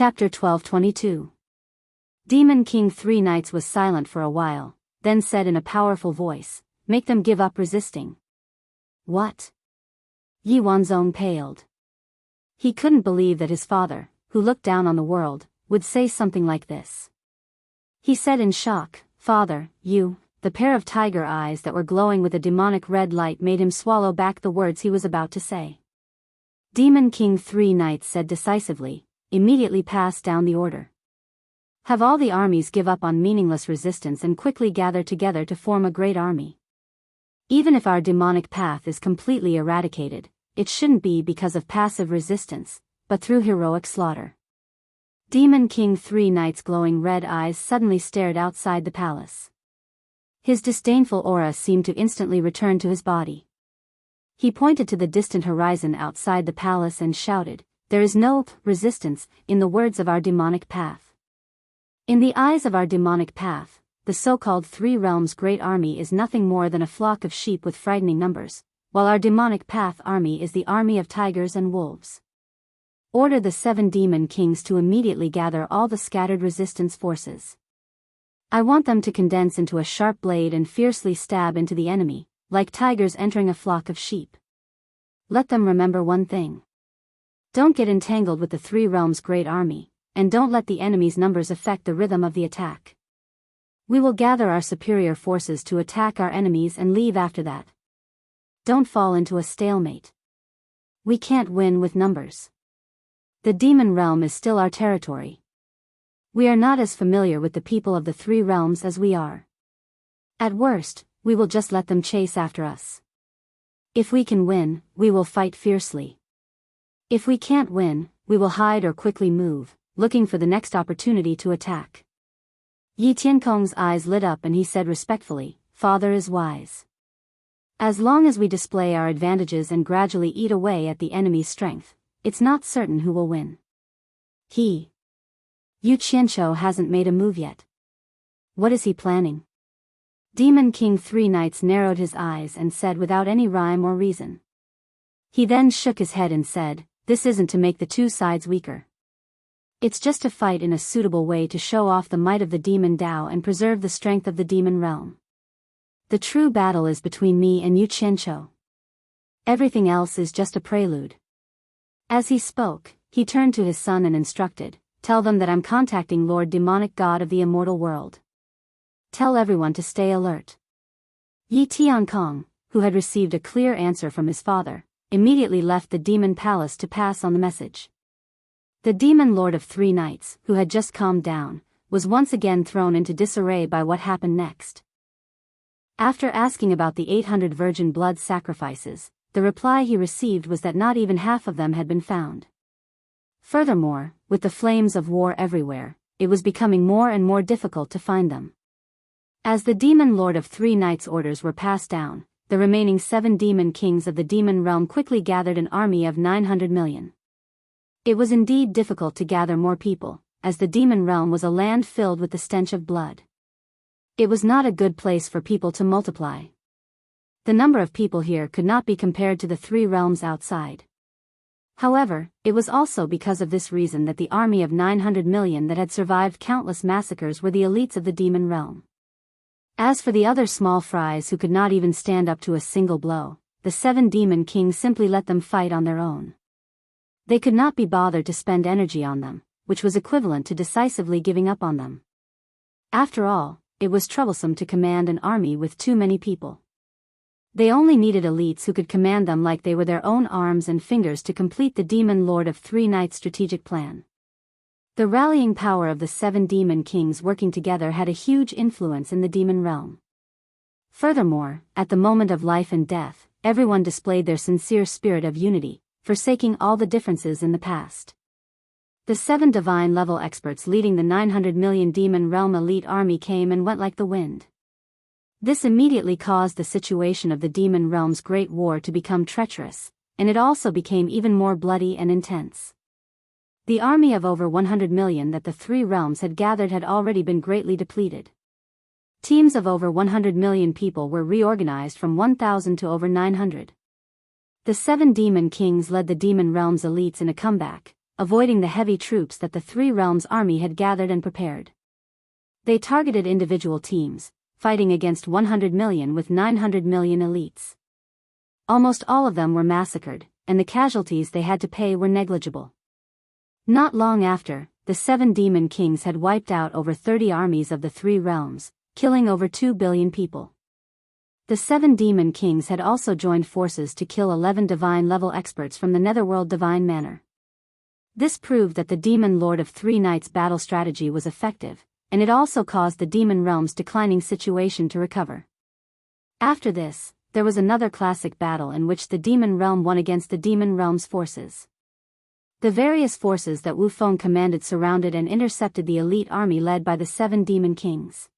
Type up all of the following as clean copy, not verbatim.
Chapter 12:22. Demon King 3 Knights was silent for a while, then said in a powerful voice, "Make them give up resisting." What? Yi Wanzong paled. He couldn't believe that his father, who looked down on the world, would say something like this. He said in shock, "Father, you..." The pair of tiger eyes that were glowing with a demonic red light made him swallow back the words he was about to say. Demon King 3 Knights said decisively, "Immediately pass down the order. Have all the armies give up on meaningless resistance and quickly gather together to form a great army. Even if our demonic path is completely eradicated, it shouldn't be because of passive resistance, but through heroic slaughter." Demon King 3 Knights' glowing red eyes suddenly stared outside the palace. His disdainful aura seemed to instantly return to his body. He pointed to the distant horizon outside the palace and shouted, "There is no resistance in the words of our demonic path. In the eyes of our demonic path, the so-called Three Realms Great Army is nothing more than a flock of sheep with frightening numbers, while our demonic path army is the army of tigers and wolves. Order the 7 demon kings to immediately gather all the scattered resistance forces. I want them to condense into a sharp blade and fiercely stab into the enemy, like tigers entering a flock of sheep. Let them remember one thing. Don't get entangled with the Three Realms Great Army, and don't let the enemy's numbers affect the rhythm of the attack. We will gather our superior forces to attack our enemies and leave after that. Don't fall into a stalemate. We can't win with numbers. The demon realm is still our territory. We are not as familiar with the people of the Three Realms as we are. At worst, we will just let them chase after us. If we can win, we will fight fiercely. If we can't win, we will hide or quickly move, looking for the next opportunity to attack." Yi Tiankong's eyes lit up and he said respectfully, "Father is wise. As long as we display our advantages and gradually eat away at the enemy's strength, it's not certain who will win." Yu Qianqiu hasn't made a move yet. What is he planning? Demon King 3 Knights narrowed his eyes and said without any rhyme or reason. He then shook his head and said, "This isn't to make the two sides weaker. It's just to fight in a suitable way to show off the might of the demon Dao and preserve the strength of the demon realm. The true battle is between me and Yu Qianqiu. Everything else is just a prelude." As he spoke, he turned to his son and instructed, "Tell them that I'm contacting Lord Demonic God of the Immortal World. Tell everyone to stay alert." Yi Tiankong, who had received a clear answer from his father, immediately left the demon palace to pass on the message. The demon lord of 3 Knights, who had just calmed down, was once again thrown into disarray by what happened next. After asking about the 800 virgin blood sacrifices, the reply he received was that not even half of them had been found. Furthermore, with the flames of war everywhere, it was becoming more and more difficult to find them. As the demon lord of 3 Knights' orders were passed down, the remaining 7 demon kings of the demon realm quickly gathered an army of 900 million. It was indeed difficult to gather more people, as the demon realm was a land filled with the stench of blood. It was not a good place for people to multiply. The number of people here could not be compared to the 3 realms outside. However, it was also because of this reason that the army of 900 million that had survived countless massacres were the elites of the demon realm. As for the other small fries who could not even stand up to a single blow, the 7 demon kings simply let them fight on their own. They could not be bothered to spend energy on them, which was equivalent to decisively giving up on them. After all, it was troublesome to command an army with too many people. They only needed elites who could command them like they were their own arms and fingers to complete the demon lord of 3 Knights' strategic plan. The rallying power of the 7 demon kings working together had a huge influence in the demon realm. Furthermore, at the moment of life and death, everyone displayed their sincere spirit of unity, forsaking all the differences in the past. The 7 divine-level experts leading the 900 million demon realm elite army came and went like the wind. This immediately caused the situation of the demon realm's great war to become treacherous, and it also became even more bloody and intense. The army of over 100 million that the 3 realms had gathered had already been greatly depleted. Teams of over 100 million people were reorganized from 1,000 to over 900. The 7 demon kings led the demon realm's elites in a comeback, avoiding the heavy troops that the Three Realms army had gathered and prepared. They targeted individual teams, fighting against 100 million with 900 million elites. Almost all of them were massacred, and the casualties they had to pay were negligible. Not long after, the 7 demon kings had wiped out over 30 armies of the Three Realms, killing over 2 billion people. The 7 demon kings had also joined forces to kill 11 divine-level experts from the Netherworld Divine Manor. This proved that the Demon Lord of Three Nights' battle strategy was effective, and it also caused the demon realm's declining situation to recover. After this, there was another classic battle in which the demon realm won against the demon realm's forces. The various forces that Wu Feng commanded surrounded and intercepted the elite army led by the 7 demon kings.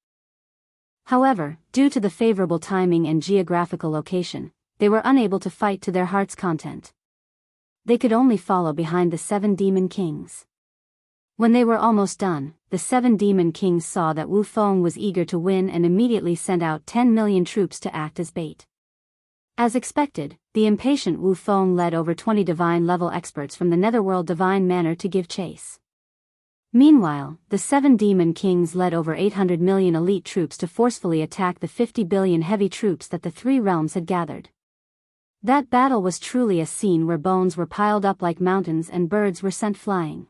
However, due to the favorable timing and geographical location, they were unable to fight to their heart's content. They could only follow behind the 7 demon kings. When they were almost done, the 7 demon kings saw that Wu Feng was eager to win and immediately sent out 10 million troops to act as bait. As expected, the impatient Wu Feng led over 20 divine-level experts from the Netherworld Divine Manor to give chase. Meanwhile, the 7 demon kings led over 800 million elite troops to forcefully attack the 50 billion heavy troops that the Three Realms had gathered. That battle was truly a scene where bones were piled up like mountains and birds were sent flying.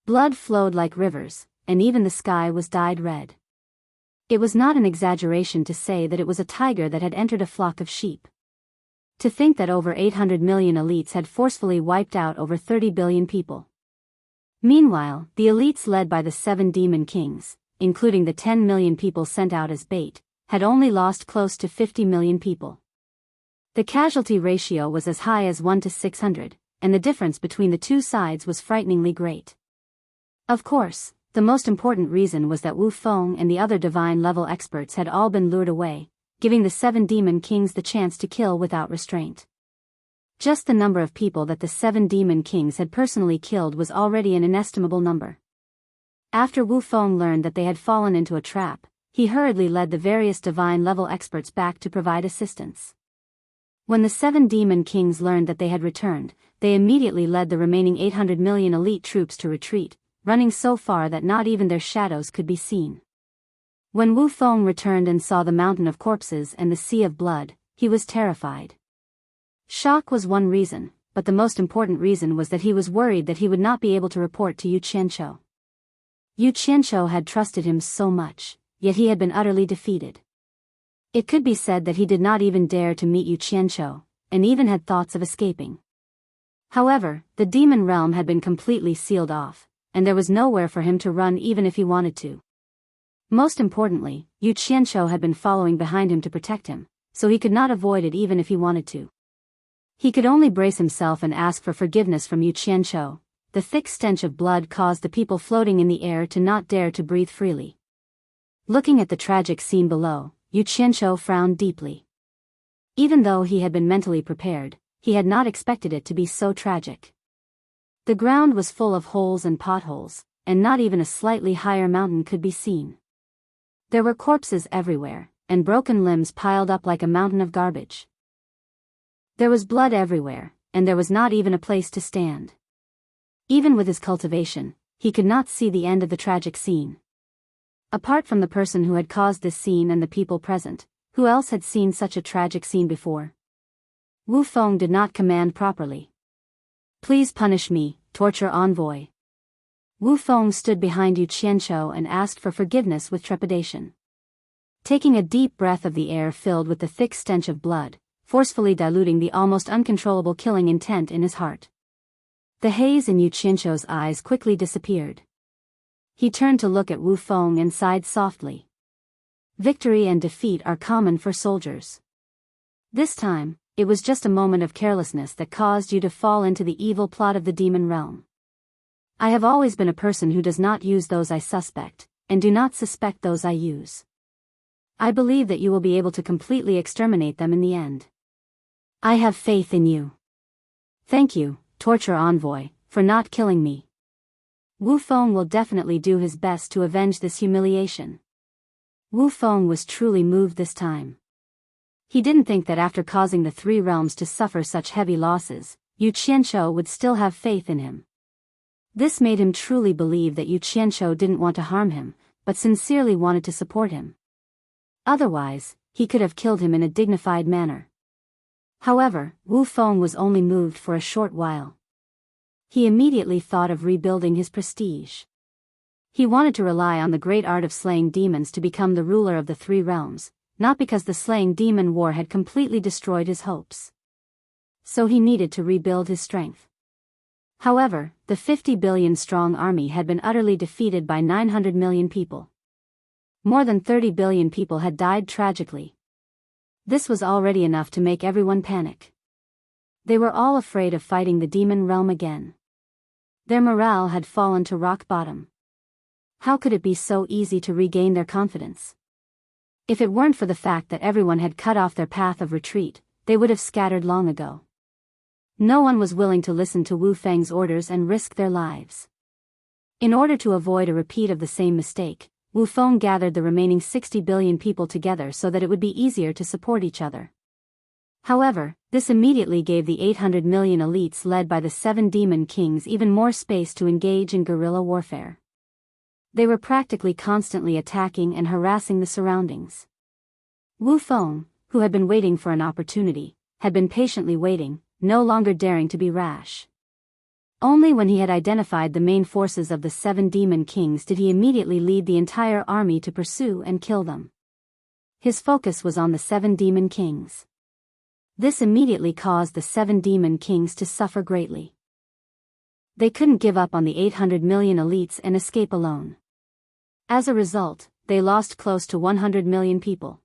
Blood flowed like rivers, and even the sky was dyed red. It was not an exaggeration to say that it was a tiger that had entered a flock of sheep. To think that over 800 million elites had forcefully wiped out over 30 billion people. Meanwhile, the elites led by the 7 demon kings, including the 10 million people sent out as bait, had only lost close to 50 million people. The casualty ratio was as high as 1 to 600, and the difference between the two sides was frighteningly great. Of course, the most important reason was that Wu Feng and the other divine-level experts had all been lured away, giving the 7 demon kings the chance to kill without restraint. Just the number of people that the 7 demon kings had personally killed was already an inestimable number. After Wu Feng learned that they had fallen into a trap, he hurriedly led the various divine-level experts back to provide assistance. When the 7 demon kings learned that they had returned, they immediately led the remaining 800 million elite troops to retreat, running so far that not even their shadows could be seen. When Wu Feng returned and saw the mountain of corpses and the sea of blood, he was terrified. Shock was one reason, but the most important reason was that he was worried that he would not be able to report to Yu Qianqiu. Yu Qianqiu had trusted him so much, yet he had been utterly defeated. It could be said that he did not even dare to meet Yu Qianqiu, and even had thoughts of escaping. However, the demon realm had been completely sealed off, and there was nowhere for him to run even if he wanted to. Most importantly, Yu Qianqiu had been following behind him to protect him, so he could not avoid it even if he wanted to. He could only brace himself and ask for forgiveness from Yu Qianqiu. The thick stench of blood caused the people floating in the air to not dare to breathe freely. Looking at the tragic scene below, Yu Qianqiu frowned deeply. Even though he had been mentally prepared, he had not expected it to be so tragic. The ground was full of holes and potholes, and not even a slightly higher mountain could be seen. There were corpses everywhere, and broken limbs piled up like a mountain of garbage. There was blood everywhere, and there was not even a place to stand. Even with his cultivation, he could not see the end of the tragic scene. Apart from the person who had caused this scene and the people present, who else had seen such a tragic scene before? Wu Feng did not command properly. "Please punish me, torture envoy." Wu Feng stood behind Yu Qianqiu and asked for forgiveness with trepidation. Taking a deep breath of the air filled with the thick stench of blood, forcefully diluting the almost uncontrollable killing intent in his heart. The haze in Yu Qianqiu's eyes quickly disappeared. He turned to look at Wu Feng and sighed softly. Victory and defeat are common for soldiers. This time, it was just a moment of carelessness that caused you to fall into the evil plot of the demon realm. I have always been a person who does not use those I suspect, and do not suspect those I use. I believe that you will be able to completely exterminate them in the end. I have faith in you. Thank you, torture envoy, for not killing me. Wu Feng will definitely do his best to avenge this humiliation. Wu Feng was truly moved this time. He didn't think that after causing the Three Realms to suffer such heavy losses, Yu Qianqiu would still have faith in him. This made him truly believe that Yu Qianqiu didn't want to harm him, but sincerely wanted to support him. Otherwise, he could have killed him in a dignified manner. However, Wu Feng was only moved for a short while. He immediately thought of rebuilding his prestige. He wanted to rely on the great art of slaying demons to become the ruler of the three realms, not because the slaying demon war had completely destroyed his hopes. So he needed to rebuild his strength. However, the 50 billion strong army had been utterly defeated by 900 million people. More than 30 billion people had died tragically. This was already enough to make everyone panic. They were all afraid of fighting the demon realm again. Their morale had fallen to rock bottom. How could it be so easy to regain their confidence? If it weren't for the fact that everyone had cut off their path of retreat, they would have scattered long ago. No one was willing to listen to Wu Feng's orders and risk their lives. In order to avoid a repeat of the same mistake, Wu Feng gathered the remaining 60 billion people together so that it would be easier to support each other. However, this immediately gave the 800 million elites led by the 7 demon kings even more space to engage in guerrilla warfare. They were practically constantly attacking and harassing the surroundings. Wu Feng, who had been waiting for an opportunity, had been patiently waiting, no longer daring to be rash. Only when he had identified the main forces of the 7 demon kings did he immediately lead the entire army to pursue and kill them. His focus was on the 7 demon kings. This immediately caused the 7 demon kings to suffer greatly. They couldn't give up on the 800 million elites and escape alone. As a result, they lost close to 100 million people.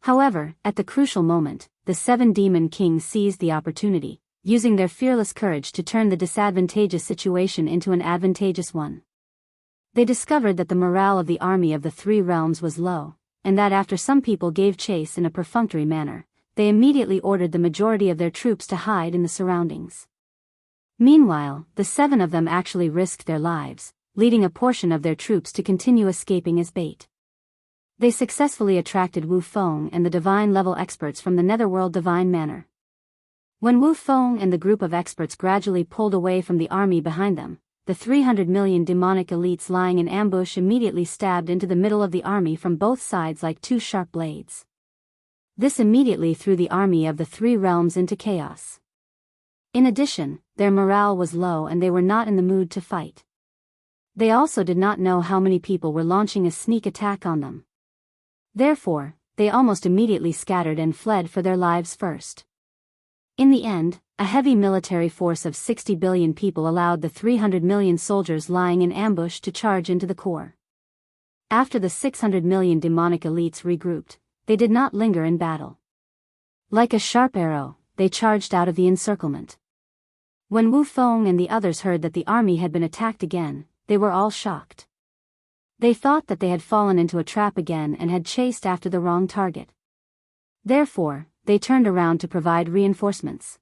However, at the crucial moment, the 7 demon kings seized the opportunity, using their fearless courage to turn the disadvantageous situation into an advantageous one. They discovered that the morale of the army of the 3 realms was low, and that after some people gave chase in a perfunctory manner, they immediately ordered the majority of their troops to hide in the surroundings. Meanwhile, the 7 of them actually risked their lives, leading a portion of their troops to continue escaping as bait. They successfully attracted Wu Feng and the divine-level experts from the Netherworld Divine Manor. When Wu Feng and the group of experts gradually pulled away from the army behind them, the 300 million demonic elites lying in ambush immediately stabbed into the middle of the army from both sides like 2 sharp blades. This immediately threw the army of the 3 realms into chaos. In addition, their morale was low and they were not in the mood to fight. They also did not know how many people were launching a sneak attack on them. Therefore, they almost immediately scattered and fled for their lives first. In the end, a heavy military force of 60 billion people allowed the 300 million soldiers lying in ambush to charge into the core. After the 600 million demonic elites regrouped, they did not linger in battle. Like a sharp arrow, they charged out of the encirclement. When Wu Feng and the others heard that the army had been attacked again, they were all shocked. They thought that they had fallen into a trap again and had chased after the wrong target. Therefore, they turned around to provide reinforcements.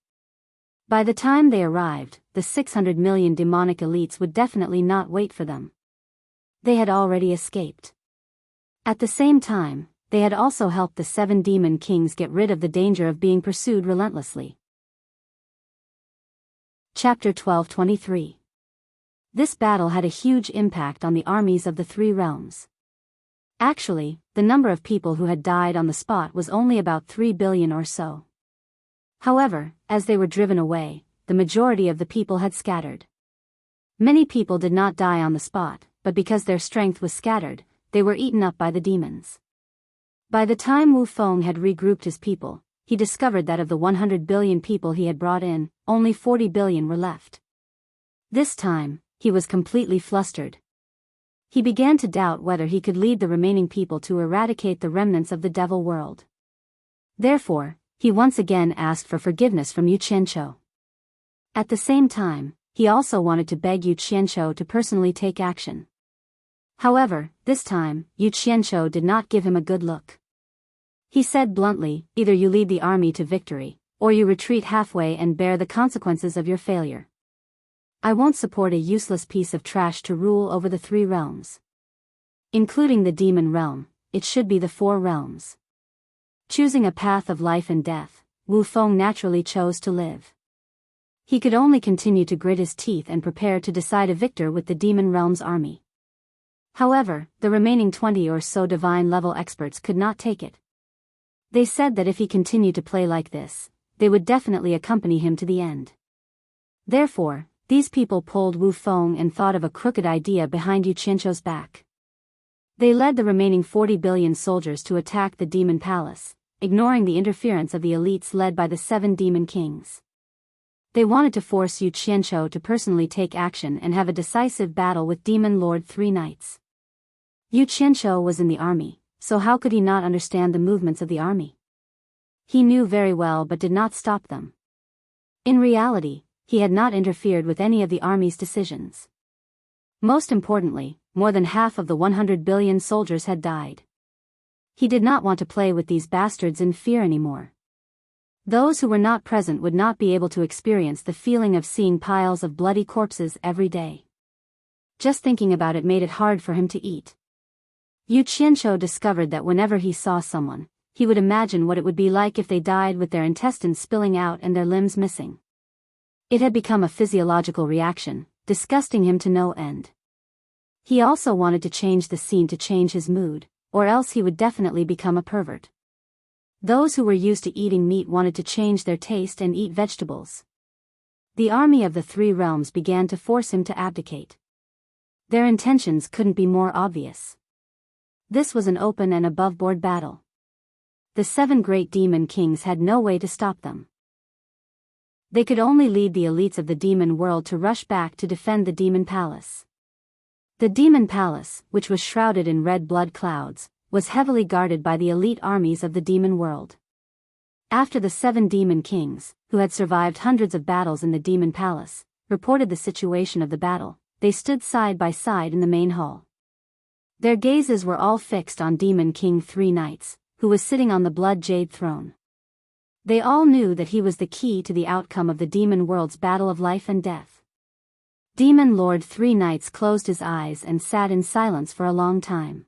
By the time they arrived, the 600 million demonic elites would definitely not wait for them. They had already escaped. At the same time, they had also helped the 7 demon kings get rid of the danger of being pursued relentlessly. Chapter 12:23. This battle had a huge impact on the armies of the 3 realms. Actually, the number of people who had died on the spot was only about 3 billion or so. However, as they were driven away, the majority of the people had scattered. Many people did not die on the spot, but because their strength was scattered, they were eaten up by the demons. By the time Wu Feng had regrouped his people, he discovered that of the 100 billion people he had brought in, only 40 billion were left. This time, he was completely flustered. He began to doubt whether he could lead the remaining people to eradicate the remnants of the devil world. Therefore, he once again asked for forgiveness from Yu Qianqiu. At the same time, he also wanted to beg Yu Qianqiu to personally take action. However, this time, Yu Qianqiu did not give him a good look. He said bluntly, either you lead the army to victory, or you retreat halfway and bear the consequences of your failure. I won't support a useless piece of trash to rule over the 3 realms. Including the demon realm, it should be the 4 realms. Choosing a path of life and death, Wu Feng naturally chose to live. He could only continue to grit his teeth and prepare to decide a victor with the demon realm's army. However, the remaining 20 or so divine-level experts could not take it. They said that if he continued to play like this, they would definitely accompany him to the end. Therefore, these people pulled Wu Feng and thought of a crooked idea behind Yu Qianzhou's back. They led the remaining 40 billion soldiers to attack the demon palace, ignoring the interference of the elites led by the 7 demon kings. They wanted to force Yu Qianzhou to personally take action and have a decisive battle with Demon Lord 3 Knights. Yu Qianzhou was in the army, so how could he not understand the movements of the army? He knew very well but did not stop them. In reality, he had not interfered with any of the army's decisions. Most importantly, more than half of the 100 billion soldiers had died. He did not want to play with these bastards in fear anymore. Those who were not present would not be able to experience the feeling of seeing piles of bloody corpses every day. Just thinking about it made it hard for him to eat. Yu Qianzhou discovered that whenever he saw someone, he would imagine what it would be like if they died with their intestines spilling out and their limbs missing. It had become a physiological reaction, disgusting him to no end. He also wanted to change the scene to change his mood, or else he would definitely become a pervert. Those who were used to eating meat wanted to change their taste and eat vegetables. The army of the 3 realms began to force him to abdicate. Their intentions couldn't be more obvious. This was an open and above-board battle. The 7 great demon kings had no way to stop them. They could only lead the elites of the demon world to rush back to defend the demon palace. The demon palace, which was shrouded in red blood clouds, was heavily guarded by the elite armies of the demon world. After the 7 demon kings, who had survived hundreds of battles in the demon palace, reported the situation of the battle, they stood side by side in the main hall. Their gazes were all fixed on Demon King 3 Knights, who was sitting on the blood jade throne. They all knew that he was the key to the outcome of the demon world's battle of life and death. Demon Lord 3 Knights closed his eyes and sat in silence for a long time.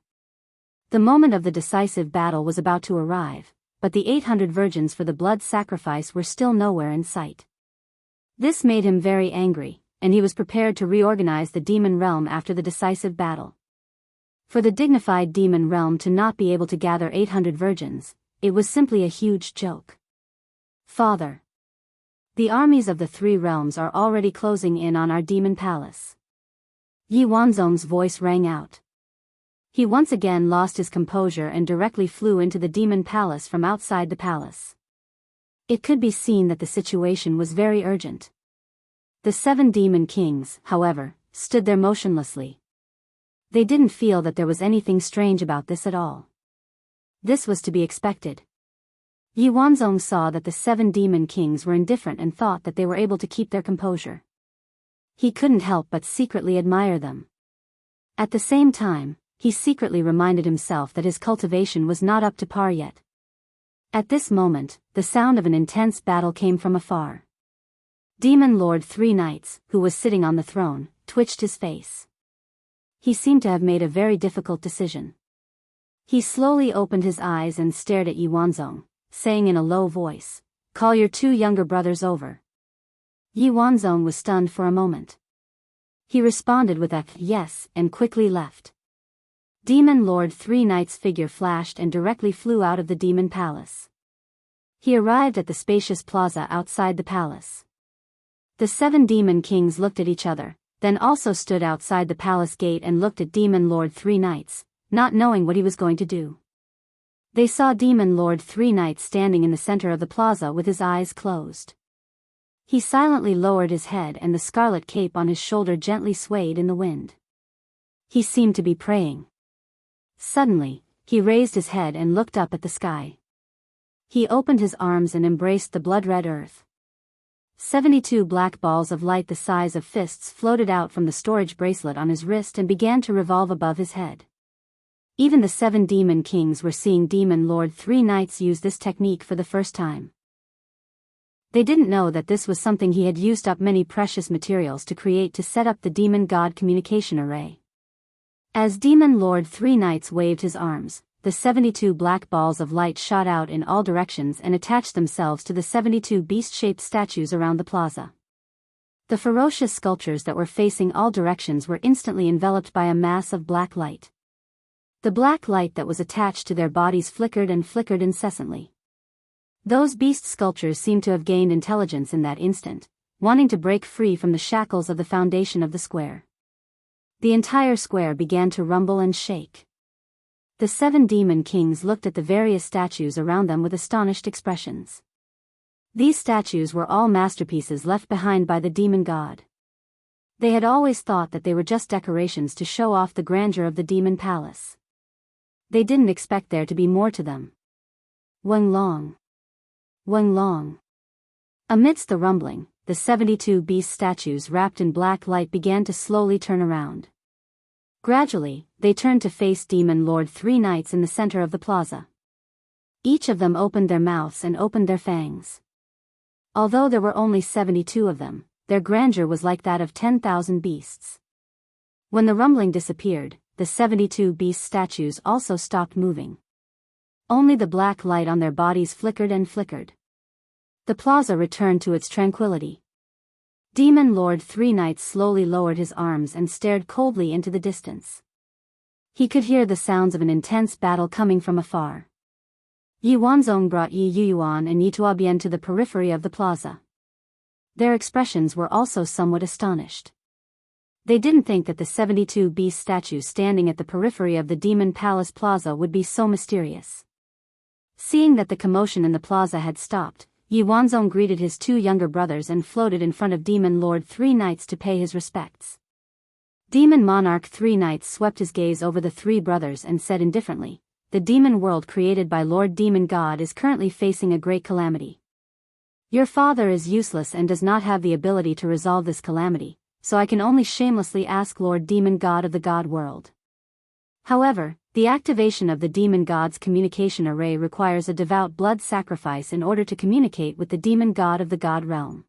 The moment of the decisive battle was about to arrive, but the 800 virgins for the blood sacrifice were still nowhere in sight. This made him very angry, and he was prepared to reorganize the demon realm after the decisive battle. For the dignified demon realm to not be able to gather 800 virgins, it was simply a huge joke. Father. The armies of the 3 realms are already closing in on our demon palace. Yi Wanzong's voice rang out. He once again lost his composure and directly flew into the demon palace from outside the palace. It could be seen that the situation was very urgent. The 7 demon kings, however, stood there motionlessly. They didn't feel that there was anything strange about this at all. This was to be expected. Yi Wanzong saw that the 7 demon kings were indifferent and thought that they were able to keep their composure. He couldn't help but secretly admire them. At the same time, he secretly reminded himself that his cultivation was not up to par yet. At this moment, the sound of an intense battle came from afar. Demon Lord 3 Knights, who was sitting on the throne, twitched his face. He seemed to have made a very difficult decision. He slowly opened his eyes and stared at Yi Wanzong, saying in a low voice, "Call your 2 younger brothers over." Yi Wanzong was stunned for a moment. He responded with a yes and quickly left. Demon Lord 3 Knights' figure flashed and directly flew out of the demon palace. He arrived at the spacious plaza outside the palace. The 7 demon kings looked at each other, then also stood outside the palace gate and looked at Demon Lord 3 Knights, not knowing what he was going to do. They saw Demon Lord 3 Knights standing in the center of the plaza with his eyes closed. He silently lowered his head and the scarlet cape on his shoulder gently swayed in the wind. He seemed to be praying. Suddenly, he raised his head and looked up at the sky. He opened his arms and embraced the blood-red earth. 72 black balls of light the size of fists floated out from the storage bracelet on his wrist and began to revolve above his head. Even the 7 demon kings were seeing Demon Lord 3 Knights use this technique for the first time. They didn't know that this was something he had used up many precious materials to create to set up the demon god communication array. As Demon Lord 3 Knights waved his arms, the 72 black balls of light shot out in all directions and attached themselves to the 72 beast-shaped statues around the plaza. The ferocious sculptures that were facing all directions were instantly enveloped by a mass of black light. The black light that was attached to their bodies flickered and flickered incessantly. Those beast sculptures seemed to have gained intelligence in that instant, wanting to break free from the shackles of the foundation of the square. The entire square began to rumble and shake. The 7 demon kings looked at the various statues around them with astonished expressions. These statues were all masterpieces left behind by the demon god. They had always thought that they were just decorations to show off the grandeur of the demon palace. They didn't expect there to be more to them. Weng Long. Weng Long. Amidst the rumbling, the 72 beast statues wrapped in black light began to slowly turn around. Gradually, they turned to face Demon Lord 3 knights in the center of the plaza. Each of them opened their mouths and opened their fangs. Although there were only 72 of them, their grandeur was like that of 10,000 beasts. When the rumbling disappeared, the 72 beast statues also stopped moving. Only the black light on their bodies flickered and flickered. The plaza returned to its tranquility. Demon Lord 3 knights slowly lowered his arms and stared coldly into the distance. He could hear the sounds of an intense battle coming from afar. Yi Wanzong brought Yi Yuyuan and Yi Tuobian to the periphery of the plaza. Their expressions were also somewhat astonished. They didn't think that the 72 beast statues standing at the periphery of the Demon Palace Plaza would be so mysterious. Seeing that the commotion in the plaza had stopped, Yi Wanzong greeted his 2 younger brothers and floated in front of Demon Lord 3 knights to pay his respects. Demon Monarch 3 knights swept his gaze over the 3 brothers and said indifferently, "The demon world created by Lord Demon God is currently facing a great calamity. Your father is useless and does not have the ability to resolve this calamity, so I can only shamelessly ask Lord Demon God of the God world. However, the activation of the Demon God's communication array requires a devout blood sacrifice in order to communicate with the Demon God of the God realm.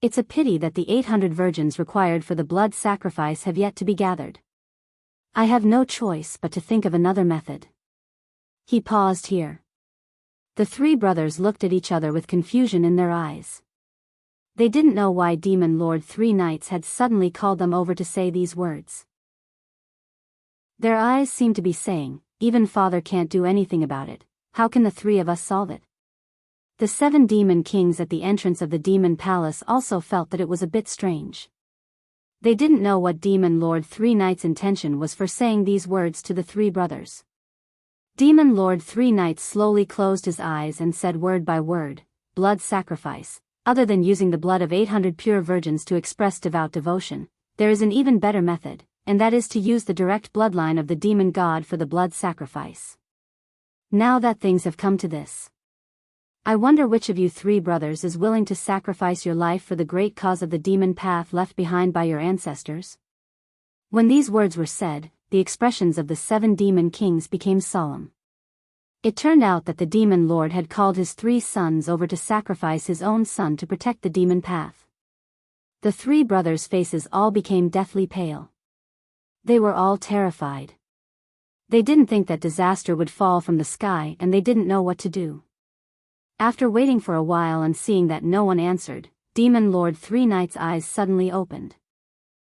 It's a pity that the 800 virgins required for the blood sacrifice have yet to be gathered. I have no choice but to think of another method." He paused here. The 3 brothers looked at each other with confusion in their eyes. They didn't know why Demon Lord 3 knights had suddenly called them over to say these words. Their eyes seemed to be saying, "Even father can't do anything about it, how can the 3 of us solve it?" The 7 demon kings at the entrance of the demon palace also felt that it was a bit strange. They didn't know what Demon Lord 3 knights' intention was for saying these words to the 3 brothers. Demon Lord 3 knights slowly closed his eyes and said word by word, "Blood sacrifice. Other than using the blood of 800 pure virgins to express devout devotion, there is an even better method, and that is to use the direct bloodline of the demon god for the blood sacrifice. Now that things have come to this, I wonder which of you 3 brothers is willing to sacrifice your life for the great cause of the demon path left behind by your ancestors?" When these words were said, the expressions of the 7 demon kings became solemn. It turned out that the demon lord had called his 3 sons over to sacrifice his own son to protect the demon path. The 3 brothers' faces all became deathly pale. They were all terrified. They didn't think that disaster would fall from the sky and they didn't know what to do. After waiting for a while and seeing that no one answered, Demon Lord 3 knights' eyes suddenly opened.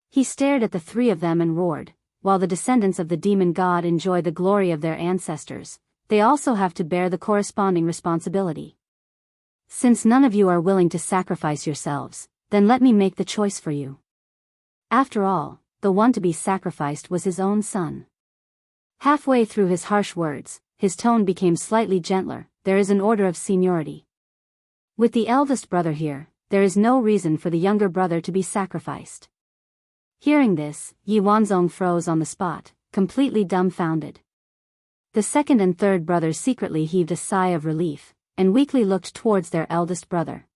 He stared at the 3 of them and roared, "While the descendants of the demon god enjoy the glory of their ancestors, they also have to bear the corresponding responsibility. Since none of you are willing to sacrifice yourselves, then let me make the choice for you." After all, the one to be sacrificed was his own son. Halfway through his harsh words, his tone became slightly gentler. "There is an order of seniority. With the eldest brother here, there is no reason for the younger brother to be sacrificed." Hearing this, Yi Wanzong froze on the spot, completely dumbfounded. The 2nd and 3rd brothers secretly heaved a sigh of relief, and weakly looked towards their eldest brother.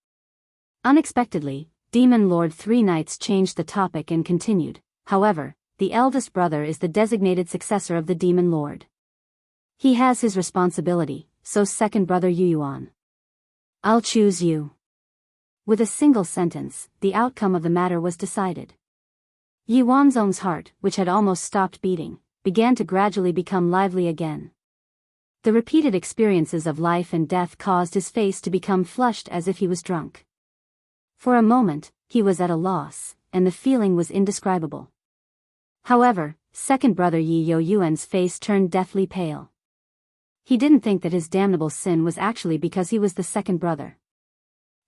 Unexpectedly, Demon Lord 3 knights changed the topic and continued, "However, the eldest brother is the designated successor of the demon lord. He has his responsibility, so 2nd brother Yuyuan. I'll choose you." With a single sentence, the outcome of the matter was decided. Yi Wanzong's heart, which had almost stopped beating, began to gradually become lively again. The repeated experiences of life and death caused his face to become flushed as if he was drunk. For a moment, he was at a loss, and the feeling was indescribable. However, second brother Yi Yo Yuan's face turned deathly pale. He didn't think that his damnable sin was actually because he was the second brother.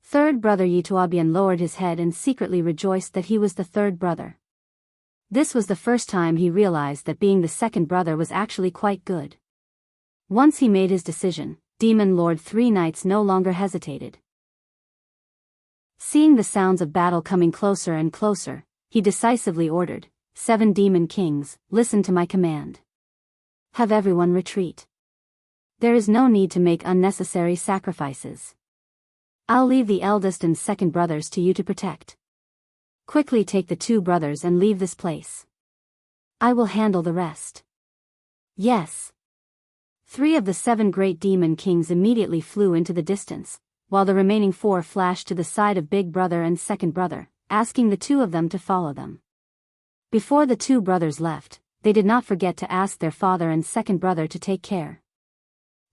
Third brother Yi Tuobian lowered his head and secretly rejoiced that he was the third brother. This was the first time he realized that being the second brother was actually quite good. Once he made his decision, Demon Lord Three Knights no longer hesitated. Seeing the sounds of battle coming closer and closer, he decisively ordered, 7 demon kings, listen to my command. Have everyone retreat. There is no need to make unnecessary sacrifices. I'll leave the eldest and second brothers to you to protect. Quickly take the 2 brothers and leave this place. I will handle the rest. Yes. 3 of the 7 great demon kings immediately flew into the distance, while the remaining 4 flashed to the side of big brother and second brother, asking the 2 of them to follow them. Before the 2 brothers left, they did not forget to ask their father and second brother to take care.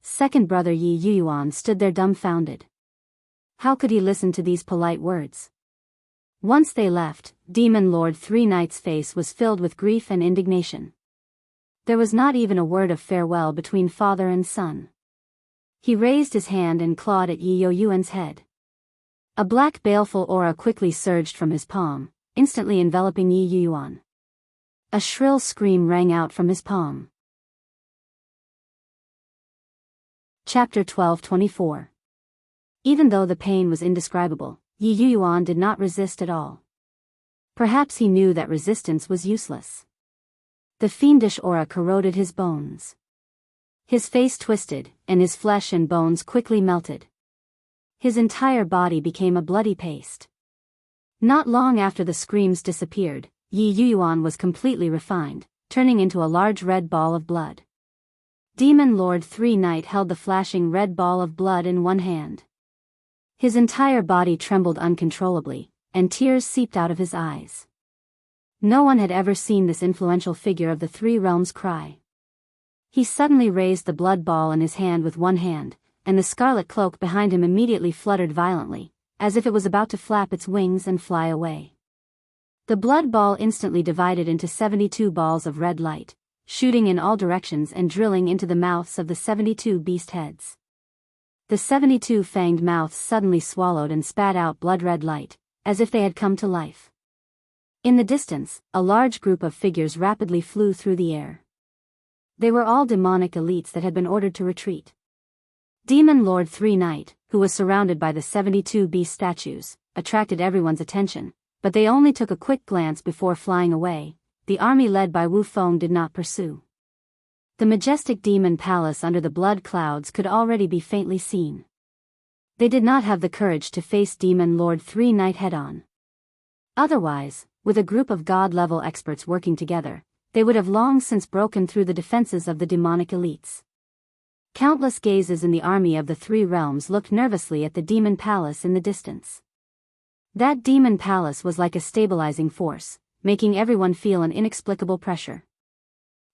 Second brother Yi Yuan stood there dumbfounded. How could he listen to these polite words? Once they left, Demon Lord Three Knights' face was filled with grief and indignation. There was not even a word of farewell between father and son. He raised his hand and clawed at Yi Yo Yuan's head. A black baleful aura quickly surged from his palm, instantly enveloping Yi Yuan. A shrill scream rang out from his palm. Chapter 12:24. Even though the pain was indescribable, Yi Yuan did not resist at all. Perhaps he knew that resistance was useless. The fiendish aura corroded his bones. His face twisted, and his flesh and bones quickly melted. His entire body became a bloody paste. Not long after the screams disappeared, Yi Yuan was completely refined, turning into a large red ball of blood. Demon Lord Three Knight held the flashing red ball of blood in one hand. His entire body trembled uncontrollably, and tears seeped out of his eyes. No one had ever seen this influential figure of the 3 realms cry. He suddenly raised the blood ball in his hand with one hand, and the scarlet cloak behind him immediately fluttered violently, as if it was about to flap its wings and fly away. The blood ball instantly divided into 72 balls of red light, shooting in all directions and drilling into the mouths of the 72 beast heads. The 72 fanged mouths suddenly swallowed and spat out blood-red light, as if they had come to life. In the distance, a large group of figures rapidly flew through the air. They were all demonic elites that had been ordered to retreat. Demon Lord Three Knight, who was surrounded by the 72 beast statues, attracted everyone's attention, but they only took a quick glance before flying away. The army led by Wu Feng did not pursue. The majestic demon palace under the blood clouds could already be faintly seen. They did not have the courage to face Demon Lord Three Knight head-on. Otherwise, with a group of god-level experts working together, they would have long since broken through the defenses of the demonic elites. Countless gazes in the army of the 3 realms looked nervously at the demon palace in the distance. That demon palace was like a stabilizing force, making everyone feel an inexplicable pressure.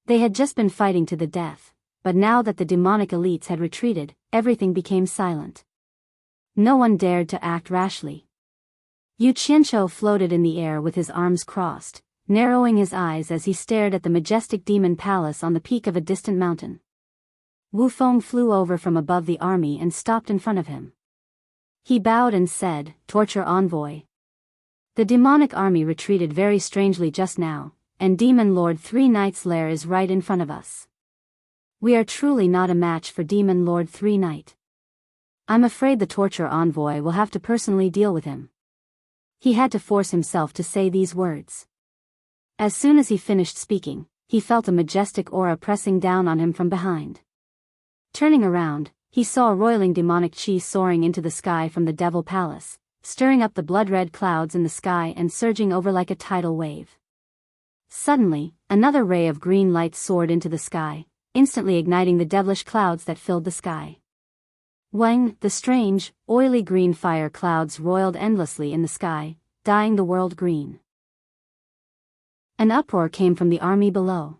They had just been fighting to the death, but now that the demonic elites had retreated, everything became silent. No one dared to act rashly. Yu Qianqiu floated in the air with his arms crossed, narrowing his eyes as he stared at the majestic demon palace on the peak of a distant mountain. Wu Feng flew over from above the army and stopped in front of him. He bowed and said, "Torture envoy. The demonic army retreated very strangely just now, and Demon Lord Three Knight's lair is right in front of us. We are truly not a match for Demon Lord Three Knight. I'm afraid the torture envoy will have to personally deal with him." He had to force himself to say these words. As soon as he finished speaking, he felt a majestic aura pressing down on him from behind. Turning around, he saw a roiling demonic chi soaring into the sky from the Devil Palace, stirring up the blood-red clouds in the sky and surging over like a tidal wave. Suddenly, another ray of green light soared into the sky, instantly igniting the devilish clouds that filled the sky. Wang, the strange, oily green fire clouds roiled endlessly in the sky, dyeing the world green. An uproar came from the army below.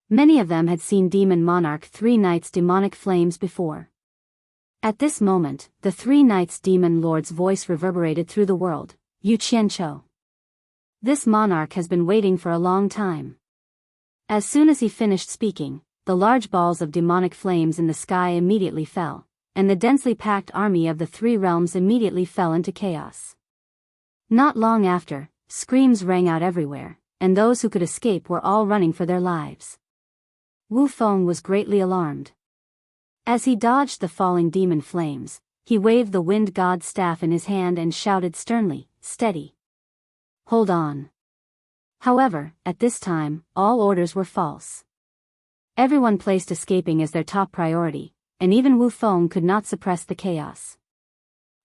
Many of them had seen Demon Monarch Three Knights' demonic flames before. At this moment, the Three Knights Demon Lord's voice reverberated through the world. Yu Qianqiu. This monarch has been waiting for a long time. As soon as he finished speaking, the large balls of demonic flames in the sky immediately fell, and the densely packed army of the three realms immediately fell into chaos. Not long after, screams rang out everywhere, and those who could escape were all running for their lives. Wu Feng was greatly alarmed. As he dodged the falling demon flames, he waved the wind god's staff in his hand and shouted sternly, "Steady! Hold on!" However, at this time, all orders were false. Everyone placed escaping as their top priority, and even Wu Feng could not suppress the chaos.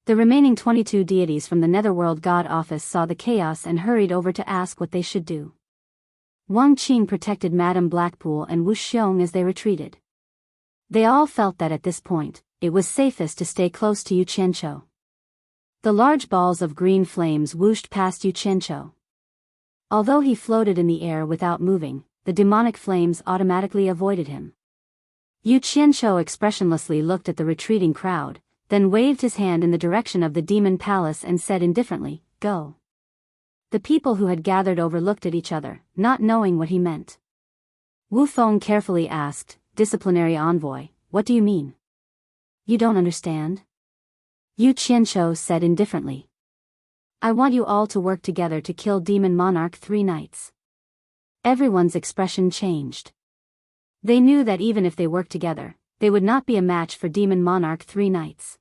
The remaining 22 deities from the Netherworld God Office saw the chaos and hurried over to ask what they should do. Wang Qing protected Madame Blackpool and Wu Xiong as they retreated. They all felt that at this point, it was safest to stay close to Yu Qianqiu. The large balls of green flames whooshed past Yu Qianqiu. Although he floated in the air without moving, the demonic flames automatically avoided him. Yu Qianqiu expressionlessly looked at the retreating crowd, then waved his hand in the direction of the demon palace and said indifferently, "Go." The people who had gathered over looked at each other, not knowing what he meant. Wu Feng carefully asked, "Disciplinary envoy, what do you mean? You don't understand?" Yu Qianqiu said indifferently, "I want you all to work together to kill Demon Monarch 3 Knights." Everyone's expression changed. They knew that even if they worked together, they would not be a match for Demon Monarch 3 Knights.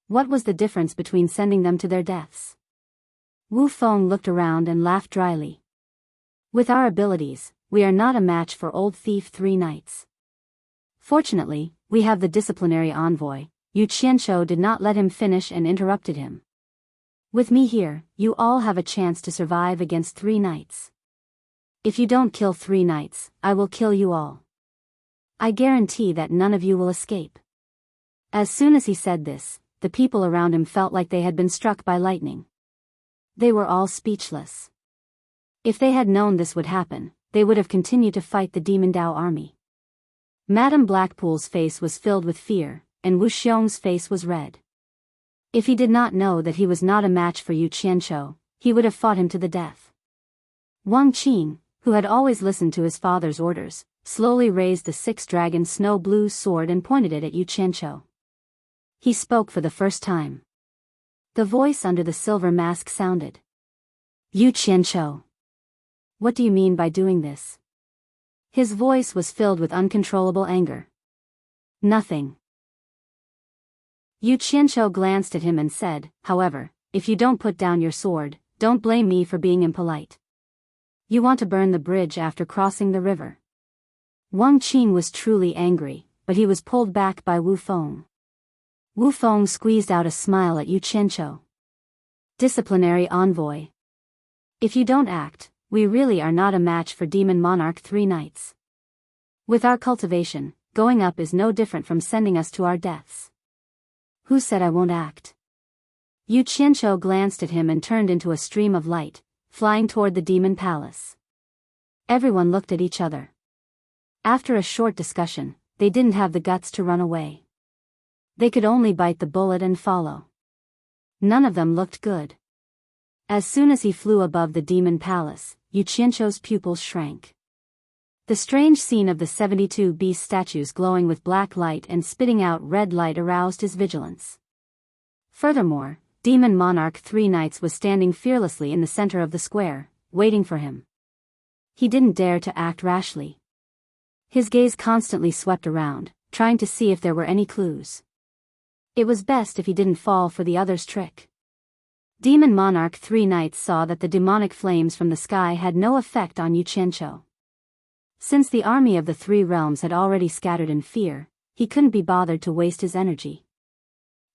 What was the difference between sending them to their deaths? Wu Feng looked around and laughed dryly. "With our abilities, we are not a match for Old Thief 3 Knights. Fortunately, we have the disciplinary envoy." Yu Qianqiu did not let him finish and interrupted him. "With me here, you all have a chance to survive against 3 Knights. If you don't kill 3 Knights, I will kill you all. I guarantee that none of you will escape." As soon as he said this, the people around him felt like they had been struck by lightning. They were all speechless. If they had known this would happen, they would have continued to fight the Demon Dao army. Madame Blackpool's face was filled with fear, and Wu Xiong's face was red. If he did not know that he was not a match for Yu Qianqiu, he would have fought him to the death. Wang Qing, who had always listened to his father's orders, slowly raised the 6-dragon snow blue sword and pointed it at Yu Qianqiu. He spoke for the first time. The voice under the silver mask sounded. "Yu Qianqiu. What do you mean by doing this?" His voice was filled with uncontrollable anger. "Nothing." Yu Qianqiu glanced at him and said, "However, if you don't put down your sword, don't blame me for being impolite. You want to burn the bridge after crossing the river." Wang Qing was truly angry, but he was pulled back by Wu Feng. Wu Feng squeezed out a smile at Yu Qianqiu. "Disciplinary envoy. If you don't act, we really are not a match for Demon Monarch 3 Knights. With our cultivation, going up is no different from sending us to our deaths." "Who said I won't act?" Yu Qianqiu glanced at him and turned into a stream of light, flying toward the demon palace. Everyone looked at each other. After a short discussion, they didn't have the guts to run away. They could only bite the bullet and follow. None of them looked good. As soon as he flew above the demon palace, Yu Qianqiu's pupils shrank. The strange scene of the 72 beast statues glowing with black light and spitting out red light aroused his vigilance. Furthermore, Demon Monarch 3 Knights was standing fearlessly in the center of the square, waiting for him. He didn't dare to act rashly. His gaze constantly swept around, trying to see if there were any clues. It was best if he didn't fall for the other's trick. Demon Monarch 3 Knights saw that the demonic flames from the sky had no effect on Yu Qianqiu. Since the army of the 3 realms had already scattered in fear, he couldn't be bothered to waste his energy.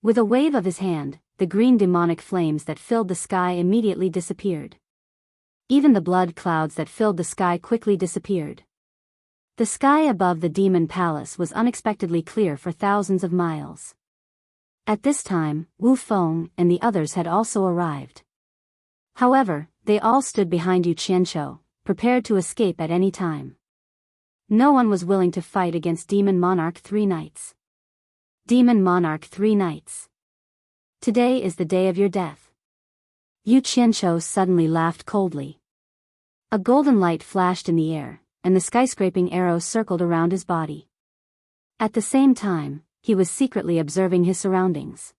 With a wave of his hand, the green demonic flames that filled the sky immediately disappeared. Even the blood clouds that filled the sky quickly disappeared. The sky above the demon palace was unexpectedly clear for thousands of miles. At this time, Wu Feng and the others had also arrived. However, they all stood behind Yu Qianqiu, prepared to escape at any time. No one was willing to fight against Demon Monarch 3 Knights. Demon Monarch 3 Knights. Today is the day of your death. Yu Qianqiu suddenly laughed coldly. A golden light flashed in the air, and the skyscraping arrows circled around his body. At the same time, he was secretly observing his surroundings.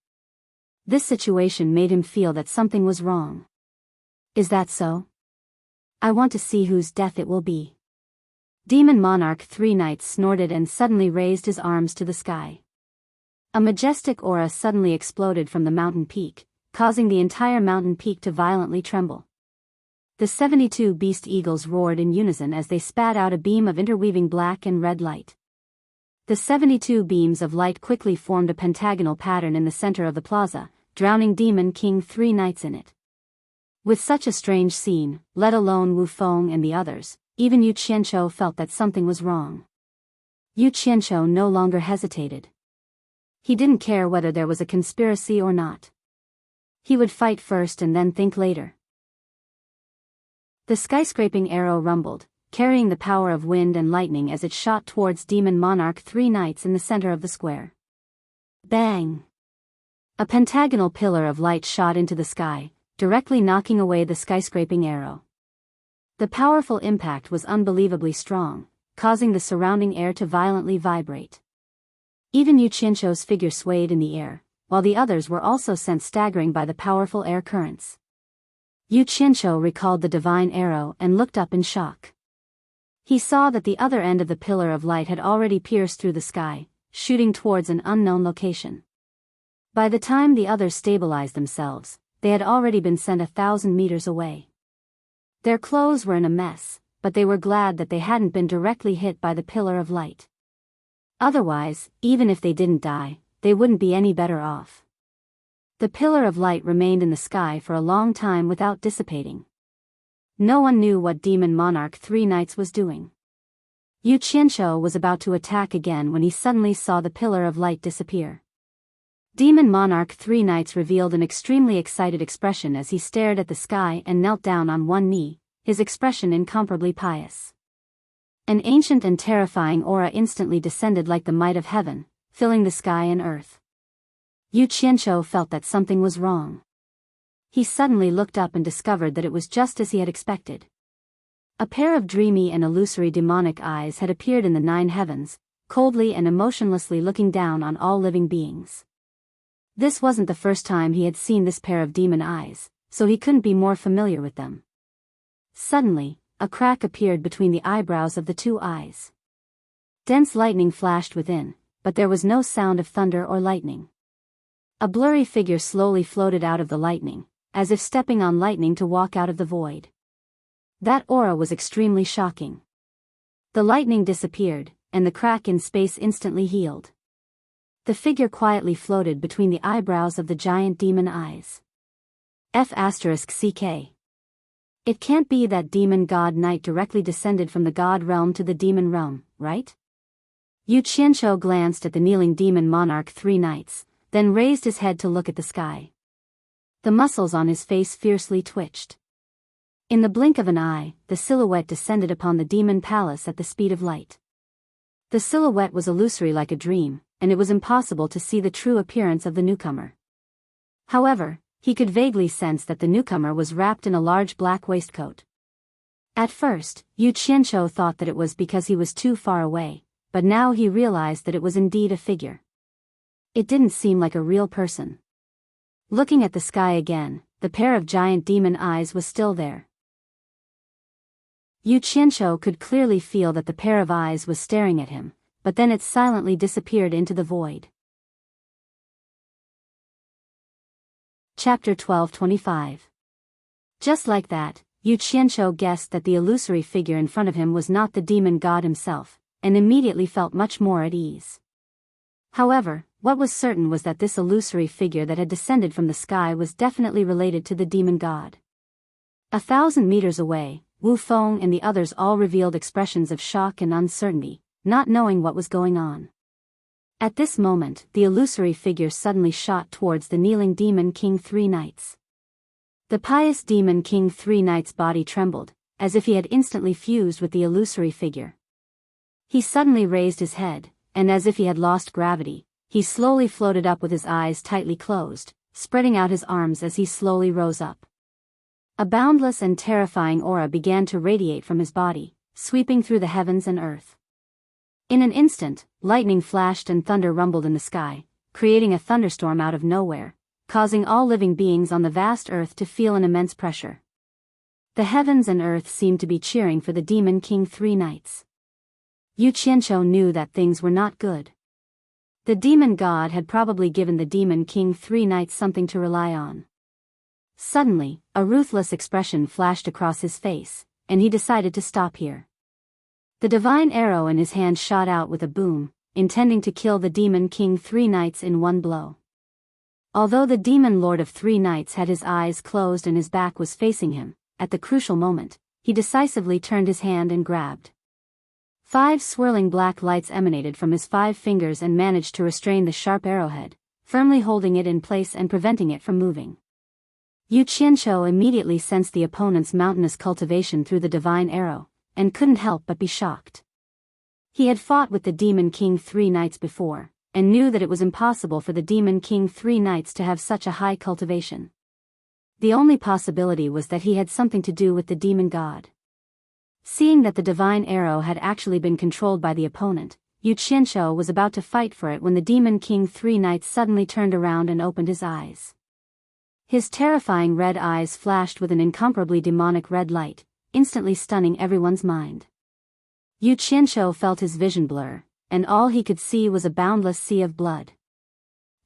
This situation made him feel that something was wrong. Is that so? I want to see whose death it will be. Demon Monarch 3 Knights snorted and suddenly raised his arms to the sky. A majestic aura suddenly exploded from the mountain peak, causing the entire mountain peak to violently tremble. The 72 beast eagles roared in unison as they spat out a beam of interweaving black and red light. The 72 beams of light quickly formed a pentagonal pattern in the center of the plaza, drowning Demon King 3 Knights in it. With such a strange scene, let alone Wu Feng and the others, even Yu Qianqiu felt that something was wrong. Yu Qianqiu no longer hesitated. He didn't care whether there was a conspiracy or not. He would fight first and then think later. The skyscraping arrow rumbled, carrying the power of wind and lightning as it shot towards Demon Monarch 3 Knights in the center of the square. Bang! A pentagonal pillar of light shot into the sky, directly knocking away the skyscraping arrow. The powerful impact was unbelievably strong, causing the surrounding air to violently vibrate. Even Yu Qianqiu's figure swayed in the air, while the others were also sent staggering by the powerful air currents. Yu Qianqiu recalled the divine arrow and looked up in shock. He saw that the other end of the pillar of light had already pierced through the sky, shooting towards an unknown location. By the time the others stabilized themselves, they had already been sent 1,000 meters away. Their clothes were in a mess, but they were glad that they hadn't been directly hit by the pillar of light. Otherwise, even if they didn't die, they wouldn't be any better off. The pillar of light remained in the sky for a long time without dissipating. No one knew what Demon Monarch 3 Knights was doing. Yu Qianqiu was about to attack again when he suddenly saw the pillar of light disappear. Demon Monarch 3 Knights revealed an extremely excited expression as he stared at the sky and knelt down on one knee, his expression incomparably pious. An ancient and terrifying aura instantly descended like the might of heaven, filling the sky and earth. Yu Qianqiu felt that something was wrong. He suddenly looked up and discovered that it was just as he had expected. A pair of dreamy and illusory demonic eyes had appeared in the 9 heavens, coldly and emotionlessly looking down on all living beings. This wasn't the first time he had seen this pair of demon eyes, so he couldn't be more familiar with them. Suddenly, a crack appeared between the eyebrows of the 2 eyes. Dense lightning flashed within, but there was no sound of thunder or lightning. A blurry figure slowly floated out of the lightning, as if stepping on lightning to walk out of the void. That aura was extremely shocking. The lightning disappeared, and the crack in space instantly healed. The figure quietly floated between the eyebrows of the giant demon eyes. F***CK. It can't be that demon god knight directly descended from the god realm to the demon realm, right? Yu Qianqiu glanced at the kneeling demon monarch 3 Knights, then raised his head to look at the sky. The muscles on his face fiercely twitched. In the blink of an eye, the silhouette descended upon the demon palace at the speed of light. The silhouette was illusory like a dream, and it was impossible to see the true appearance of the newcomer. However, he could vaguely sense that the newcomer was wrapped in a large black waistcoat. At first, Yu Qianqiu thought that it was because he was too far away, but now he realized that it was indeed a figure. It didn't seem like a real person. Looking at the sky again, the pair of giant demon eyes was still there. Yu Qianqiu could clearly feel that the pair of eyes was staring at him, but then it silently disappeared into the void. Chapter 12:25. Just like that, Yu Qianqiu guessed that the illusory figure in front of him was not the demon god himself, and immediately felt much more at ease. However, what was certain was that this illusory figure that had descended from the sky was definitely related to the demon god. 1,000 meters away, Wu Feng and the others all revealed expressions of shock and uncertainty, not knowing what was going on. At this moment, the illusory figure suddenly shot towards the kneeling Demon King 3 Knights. The pious Demon King 3 Knights' body trembled, as if he had instantly fused with the illusory figure. He suddenly raised his head, and as if he had lost gravity, he slowly floated up with his eyes tightly closed, spreading out his arms as he slowly rose up. A boundless and terrifying aura began to radiate from his body, sweeping through the heavens and earth. In an instant, lightning flashed and thunder rumbled in the sky, creating a thunderstorm out of nowhere, causing all living beings on the vast earth to feel an immense pressure. The heavens and earth seemed to be cheering for the Demon King 3 knights. Yu Qianqiu knew that things were not good. The demon god had probably given the Demon King 3 knights something to rely on. Suddenly, a ruthless expression flashed across his face, and he decided to stop here. The divine arrow in his hand shot out with a boom, intending to kill the Demon King 3 knights in one blow. Although the Demon Lord of 3 knights had his eyes closed and his back was facing him, at the crucial moment, he decisively turned his hand and grabbed. 5 swirling black lights emanated from his 5 fingers and managed to restrain the sharp arrowhead, firmly holding it in place and preventing it from moving. Yu Qianqiu immediately sensed the opponent's mountainous cultivation through the divine arrow, and couldn't help but be shocked. He had fought with the Demon King 3 knights before, and knew that it was impossible for the Demon King 3 knights to have such a high cultivation. The only possibility was that he had something to do with the demon god. Seeing that the divine arrow had actually been controlled by the opponent, Yu Qianqiu was about to fight for it when the Demon King 3 knights suddenly turned around and opened his eyes. His terrifying red eyes flashed with an incomparably demonic red light, instantly stunning everyone's mind. Yu Qianqiu felt his vision blur, and all he could see was a boundless sea of blood.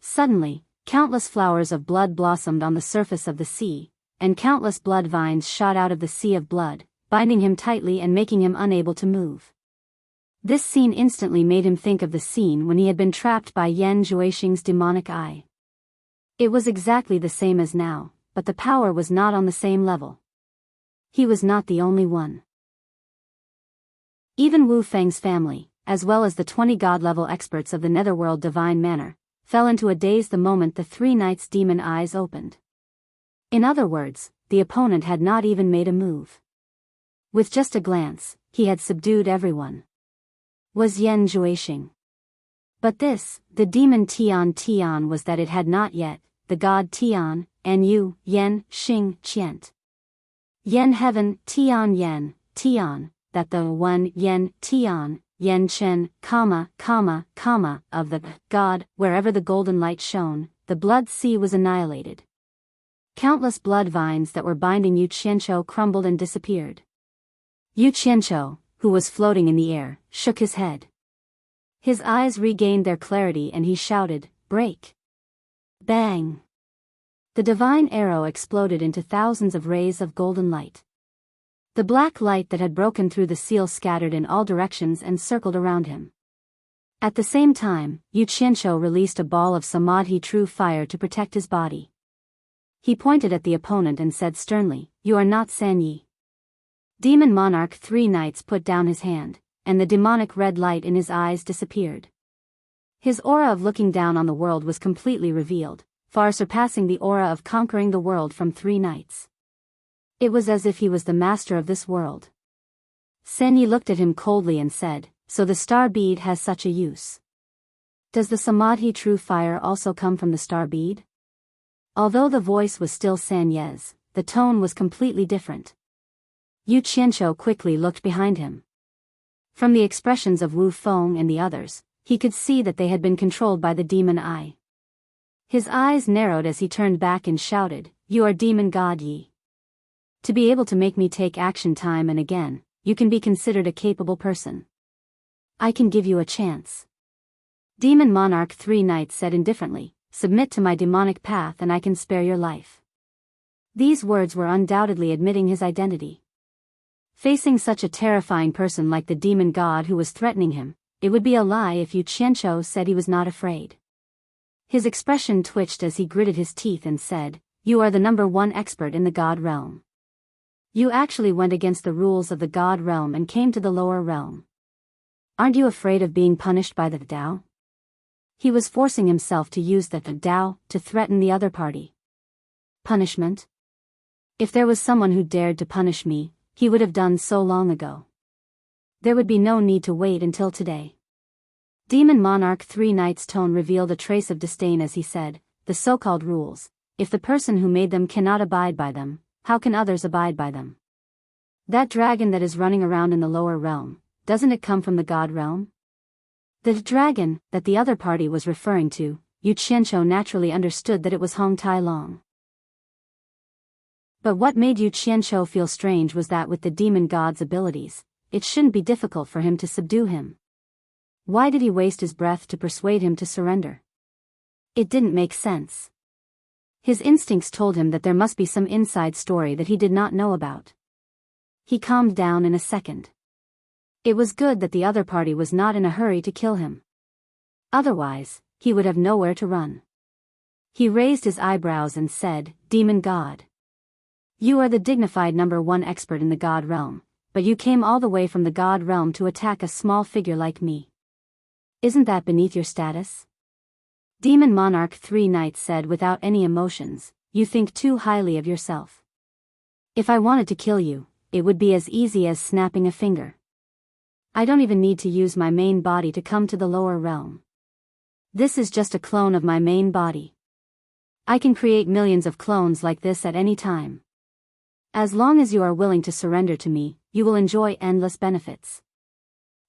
Suddenly, countless flowers of blood blossomed on the surface of the sea, and countless blood vines shot out of the sea of blood, binding him tightly and making him unable to move. This scene instantly made him think of the scene when he had been trapped by Yan Zhuixing's demonic eye. It was exactly the same as now, but the power was not on the same level. He was not the only one. Even Wu Feng's family, as well as the 20 god-level experts of the Netherworld Divine Manor, fell into a daze the moment the 3 knights' demon eyes opened. In other words, the opponent had not even made a move. With just a glance, he had subdued everyone. Was Yan Zhuixing. But this, the demon Tian, was that it had not yet, the god Tian, and Yu, Yan, Xing, Qian. Yan heaven, Tian, that the one Yan, Tian, Yan Chen, of the god, wherever the golden light shone, the blood sea was annihilated. Countless blood vines that were binding Yu Qianqiu crumbled and disappeared. Yu Qianqiu, who was floating in the air, shook his head. His eyes regained their clarity and he shouted, "Break!" Bang! The divine arrow exploded into thousands of rays of golden light. The black light that had broken through the seal scattered in all directions and circled around him. At the same time, Yu Qianqiu released a ball of samadhi true fire to protect his body. He pointed at the opponent and said sternly, "You are not San Yi." Demon Monarch 3 knights put down his hand, and the demonic red light in his eyes disappeared. His aura of looking down on the world was completely revealed, far surpassing the aura of conquering the world from 3 knights. It was as if he was the master of this world. San Yi looked at him coldly and said, "So the star bead has such a use. Does the Samadhi true fire also come from the star bead?" Although the voice was still San Yi's, the tone was completely different. Yu Qianqiu quickly looked behind him. From the expressions of Wu Feng and the others, he could see that they had been controlled by the demon eye. His eyes narrowed as he turned back and shouted, "You are demon god Yi. To be able to make me take action time and again, you can be considered a capable person. I can give you a chance." Demon Monarch 3 knights said indifferently, "Submit to my demonic path and I can spare your life." These words were undoubtedly admitting his identity. Facing such a terrifying person like the demon god who was threatening him, it would be a lie if Yu Qianqiu said he was not afraid. His expression twitched as he gritted his teeth and said, "You are the #1 expert in the god realm. You actually went against the rules of the god realm and came to the lower realm. Aren't you afraid of being punished by the Tao?" He was forcing himself to use the Tao to threaten the other party. Punishment? If there was someone who dared to punish me, he would have done so long ago. There would be no need to wait until today. Demon Monarch 3 knights' tone revealed a trace of disdain as he said, "The so-called rules, if the person who made them cannot abide by them, how can others abide by them? That dragon that is running around in the lower realm, doesn't it come from the god realm? The dragon that the other party was referring to, Yu Qianqiu naturally understood that it was Hong Tai Long. But what made Yu Qianqiu feel strange was that with the demon god's abilities, it shouldn't be difficult for him to subdue him. Why did he waste his breath to persuade him to surrender? It didn't make sense. His instincts told him that there must be some inside story that he did not know about. He calmed down in a second. It was good that the other party was not in a hurry to kill him. Otherwise, he would have nowhere to run. He raised his eyebrows and said, "Demon God. You are the dignified #1 expert in the god realm, but you came all the way from the god realm to attack a small figure like me. Isn't that beneath your status?" Demon Monarch 3 Knights said without any emotions, "You think too highly of yourself. If I wanted to kill you, it would be as easy as snapping a finger. I don't even need to use my main body to come to the lower realm. This is just a clone of my main body. I can create millions of clones like this at any time. As long as you are willing to surrender to me, you will enjoy endless benefits."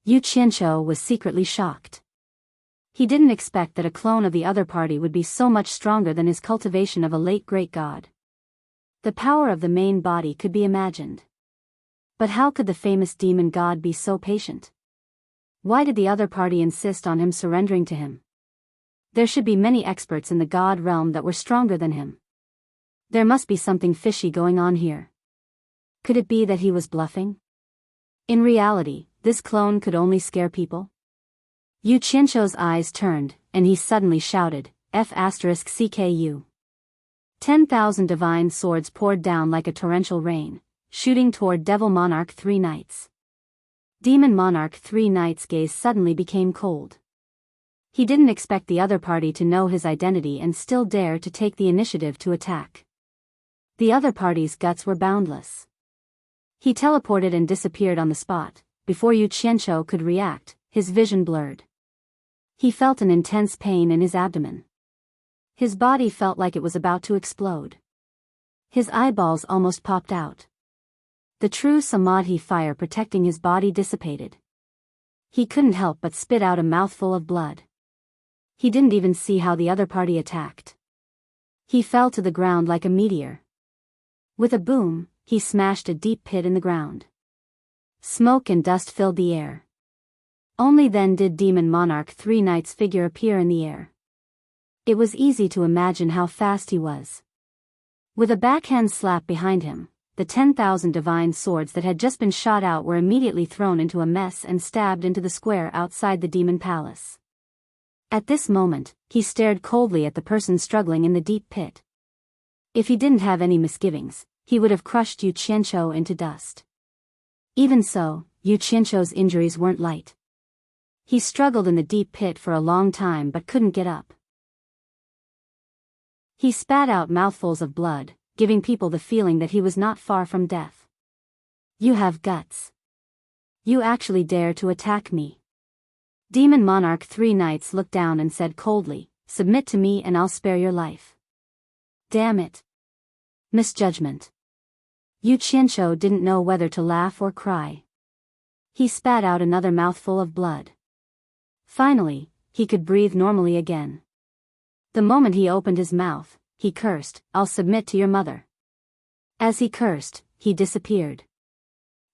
Yu Qianqiu was secretly shocked. He didn't expect that a clone of the other party would be so much stronger than his cultivation of a late great god. The power of the main body could be imagined. But how could the famous demon god be so patient? Why did the other party insist on him surrendering to him? There should be many experts in the god realm that were stronger than him. There must be something fishy going on here. Could it be that he was bluffing? In reality, this clone could only scare people. Yu Qianqiu's eyes turned, and he suddenly shouted, F***CKU. 10,000 divine swords poured down like a torrential rain, shooting toward Devil Monarch 3 Knights. Demon Monarch 3 Knights' gaze suddenly became cold. He didn't expect the other party to know his identity and still dare to take the initiative to attack. The other party's guts were boundless. He teleported and disappeared on the spot. Before Yu Qianqiu could react, his vision blurred. He felt an intense pain in his abdomen. His body felt like it was about to explode. His eyeballs almost popped out. The true Samadhi fire protecting his body dissipated. He couldn't help but spit out a mouthful of blood. He didn't even see how the other party attacked. He fell to the ground like a meteor. With a boom, he smashed a deep pit in the ground. Smoke and dust filled the air. Only then did Demon Monarch 3 Knights' figure appear in the air. It was easy to imagine how fast he was. With a backhand slap behind him, the 10,000 divine swords that had just been shot out were immediately thrown into a mess and stabbed into the square outside the demon palace. At this moment, he stared coldly at the person struggling in the deep pit. If he didn't have any misgivings, he would have crushed Yu Qianqiu into dust. Even so, Yu Qianqiu's injuries weren't light. He struggled in the deep pit for a long time but couldn't get up. He spat out mouthfuls of blood, giving people the feeling that he was not far from death. "You have guts. You actually dare to attack me." Demon Monarch 3 Knights looked down and said coldly, "Submit to me and I'll spare your life." Damn it. Misjudgment. Yu Qianqiu didn't know whether to laugh or cry. He spat out another mouthful of blood. Finally, he could breathe normally again. The moment he opened his mouth, he cursed, "I'll submit to your mother." As he cursed, he disappeared.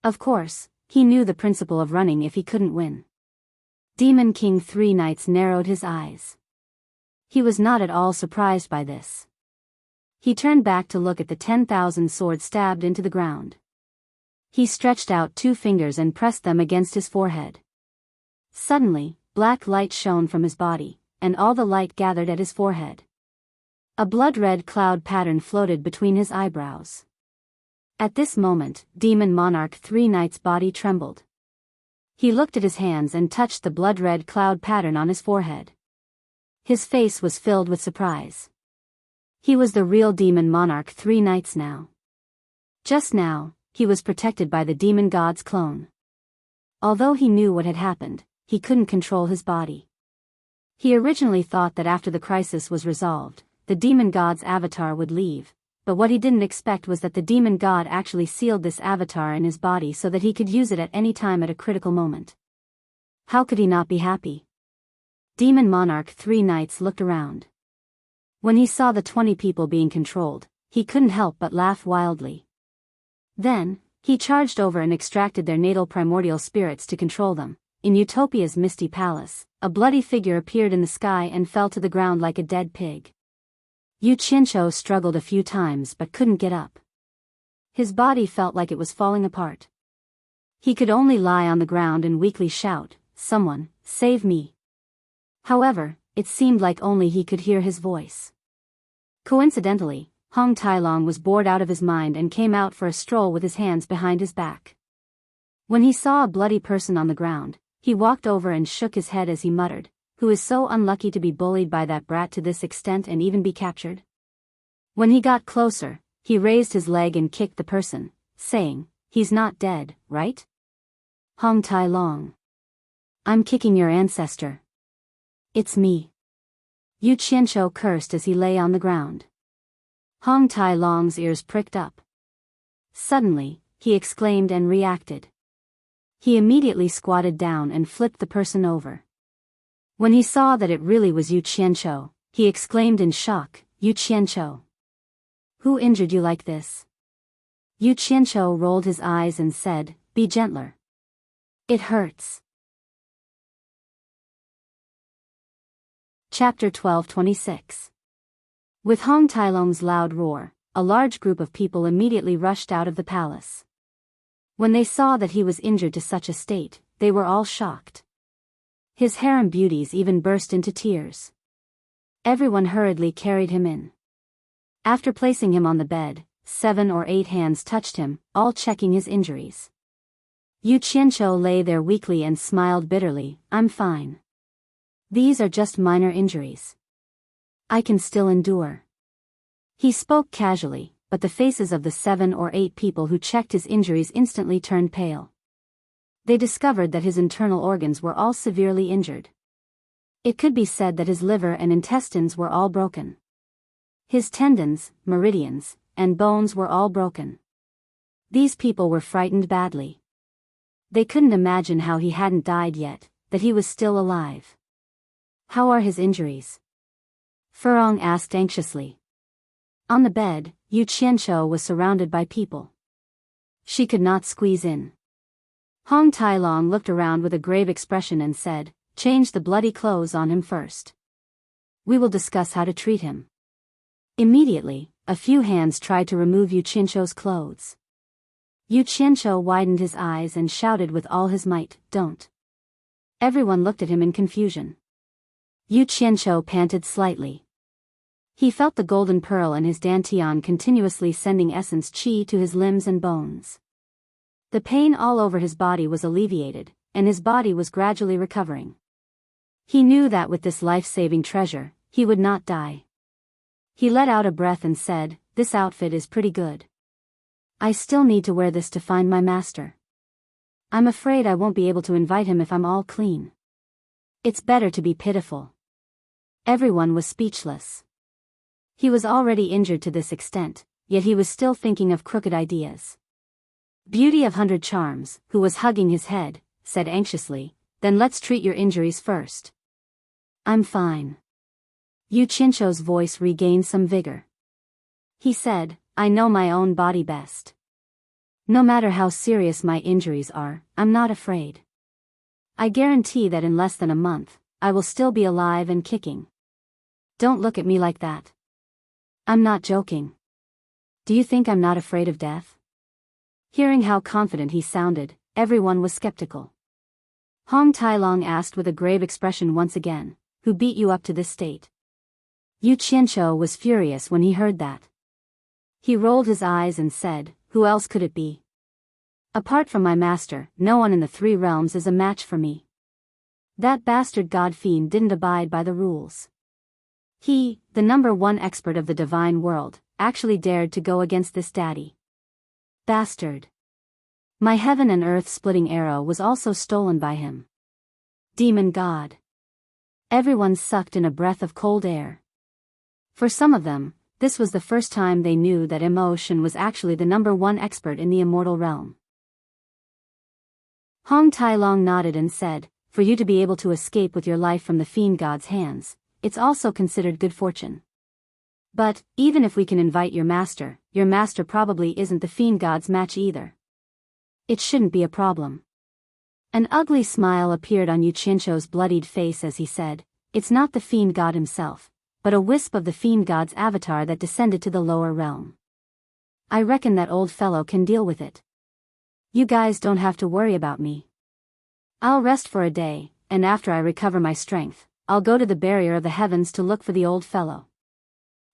Of course, he knew the principle of running if he couldn't win. Demon King 3 Knights narrowed his eyes. He was not at all surprised by this. He turned back to look at the 10,000 swords stabbed into the ground. He stretched out 2 fingers and pressed them against his forehead. Suddenly, black light shone from his body, and all the light gathered at his forehead. A blood-red cloud pattern floated between his eyebrows. At this moment, Demon Monarch 3 Knights' body trembled. He looked at his hands and touched the blood-red cloud pattern on his forehead. His face was filled with surprise. He was the real Demon Monarch 3 Knights now. Just now, he was protected by the demon god's clone. Although he knew what had happened, he couldn't control his body. He originally thought that after the crisis was resolved, the demon god's avatar would leave, but what he didn't expect was that the demon god actually sealed this avatar in his body so that he could use it at any time at a critical moment. How could he not be happy? Demon Monarch 3 Knights looked around. When he saw the 20 people being controlled, he couldn't help but laugh wildly. Then, he charged over and extracted their natal primordial spirits to control them. In Utopia's misty palace, a bloody figure appeared in the sky and fell to the ground like a dead pig. Yu Qianzhou struggled a few times but couldn't get up. His body felt like it was falling apart. He could only lie on the ground and weakly shout, "Someone, save me." However, it seemed like only he could hear his voice. Coincidentally, Hong Tailong was bored out of his mind and came out for a stroll with his hands behind his back. When he saw a bloody person on the ground, he walked over and shook his head as he muttered, "Who is so unlucky to be bullied by that brat to this extent and even be captured?" When he got closer, he raised his leg and kicked the person, saying, "He's not dead, right? Hong Tailong. I'm kicking your ancestor. It's me." Yu Qianzhou cursed as he lay on the ground. Hong Tailong's ears pricked up. Suddenly, he exclaimed and reacted. He immediately squatted down and flipped the person over. When he saw that it really was Yu Qianzhou, he exclaimed in shock, "Yu Qianzhou. Who injured you like this?" Yu Qianzhou rolled his eyes and said, "Be gentler. It hurts." Chapter 12:26. With Hong Tailong's loud roar, a large group of people immediately rushed out of the palace. When they saw that he was injured to such a state, they were all shocked. His harem beauties even burst into tears. Everyone hurriedly carried him in. After placing him on the bed, 7 or 8 hands touched him, all checking his injuries. Yu Qianzhou lay there weakly and smiled bitterly, "I'm fine. These are just minor injuries. I can still endure." He spoke casually, but the faces of the 7 or 8 people who checked his injuries instantly turned pale. They discovered that his internal organs were all severely injured. It could be said that his liver and intestines were all broken. His tendons, meridians, and bones were all broken. These people were frightened badly. They couldn't imagine how he hadn't died yet, that he was still alive. "How are his injuries?" Furong asked anxiously. On the bed, Yu Qianzhou was surrounded by people. She could not squeeze in. Hong Tailong looked around with a grave expression and said, "Change the bloody clothes on him first. We will discuss how to treat him." Immediately, a few hands tried to remove Yu Qianzhou's clothes. Yu Qianzhou widened his eyes and shouted with all his might, "Don't." Everyone looked at him in confusion. Yu Qianzhou panted slightly. He felt the golden pearl in his dantian continuously sending essence qi to his limbs and bones. The pain all over his body was alleviated, and his body was gradually recovering. He knew that with this life-saving treasure, he would not die. He let out a breath and said, "This outfit is pretty good. I still need to wear this to find my master. I'm afraid I won't be able to invite him if I'm all clean. It's better to be pitiful." Everyone was speechless. He was already injured to this extent, yet he was still thinking of crooked ideas. Beauty of 100 Charms, who was hugging his head, said anxiously, "Then let's treat your injuries first." "I'm fine." Yu Qianzhou's voice regained some vigor. He said, "I know my own body best. No matter how serious my injuries are, I'm not afraid. I guarantee that in less than a month, I will still be alive and kicking. Don't look at me like that. I'm not joking. Do you think I'm not afraid of death?" Hearing how confident he sounded, everyone was skeptical. Hong Tailong asked with a grave expression once again, "Who beat you up to this state?" Yu Qianzhou was furious when he heard that. He rolled his eyes and said, "Who else could it be? Apart from my master, no one in the 3 realms is a match for me. That bastard god fiend didn't abide by the rules. He, the #1 expert of the divine world, actually dared to go against this daddy. Bastard. My heaven and earth splitting arrow was also stolen by him. Demon god." Everyone sucked in a breath of cold air. For some of them, This was the first time they knew that emotion was actually the #1 expert in the immortal realm. Hong Tai Long nodded and said, "For you to be able to escape with your life from the fiend god's hands, it's also considered good fortune. But, even if we can invite your master probably isn't the fiend god's match either. It shouldn't be a problem." An ugly smile appeared on Yu Qianzhou's bloodied face as he said, "It's not the fiend god himself, but a wisp of the fiend god's avatar that descended to the lower realm. I reckon that old fellow can deal with it. You guys don't have to worry about me. I'll rest for a day, and after I recover my strength, I'll go to the barrier of the heavens to look for the old fellow."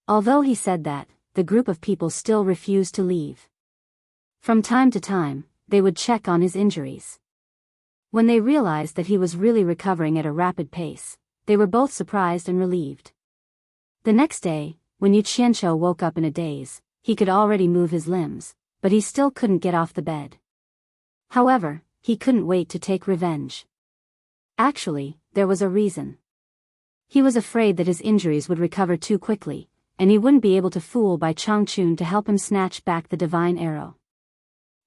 Although he said that, the group of people still refused to leave. From time to time, they would check on his injuries. When they realized that he was really recovering at a rapid pace, they were both surprised and relieved. The next day, when Yu Qianzhou woke up in a daze, he could already move his limbs, but he still couldn't get off the bed. However, he couldn't wait to take revenge. Actually, there was a reason. He was afraid that his injuries would recover too quickly, and he wouldn't be able to fool Bai Changchun to help him snatch back the divine arrow.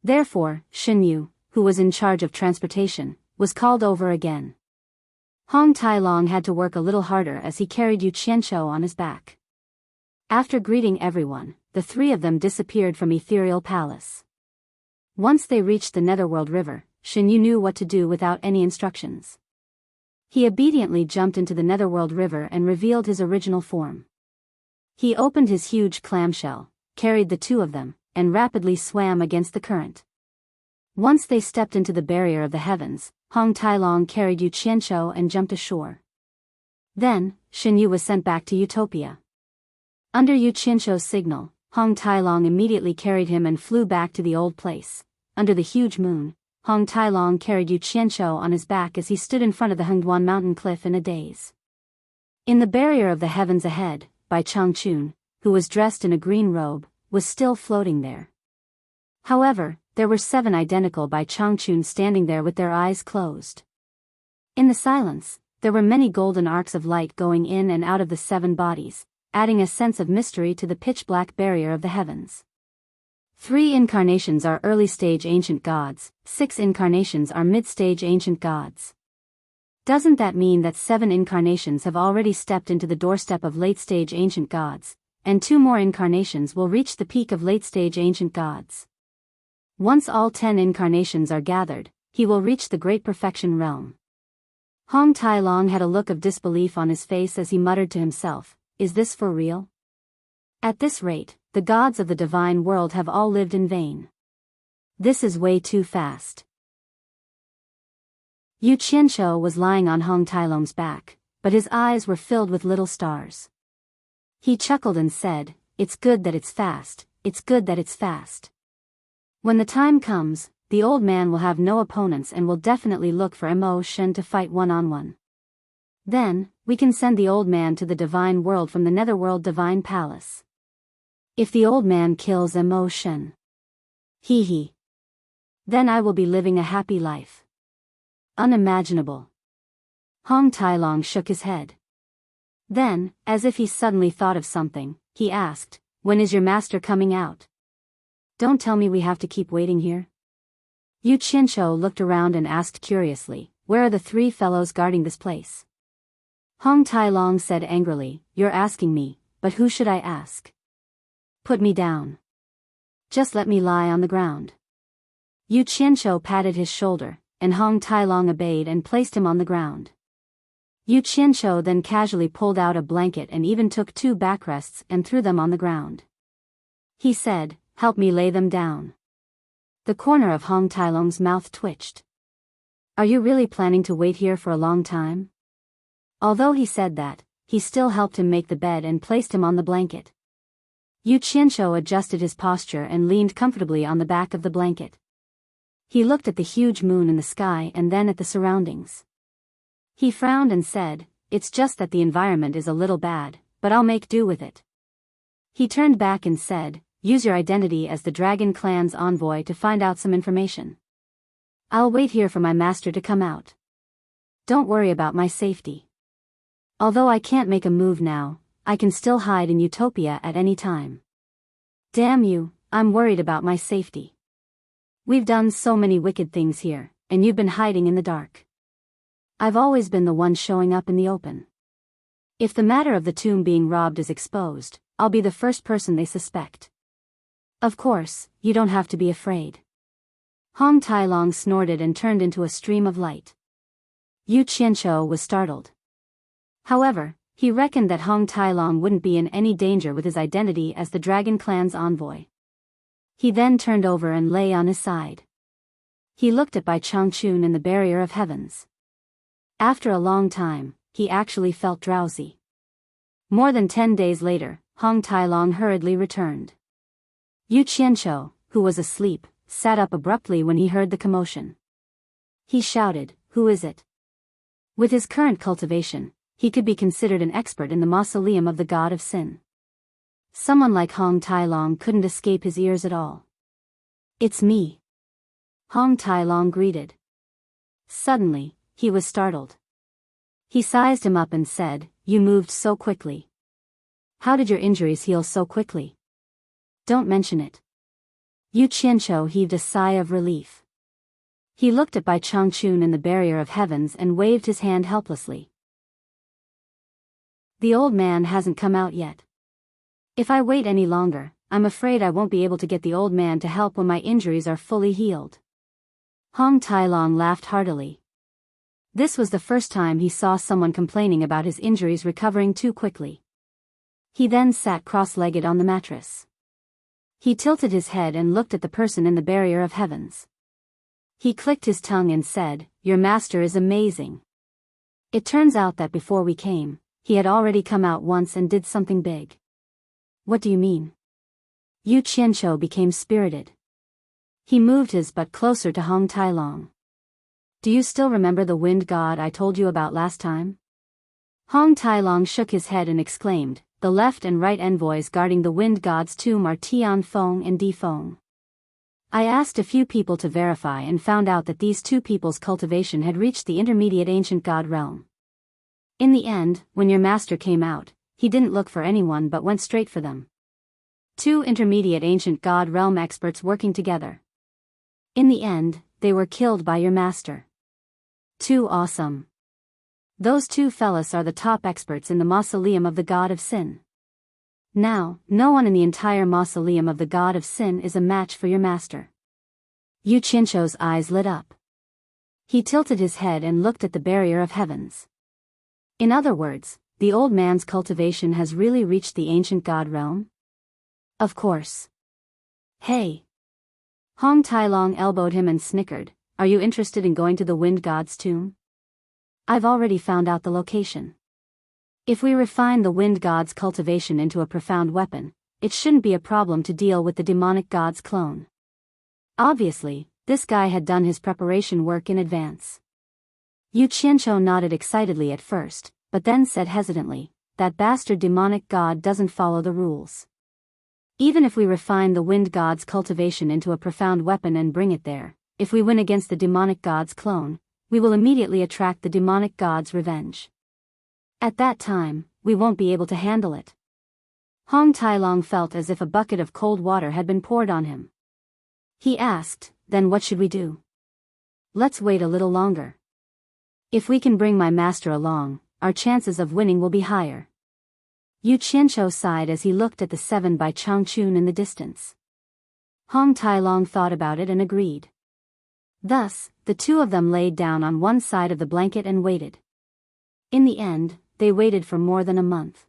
Therefore, Shen Yu, who was in charge of transportation, was called over again. Hong Tai Long had to work a little harder as he carried Yu Qianzhou on his back. After greeting everyone, the three of them disappeared from Ethereal Palace. Once they reached the Netherworld River, Shen Yu knew what to do without any instructions. He obediently jumped into the Netherworld River and revealed his original form. He opened his huge clamshell, carried the two of them, and rapidly swam against the current. Once they stepped into the barrier of the heavens, Hong Tai Long carried Yu Qianzhou and jumped ashore. Then, Shen Yu was sent back to Utopia. Under Yu Qianzhou's signal, Hong Tai Long immediately carried him and flew back to the old place. Under the huge moon, Hong Tai Long carried Yu Qianzhou on his back as he stood in front of the Hengduan mountain cliff in a daze. In the barrier of the heavens ahead, Bai Changchun, who was dressed in a green robe, was still floating there. However, there were 7 identical Bai Changchun standing there with their eyes closed. In the silence, there were many golden arcs of light going in and out of the 7 bodies, adding a sense of mystery to the pitch-black barrier of the heavens. 3 incarnations are early-stage ancient gods, 6 incarnations are mid-stage ancient gods. Doesn't that mean that 7 incarnations have already stepped into the doorstep of late-stage ancient gods, and 2 more incarnations will reach the peak of late-stage ancient gods? Once all 10 incarnations are gathered, he will reach the Great Perfection realm. Hong Tai Long had a look of disbelief on his face as he muttered to himself, "Is this for real? At this rate, the gods of the divine world have all lived in vain. This is way too fast." Yu Qianzhou was lying on Hong Tai Long's back, but his eyes were filled with little stars. He chuckled and said, "It's good that it's fast, it's good that it's fast. When the time comes, the old man will have no opponents and will definitely look for emotion to fight one-on-one. Then, we can send the old man to the divine world from the Netherworld Divine Palace. If the old man kills emotion, hee, then I will be living a happy life." Unimaginable. Hong Tai Long shook his head. Then, as if he suddenly thought of something, he asked, "When is your master coming out? Don't tell me we have to keep waiting here?" Yu Qianzhou looked around and asked curiously, "Where are the 3 fellows guarding this place?" Hong Tai Long said angrily, "You're asking me, but who should I ask? Put me down. Just let me lie on the ground." Yu Qianzhou patted his shoulder, and Hong Tai Long obeyed and placed him on the ground. Yu Qianzhou then casually pulled out a blanket and even took 2 backrests and threw them on the ground. He said, "Help me lay them down." The corner of Hong Tai Long's mouth twitched. "Are you really planning to wait here for a long time?" Although he said that, he still helped him make the bed and placed him on the blanket. Yu Qianzhou adjusted his posture and leaned comfortably on the back of the blanket. He looked at the huge moon in the sky and then at the surroundings. He frowned and said, "It's just that the environment is a little bad, but I'll make do with it." He turned back and said, "Use your identity as the Dragon Clan's envoy to find out some information. I'll wait here for my master to come out. Don't worry about my safety. Although I can't make a move now, I can still hide in Utopia at any time. Damn you, I'm worried about my safety. We've done so many wicked things here, and you've been hiding in the dark. I've always been the one showing up in the open. If the matter of the tomb being robbed is exposed, I'll be the first person they suspect. Of course, you don't have to be afraid. Hong Tai-long snorted and turned into a stream of light. Yu Qianqiu was startled. However, he reckoned that Hong Tai-long wouldn't be in any danger with his identity as the Dragon Clan's envoy. He then turned over and lay on his side. He looked at Bai Changchun in the barrier of heavens. After a long time, he actually felt drowsy. More than 10 days later, Hong Tai-long hurriedly returned. Yu Qianqiu, who was asleep, sat up abruptly when he heard the commotion. He shouted, "Who is it?" With his current cultivation, he could be considered an expert in the mausoleum of the god of sin. Someone like Hong Tai-long couldn't escape his ears at all. "It's me." Hong Tai-long greeted. Suddenly, he was startled. He sized him up and said, "You moved so quickly. How did your injuries heal so quickly?" "Don't mention it." Yu Qianqiu heaved a sigh of relief. He looked at Bai Changchun in the barrier of heavens and waved his hand helplessly. "The old man hasn't come out yet. If I wait any longer, I'm afraid I won't be able to get the old man to help when my injuries are fully healed." Hong Tai-long laughed heartily. This was the first time he saw someone complaining about his injuries recovering too quickly. He then sat cross-legged on the mattress. He tilted his head and looked at the person in the barrier of heavens. He clicked his tongue and said, "Your master is amazing." It turns out that before we came, he had already come out once and did something big. "What do you mean?" Yu Qianqiu became spirited. He moved his butt closer to Hong Tai-long. "Do you still remember the wind god I told you about last time?" Hong Tai-long shook his head and exclaimed, "The left and right envoys guarding the wind god's tomb are Tian Feng and Di Feng. I asked a few people to verify and found out that these two people's cultivation had reached the intermediate ancient god realm. In the end, when your master came out, he didn't look for anyone but went straight for them. Two intermediate ancient god realm experts working together. In the end, they were killed by your master. Too awesome. Those two fellas are the top experts in the mausoleum of the god of sin. Now, no one in the entire mausoleum of the god of sin is a match for your master." Yu Qianqiu's eyes lit up. He tilted his head and looked at the barrier of heavens. In other words, the old man's cultivation has really reached the ancient god realm? Of course. "Hey!" Hong Tai-long elbowed him and snickered, "Are you interested in going to the wind god's tomb? I've already found out the location. If we refine the wind god's cultivation into a profound weapon, it shouldn't be a problem to deal with the demonic god's clone." Obviously, this guy had done his preparation work in advance. Yu Qianqiu nodded excitedly at first, but then said hesitantly, "That bastard demonic god doesn't follow the rules. Even if we refine the wind god's cultivation into a profound weapon and bring it there, if we win against the demonic god's clone, we will immediately attract the demonic god's revenge. At that time, we won't be able to handle it." Hong Tai-long felt as if a bucket of cold water had been poured on him. He asked, "Then what should we do?" "Let's wait a little longer. If we can bring my master along, our chances of winning will be higher." Yu Qianqiu sighed as he looked at the 7 by Changchun in the distance. Hong Tai-long thought about it and agreed. Thus, the two of them laid down on one side of the blanket and waited. In the end, they waited for more than a month.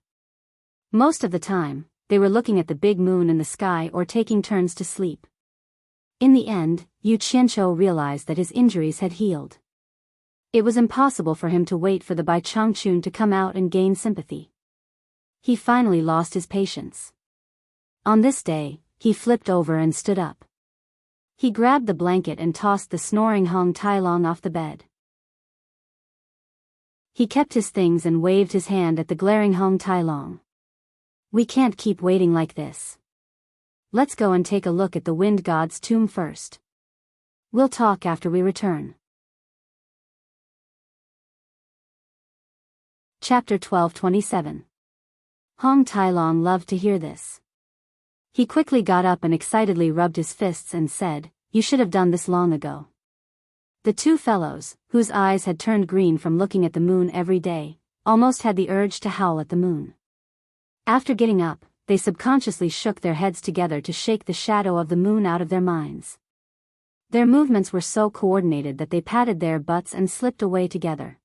Most of the time, they were looking at the big moon in the sky or taking turns to sleep. In the end, Yu Qianqiu realized that his injuries had healed. It was impossible for him to wait for the Bai Changchun to come out and gain sympathy. He finally lost his patience. On this day, he flipped over and stood up. He grabbed the blanket and tossed the snoring Hong Tai-long off the bed. He kept his things and waved his hand at the glaring Hong Tai-long. "We can't keep waiting like this. Let's go and take a look at the wind god's tomb first. We'll talk after we return." Chapter 12:27. Hong Tai-long loved to hear this. He quickly got up and excitedly rubbed his fists and said, "You should have done this long ago." The two fellows, whose eyes had turned green from looking at the moon every day, almost had the urge to howl at the moon. After getting up, they subconsciously shook their heads together to shake the shadow of the moon out of their minds. Their movements were so coordinated that they patted their butts and slipped away together.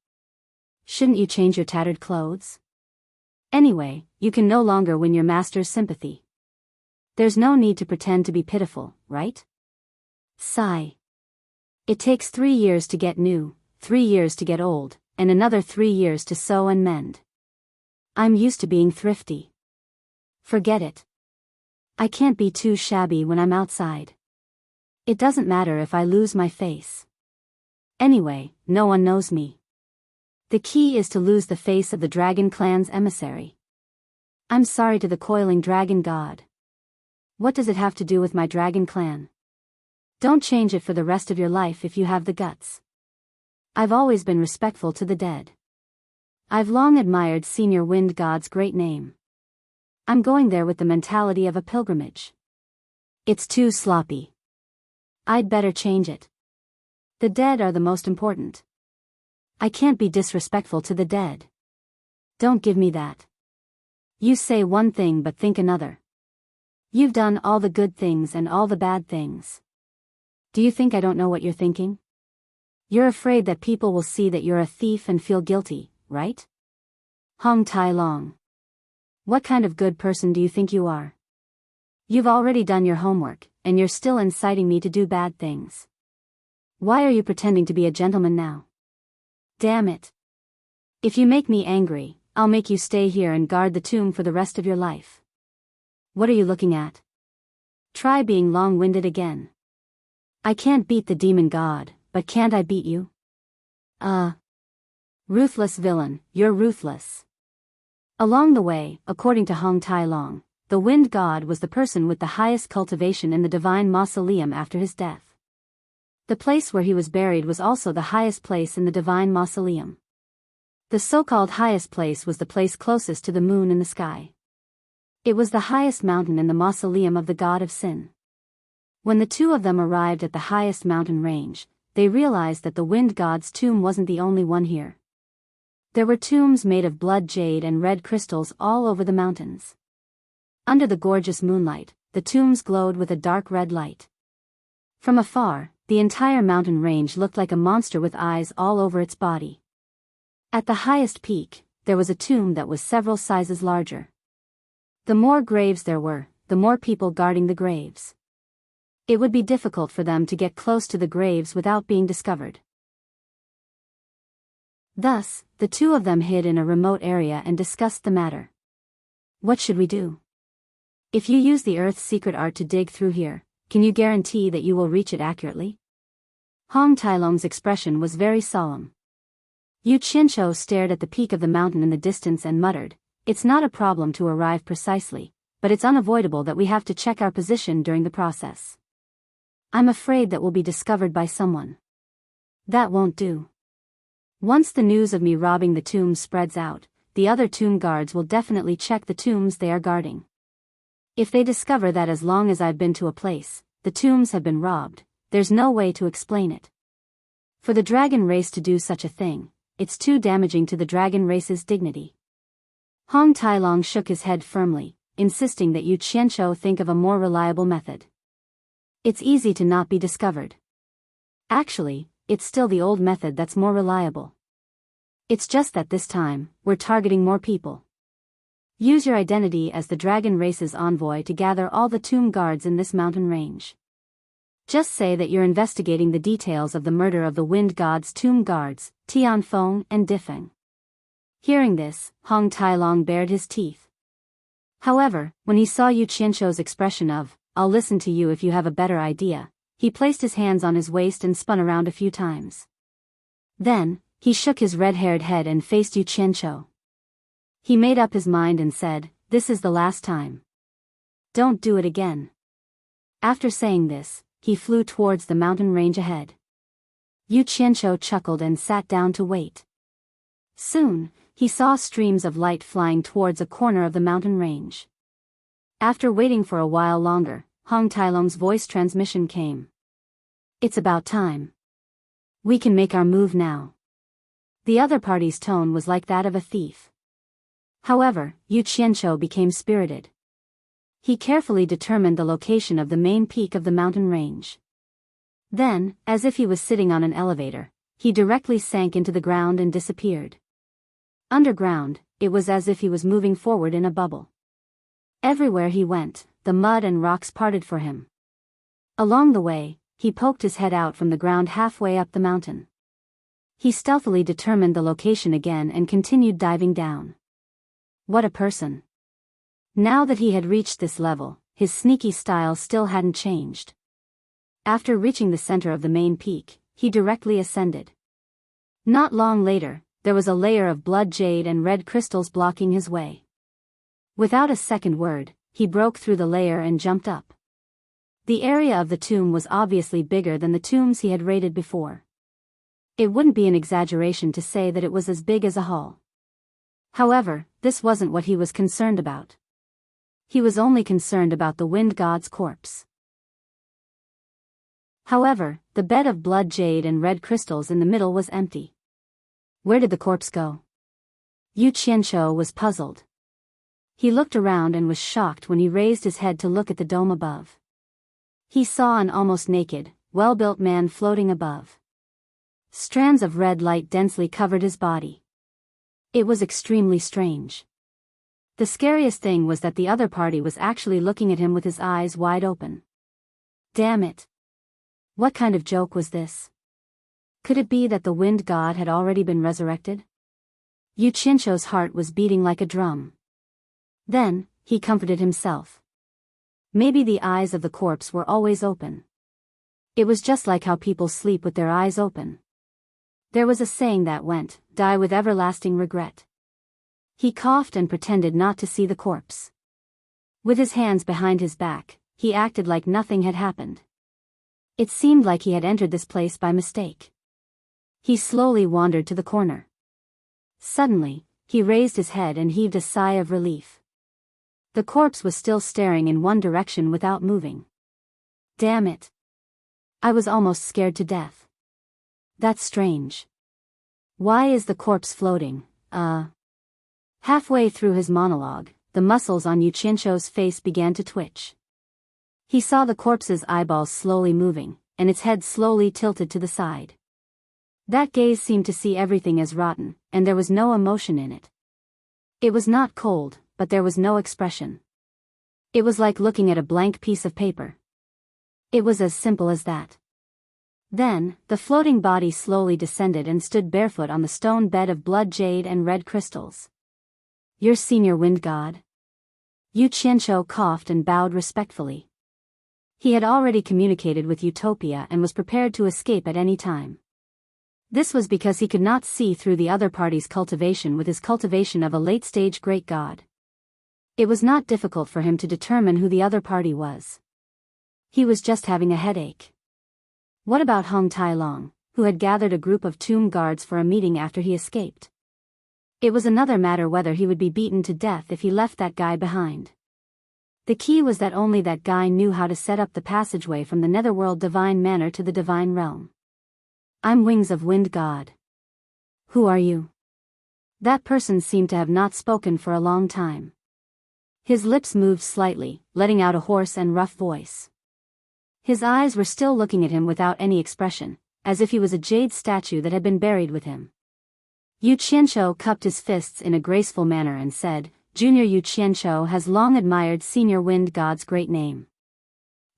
Shouldn't you change your tattered clothes? Anyway, you can no longer win your master's sympathy. There's no need to pretend to be pitiful, right? Sigh. It takes 3 years to get new, 3 years to get old, and another 3 years to sew and mend. I'm used to being thrifty. Forget it. I can't be too shabby when I'm outside. It doesn't matter if I lose my face. Anyway, no one knows me. The key is to lose the face of the dragon clan's emissary. I'm sorry to the coiling dragon god. What does it have to do with my dragon clan? Don't change it for the rest of your life if you have the guts. I've always been respectful to the dead. I've long admired Senior Wind God's great name. I'm going there with the mentality of a pilgrimage. It's too sloppy. I'd better change it. The dead are the most important. I can't be disrespectful to the dead. Don't give me that. You say one thing but think another. You've done all the good things and all the bad things. Do you think I don't know what you're thinking? You're afraid that people will see that you're a thief and feel guilty, right? Hong Tai-long. What kind of good person do you think you are? You've already done your homework, and you're still inciting me to do bad things. Why are you pretending to be a gentleman now? Damn it. If you make me angry, I'll make you stay here and guard the tomb for the rest of your life. What are you looking at? Try being long-winded again. I can't beat the demon god, but can't I beat you? Ruthless villain, you're ruthless. Along the way, according to Hong Tai-long, the wind god was the person with the highest cultivation in the divine mausoleum after his death. The place where he was buried was also the highest place in the divine mausoleum. The so-called highest place was the place closest to the moon in the sky. It was the highest mountain in the mausoleum of the god of sin. When the two of them arrived at the highest mountain range, they realized that the wind god's tomb wasn't the only one here. There were tombs made of blood jade and red crystals all over the mountains. Under the gorgeous moonlight, the tombs glowed with a dark red light. From afar, the entire mountain range looked like a monster with eyes all over its body. At the highest peak, there was a tomb that was several sizes larger. The more graves there were, the more people guarding the graves. It would be difficult for them to get close to the graves without being discovered. Thus, the two of them hid in a remote area and discussed the matter. What should we do? If you use the Earth's secret art to dig through here, can you guarantee that you will reach it accurately? Hong Tai-long's expression was very solemn. Yu Qianqiu stared at the peak of the mountain in the distance and muttered, "It's not a problem to arrive precisely, but it's unavoidable that we have to check our position during the process. I'm afraid that we'll be discovered by someone. That won't do. Once the news of me robbing the tombs spreads out, the other tomb guards will definitely check the tombs they are guarding. If they discover that as long as I've been to a place, the tombs have been robbed, there's no way to explain it. For the dragon race to do such a thing, it's too damaging to the dragon race's dignity." Hong Tai-long shook his head firmly, insisting that Yu Qianqiu think of a more reliable method. It's easy to not be discovered. Actually, it's still the old method that's more reliable. It's just that this time, we're targeting more people. Use your identity as the dragon race's envoy to gather all the tomb guards in this mountain range. Just say that you're investigating the details of the murder of the wind god's tomb guards, Tianfeng and Difeng. Hearing this, Hong Tai-long bared his teeth. However, when he saw Yu Qianqiu's expression of, "I'll listen to you if you have a better idea," he placed his hands on his waist and spun around a few times. Then, he shook his red-haired head and faced Yu Qianqiu. He made up his mind and said, "This is the last time. Don't do it again." After saying this, he flew towards the mountain range ahead. Yu Qianqiu chuckled and sat down to wait. Soon, He saw streams of light flying towards a corner of the mountain range. After waiting for a while longer, Hong Tailong's voice transmission came. "It's about time. We can make our move now." The other party's tone was like that of a thief. However, Yu Qianqiu became spirited. He carefully determined the location of the main peak of the mountain range. Then, as if he was sitting on an elevator, he directly sank into the ground and disappeared. Underground, it was as if he was moving forward in a bubble. Everywhere he went, the mud and rocks parted for him. Along the way, he poked his head out from the ground halfway up the mountain. He stealthily determined the location again and continued diving down. What a person. Now that he had reached this level, his sneaky style still hadn't changed. After reaching the center of the main peak, he directly ascended. Not long later, there was a layer of blood jade and red crystals blocking his way. Without a second word, he broke through the layer and jumped up. The area of the tomb was obviously bigger than the tombs he had raided before. It wouldn't be an exaggeration to say that it was as big as a hall. However, this wasn't what he was concerned about. He was only concerned about the wind god's corpse. However, the bed of blood jade and red crystals in the middle was empty. Where did the corpse go? Yu Qianqiu was puzzled. He looked around and was shocked when he raised his head to look at the dome above. He saw an almost naked, well-built man floating above. Strands of red light densely covered his body. It was extremely strange. The scariest thing was that the other party was actually looking at him with his eyes wide open. Damn it! What kind of joke was this? Could it be that the wind god had already been resurrected? Yu Qianqiu's heart was beating like a drum. Then, he comforted himself. Maybe the eyes of the corpse were always open. It was just like how people sleep with their eyes open. There was a saying that went, "Die with everlasting regret." He coughed and pretended not to see the corpse. With his hands behind his back, he acted like nothing had happened. It seemed like he had entered this place by mistake. He slowly wandered to the corner. Suddenly, he raised his head and heaved a sigh of relief. The corpse was still staring in one direction without moving. Damn it! I was almost scared to death. That's strange. Why is the corpse floating? Halfway through his monologue, the muscles on Yu Qianqiu's face began to twitch. He saw the corpse's eyeballs slowly moving, and its head slowly tilted to the side. That gaze seemed to see everything as rotten, and there was no emotion in it. It was not cold, but there was no expression. It was like looking at a blank piece of paper. It was as simple as that. Then, the floating body slowly descended and stood barefoot on the stone bed of blood jade and red crystals. Your senior wind god? Yu Qianqiu coughed and bowed respectfully. He had already communicated with Utopia and was prepared to escape at any time. This was because he could not see through the other party's cultivation with his cultivation of a late-stage great god. It was not difficult for him to determine who the other party was. He was just having a headache. What about Hong Tailong, who had gathered a group of tomb guards for a meeting after he escaped? It was another matter whether he would be beaten to death if he left that guy behind. The key was that only that guy knew how to set up the passageway from the netherworld divine manor to the divine realm. I'm Wings of Wind God. Who are you? That person seemed to have not spoken for a long time. His lips moved slightly, letting out a hoarse and rough voice. His eyes were still looking at him without any expression, as if he was a jade statue that had been buried with him. Yu Qianqiu cupped his fists in a graceful manner and said, Junior Yu Qianqiu has long admired Senior Wind God's great name.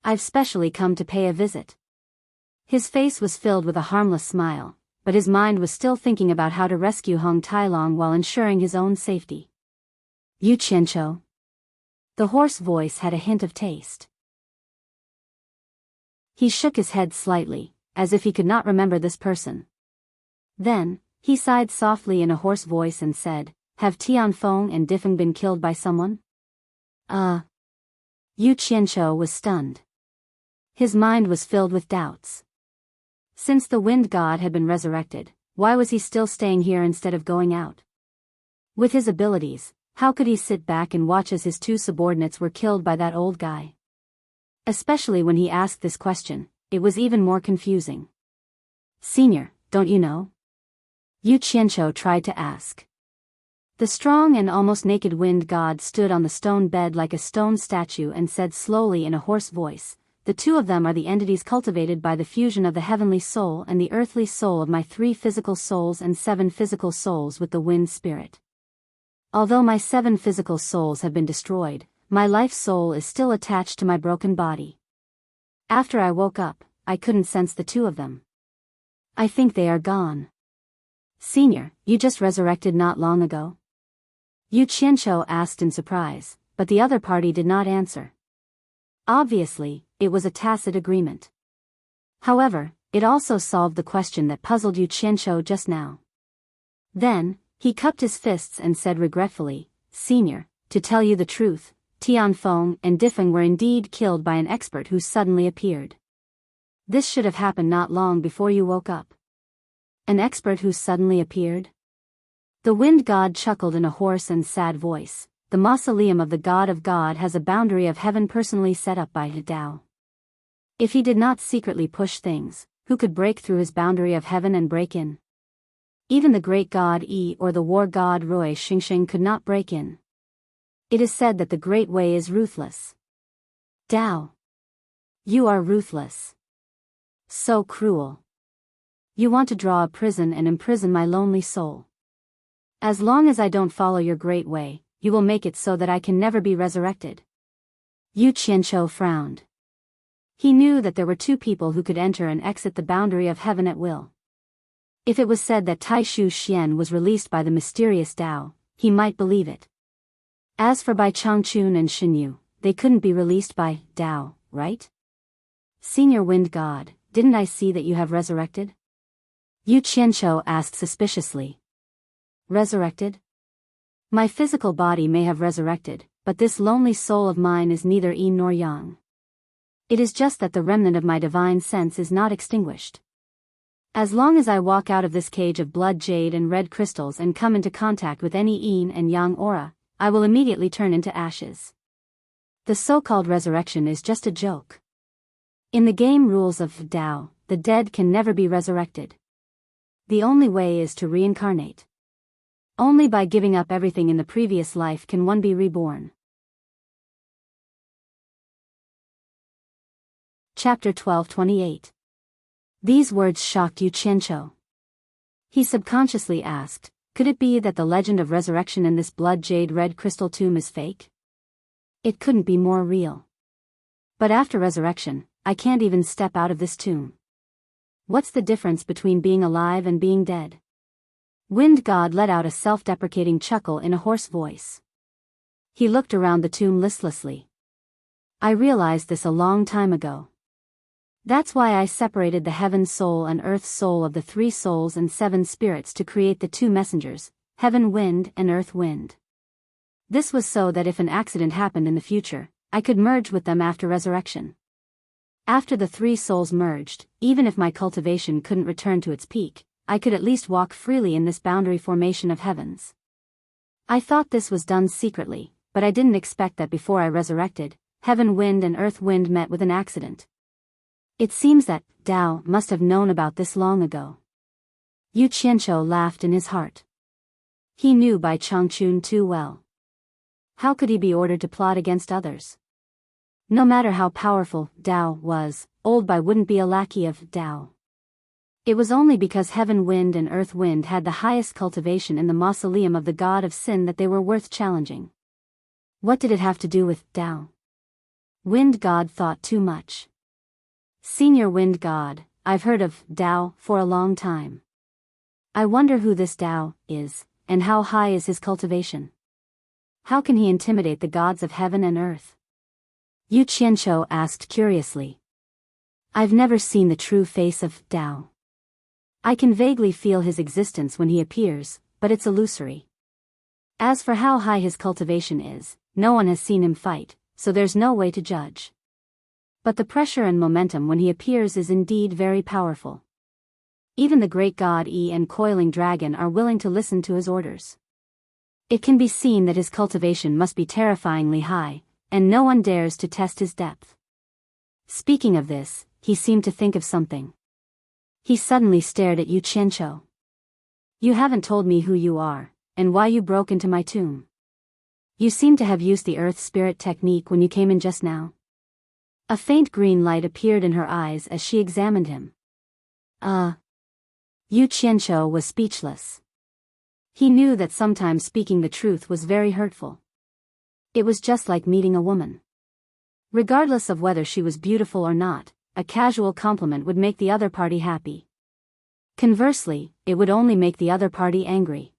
I've specially come to pay a visit. His face was filled with a harmless smile, but his mind was still thinking about how to rescue Hong Tailong while ensuring his own safety. Yu Qianqiu. The hoarse voice had a hint of taste. He shook his head slightly, as if he could not remember this person. Then, he sighed softly in a hoarse voice and said, Have Tianfeng and Difeng been killed by someone? Yu Qianqiu was stunned. His mind was filled with doubts. Since the wind god had been resurrected, why was he still staying here instead of going out? With his abilities, how could he sit back and watch as his two subordinates were killed by that old guy? Especially when he asked this question, it was even more confusing. Senior, don't you know? Yu Qianqiu tried to ask. The strong and almost naked wind god stood on the stone bed like a stone statue and said slowly in a hoarse voice, "The two of them are the entities cultivated by the fusion of the heavenly soul and the earthly soul of my 3 physical souls and 7 physical souls with the wind spirit. Although my 7 physical souls have been destroyed, my life soul is still attached to my broken body. After I woke up, I couldn't sense the two of them. I think they are gone." Senior, you just resurrected not long ago? Yu Qianqiu asked in surprise, but the other party did not answer. Obviously, it was a tacit agreement. However, it also solved the question that puzzled Yu Qianqiu just now. Then, he cupped his fists and said regretfully, "Senior, to tell you the truth, Tianfeng and Difeng were indeed killed by an expert who suddenly appeared. This should have happened not long before you woke up." An expert who suddenly appeared? The wind god chuckled in a hoarse and sad voice. The mausoleum of the God of God has a boundary of heaven personally set up by Dao. If he did not secretly push things, who could break through his boundary of heaven and break in? Even the great god Yi or the war god Rui Xingxing could not break in. It is said that the great way is ruthless. Dao. You are ruthless. So cruel. You want to draw a prison and imprison my lonely soul. As long as I don't follow your great way, you will make it so that I can never be resurrected. Yu Qianqiu frowned. He knew that there were 2 people who could enter and exit the boundary of heaven at will. If it was said that Taishu Xian was released by the mysterious Dao, he might believe it. As for Bai Changchun and Shinyu, they couldn't be released by Dao, right? Senior Wind God, didn't I see that you have resurrected? Yu Qianqiu asked suspiciously. Resurrected? My physical body may have resurrected, but this lonely soul of mine is neither yin nor yang. It is just that the remnant of my divine sense is not extinguished. As long as I walk out of this cage of blood jade and red crystals and come into contact with any yin and yang aura, I will immediately turn into ashes. The so-called resurrection is just a joke. In the game rules of Dao, the dead can never be resurrected. The only way is to reincarnate. Only by giving up everything in the previous life can one be reborn. Chapter 12:28. These words shocked Yu Qianqiu. He subconsciously asked, could it be that the legend of resurrection in this blood jade red crystal tomb is fake? It couldn't be more real. But after resurrection, I can't even step out of this tomb. What's the difference between being alive and being dead? Wind God let out a self-deprecating chuckle in a hoarse voice. He looked around the tomb listlessly. I realized this a long time ago. That's why I separated the heaven soul and earth soul of the 3 souls and 7 spirits to create the 2 messengers, heaven wind and earth wind. This was so that if an accident happened in the future, I could merge with them after resurrection. After the 3 souls merged, even if my cultivation couldn't return to its peak, I could at least walk freely in this boundary formation of heavens. I thought this was done secretly, but I didn't expect that before I resurrected, heaven wind and earth wind met with an accident. It seems that Dao must have known about this long ago. Yu Qianqiu laughed in his heart. He knew Bai Changchun too well. How could he be ordered to plot against others? No matter how powerful Dao was, old Bai wouldn't be a lackey of Dao. It was only because heaven wind and earth wind had the highest cultivation in the mausoleum of the god of sin that they were worth challenging. What did it have to do with Dao? Wind god thought too much. Senior Wind God, I've heard of Dao for a long time. I wonder who this Dao is, and how high is his cultivation. How can he intimidate the gods of heaven and earth? Yu Qianqiu asked curiously. I've never seen the true face of Dao. I can vaguely feel his existence when he appears, but it's illusory. As for how high his cultivation is, no one has seen him fight, so there's no way to judge. But the pressure and momentum when he appears is indeed very powerful. Even the great god Yi and coiling dragon are willing to listen to his orders. It can be seen that his cultivation must be terrifyingly high, and no one dares to test his depth. Speaking of this, he seemed to think of something. He suddenly stared at Yu Qianqiu. You haven't told me who you are, and why you broke into my tomb. You seem to have used the earth spirit technique when you came in just now. A faint green light appeared in her eyes as she examined him. Yu Qianqiu was speechless. He knew that sometimes speaking the truth was very hurtful. It was just like meeting a woman. Regardless of whether she was beautiful or not, a casual compliment would make the other party happy. Conversely, it would only make the other party angry.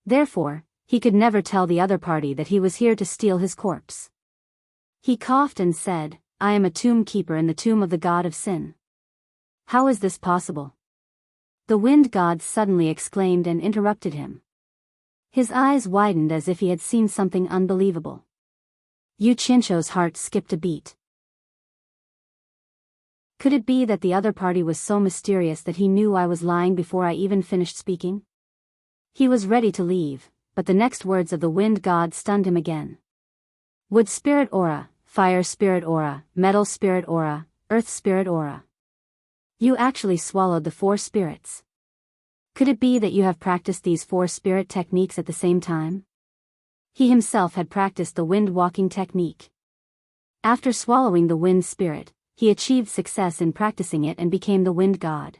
Therefore, he could never tell the other party that he was here to steal his corpse. He coughed and said, I am a tomb keeper in the tomb of the god of sin. How is this possible? The wind god suddenly exclaimed and interrupted him. His eyes widened as if he had seen something unbelievable. Yu Qianqiu's heart skipped a beat. Could it be that the other party was so mysterious that he knew I was lying before I even finished speaking? He was ready to leave, but the next words of the wind god stunned him again. Wood spirit aura, fire spirit aura, metal spirit aura, earth spirit aura. You actually swallowed the 4 spirits. Could it be that you have practiced these 4 spirit techniques at the same time? He himself had practiced the wind walking technique. After swallowing the wind spirit, he achieved success in practicing it and became the wind god.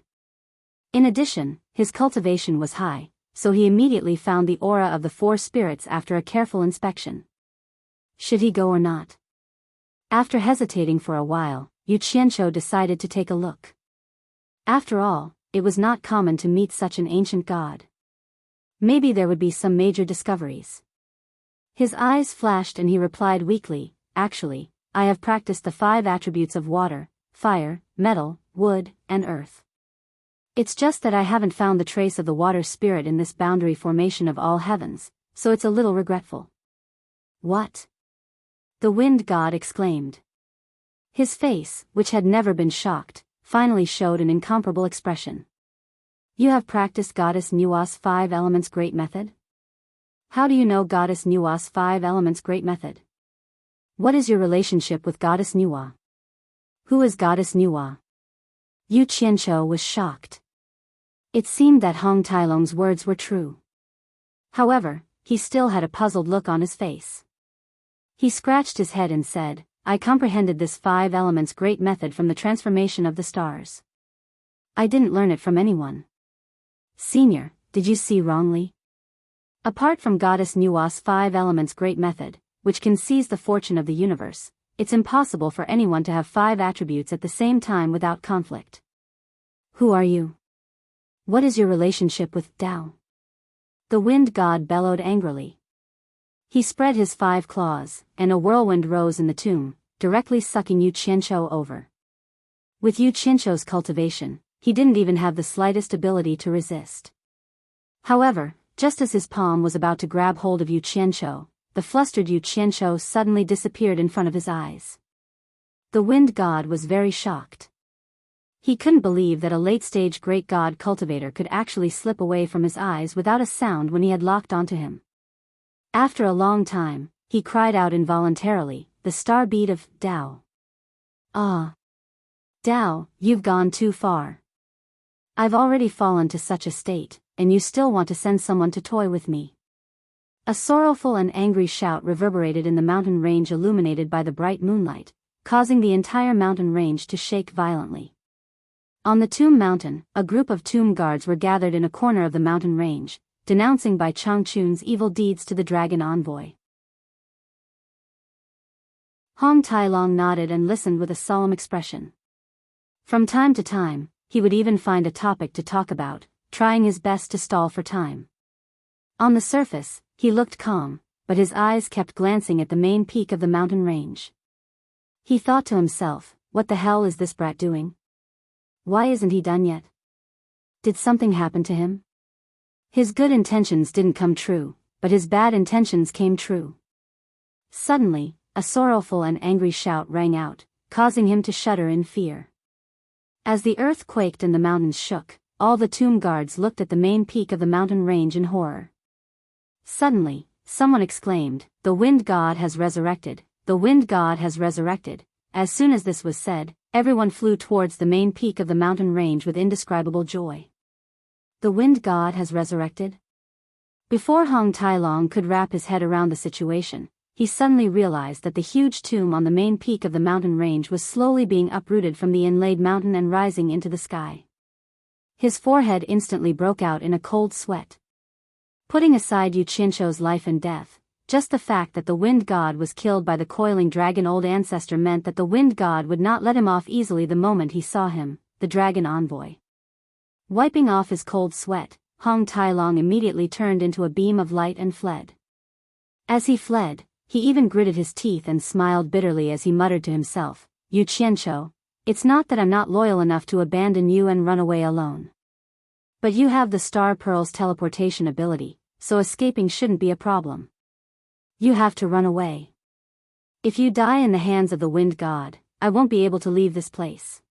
In addition, his cultivation was high, so he immediately found the aura of the 4 spirits after a careful inspection. Should he go or not? After hesitating for a while, Yu Qianqiu decided to take a look. After all, it was not common to meet such an ancient god. Maybe there would be some major discoveries. His eyes flashed and he replied weakly, actually, I have practiced the 5 attributes of water, fire, metal, wood, and earth. It's just that I haven't found the trace of the water spirit in this boundary formation of all heavens, so it's a little regretful. What? The wind god exclaimed. His face, which had never been shocked, finally showed an incomparable expression. You have practiced Goddess Nua's 5 elements great method? How do you know Goddess Nua's 5 elements great method? What is your relationship with Goddess Nua? Who is Goddess Nua? Yu Qianqiu was shocked. It seemed that Hong Tailong's words were true. However, he still had a puzzled look on his face. He scratched his head and said, I comprehended this 5 elements great method from the transformation of the stars. I didn't learn it from anyone. Senior, did you see wrongly? Apart from Goddess Nua's 5 elements great method, which can seize the fortune of the universe, it's impossible for anyone to have 5 attributes at the same time without conflict. Who are you? What is your relationship with Tao? The wind god bellowed angrily. He spread his 5 claws, and a whirlwind rose in the tomb, directly sucking Yu Qianqiu over. With Yu Qianqiu's cultivation, he didn't even have the slightest ability to resist. However, just as his palm was about to grab hold of Yu Qianqiu, the flustered Yu Qianqiu suddenly disappeared in front of his eyes. The wind god was very shocked. He couldn't believe that a late-stage great god cultivator could actually slip away from his eyes without a sound when he had locked onto him. After a long time, he cried out involuntarily, the star beat of Tao. Ah! Tao, you've gone too far. I've already fallen to such a state, and you still want to send someone to toy with me. A sorrowful and angry shout reverberated in the mountain range illuminated by the bright moonlight, causing the entire mountain range to shake violently. On the tomb mountain, a group of tomb guards were gathered in a corner of the mountain range, denouncing Bai Changchun's evil deeds to the dragon envoy. Hong Tailong nodded and listened with a solemn expression. From time to time, he would even find a topic to talk about, trying his best to stall for time. On the surface, he looked calm, but his eyes kept glancing at the main peak of the mountain range. He thought to himself, what the hell is this brat doing? Why isn't he done yet? Did something happen to him? His good intentions didn't come true, but his bad intentions came true. Suddenly, a sorrowful and angry shout rang out, causing him to shudder in fear. As the earth quaked and the mountains shook, all the tomb guards looked at the main peak of the mountain range in horror. Suddenly, someone exclaimed, "The wind god has resurrected, the wind god has resurrected." As soon as this was said, everyone flew towards the main peak of the mountain range with indescribable joy. The wind god has resurrected? Before Hong Tai-long could wrap his head around the situation, he suddenly realized that the huge tomb on the main peak of the mountain range was slowly being uprooted from the inlaid mountain and rising into the sky. His forehead instantly broke out in a cold sweat. Putting aside Yu Qianzhou's life and death, just the fact that the wind god was killed by the coiling dragon old ancestor meant that the wind god would not let him off easily the moment he saw him, the dragon envoy. Wiping off his cold sweat, Hong Tai-long immediately turned into a beam of light and fled. As he fled, he even gritted his teeth and smiled bitterly as he muttered to himself, "Yu Qianzhou, it's not that I'm not loyal enough to abandon you and run away alone. But you have the Star Pearl's teleportation ability, so escaping shouldn't be a problem. You have to run away. If you die in the hands of the wind god, I won't be able to leave this place."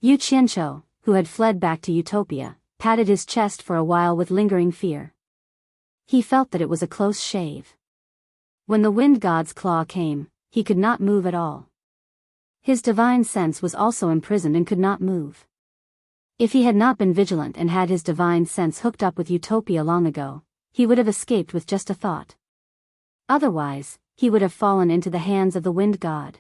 Yu Qianzhou, who had fled back to Utopia, patted his chest for a while with lingering fear. He felt that it was a close shave. When the wind god's claw came, he could not move at all. His divine sense was also imprisoned and could not move. If he had not been vigilant and had his divine sense hooked up with Utopia long ago, he would have escaped with just a thought. Otherwise, he would have fallen into the hands of the wind god.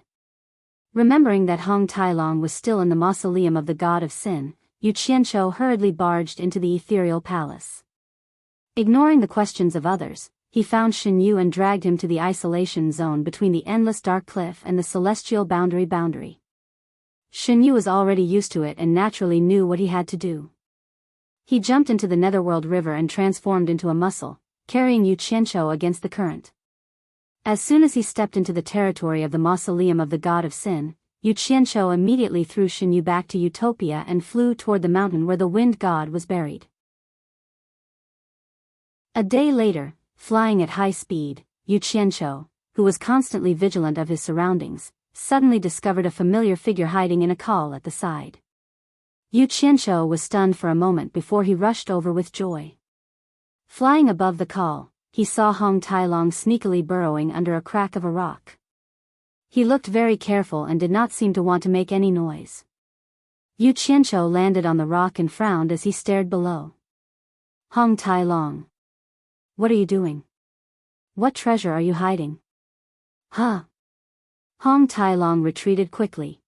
Remembering that Hong Tai-long was still in the mausoleum of the god of sin, Yu Qianzhou hurriedly barged into the ethereal palace. Ignoring the questions of others, he found Shen Yu and dragged him to the isolation zone between the endless dark cliff and the celestial boundary. Shen Yu was already used to it and naturally knew what he had to do. He jumped into the netherworld river and transformed into a mussel, carrying Yu Qianzhou against the current. As soon as he stepped into the territory of the mausoleum of the god of sin, Yu Qianzhou immediately threw Shen Yu back to Utopia and flew toward the mountain where the wind god was buried. A day later, flying at high speed, Yu Qianzhou, who was constantly vigilant of his surroundings, suddenly discovered a familiar figure hiding in a call at the side. Yu Qianzhou was stunned for a moment before he rushed over with joy. Flying above the call, he saw Hong Tai-long sneakily burrowing under a crack of a rock. He looked very careful and did not seem to want to make any noise. Yu Qianzhou landed on the rock and frowned as he stared below. "Hong Tai-long. What are you doing? What treasure are you hiding?" "Huh?" Hong Tai-long retreated quickly.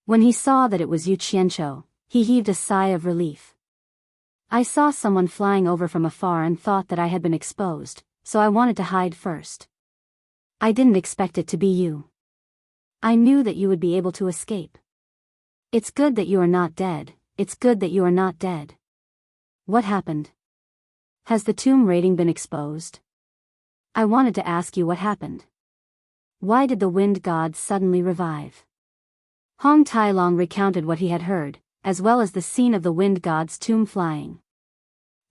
When he saw that it was Yu Qianzhou, he heaved a sigh of relief. "I saw someone flying over from afar and thought that I had been exposed, so I wanted to hide first. I didn't expect it to be you. I knew that you would be able to escape. It's good that you are not dead, it's good that you are not dead. What happened? Has the tomb rating been exposed? I wanted to ask you what happened. Why did the wind god suddenly revive?" Hong Tai-long recounted what he had heard, as well as the scene of the wind god's tomb flying.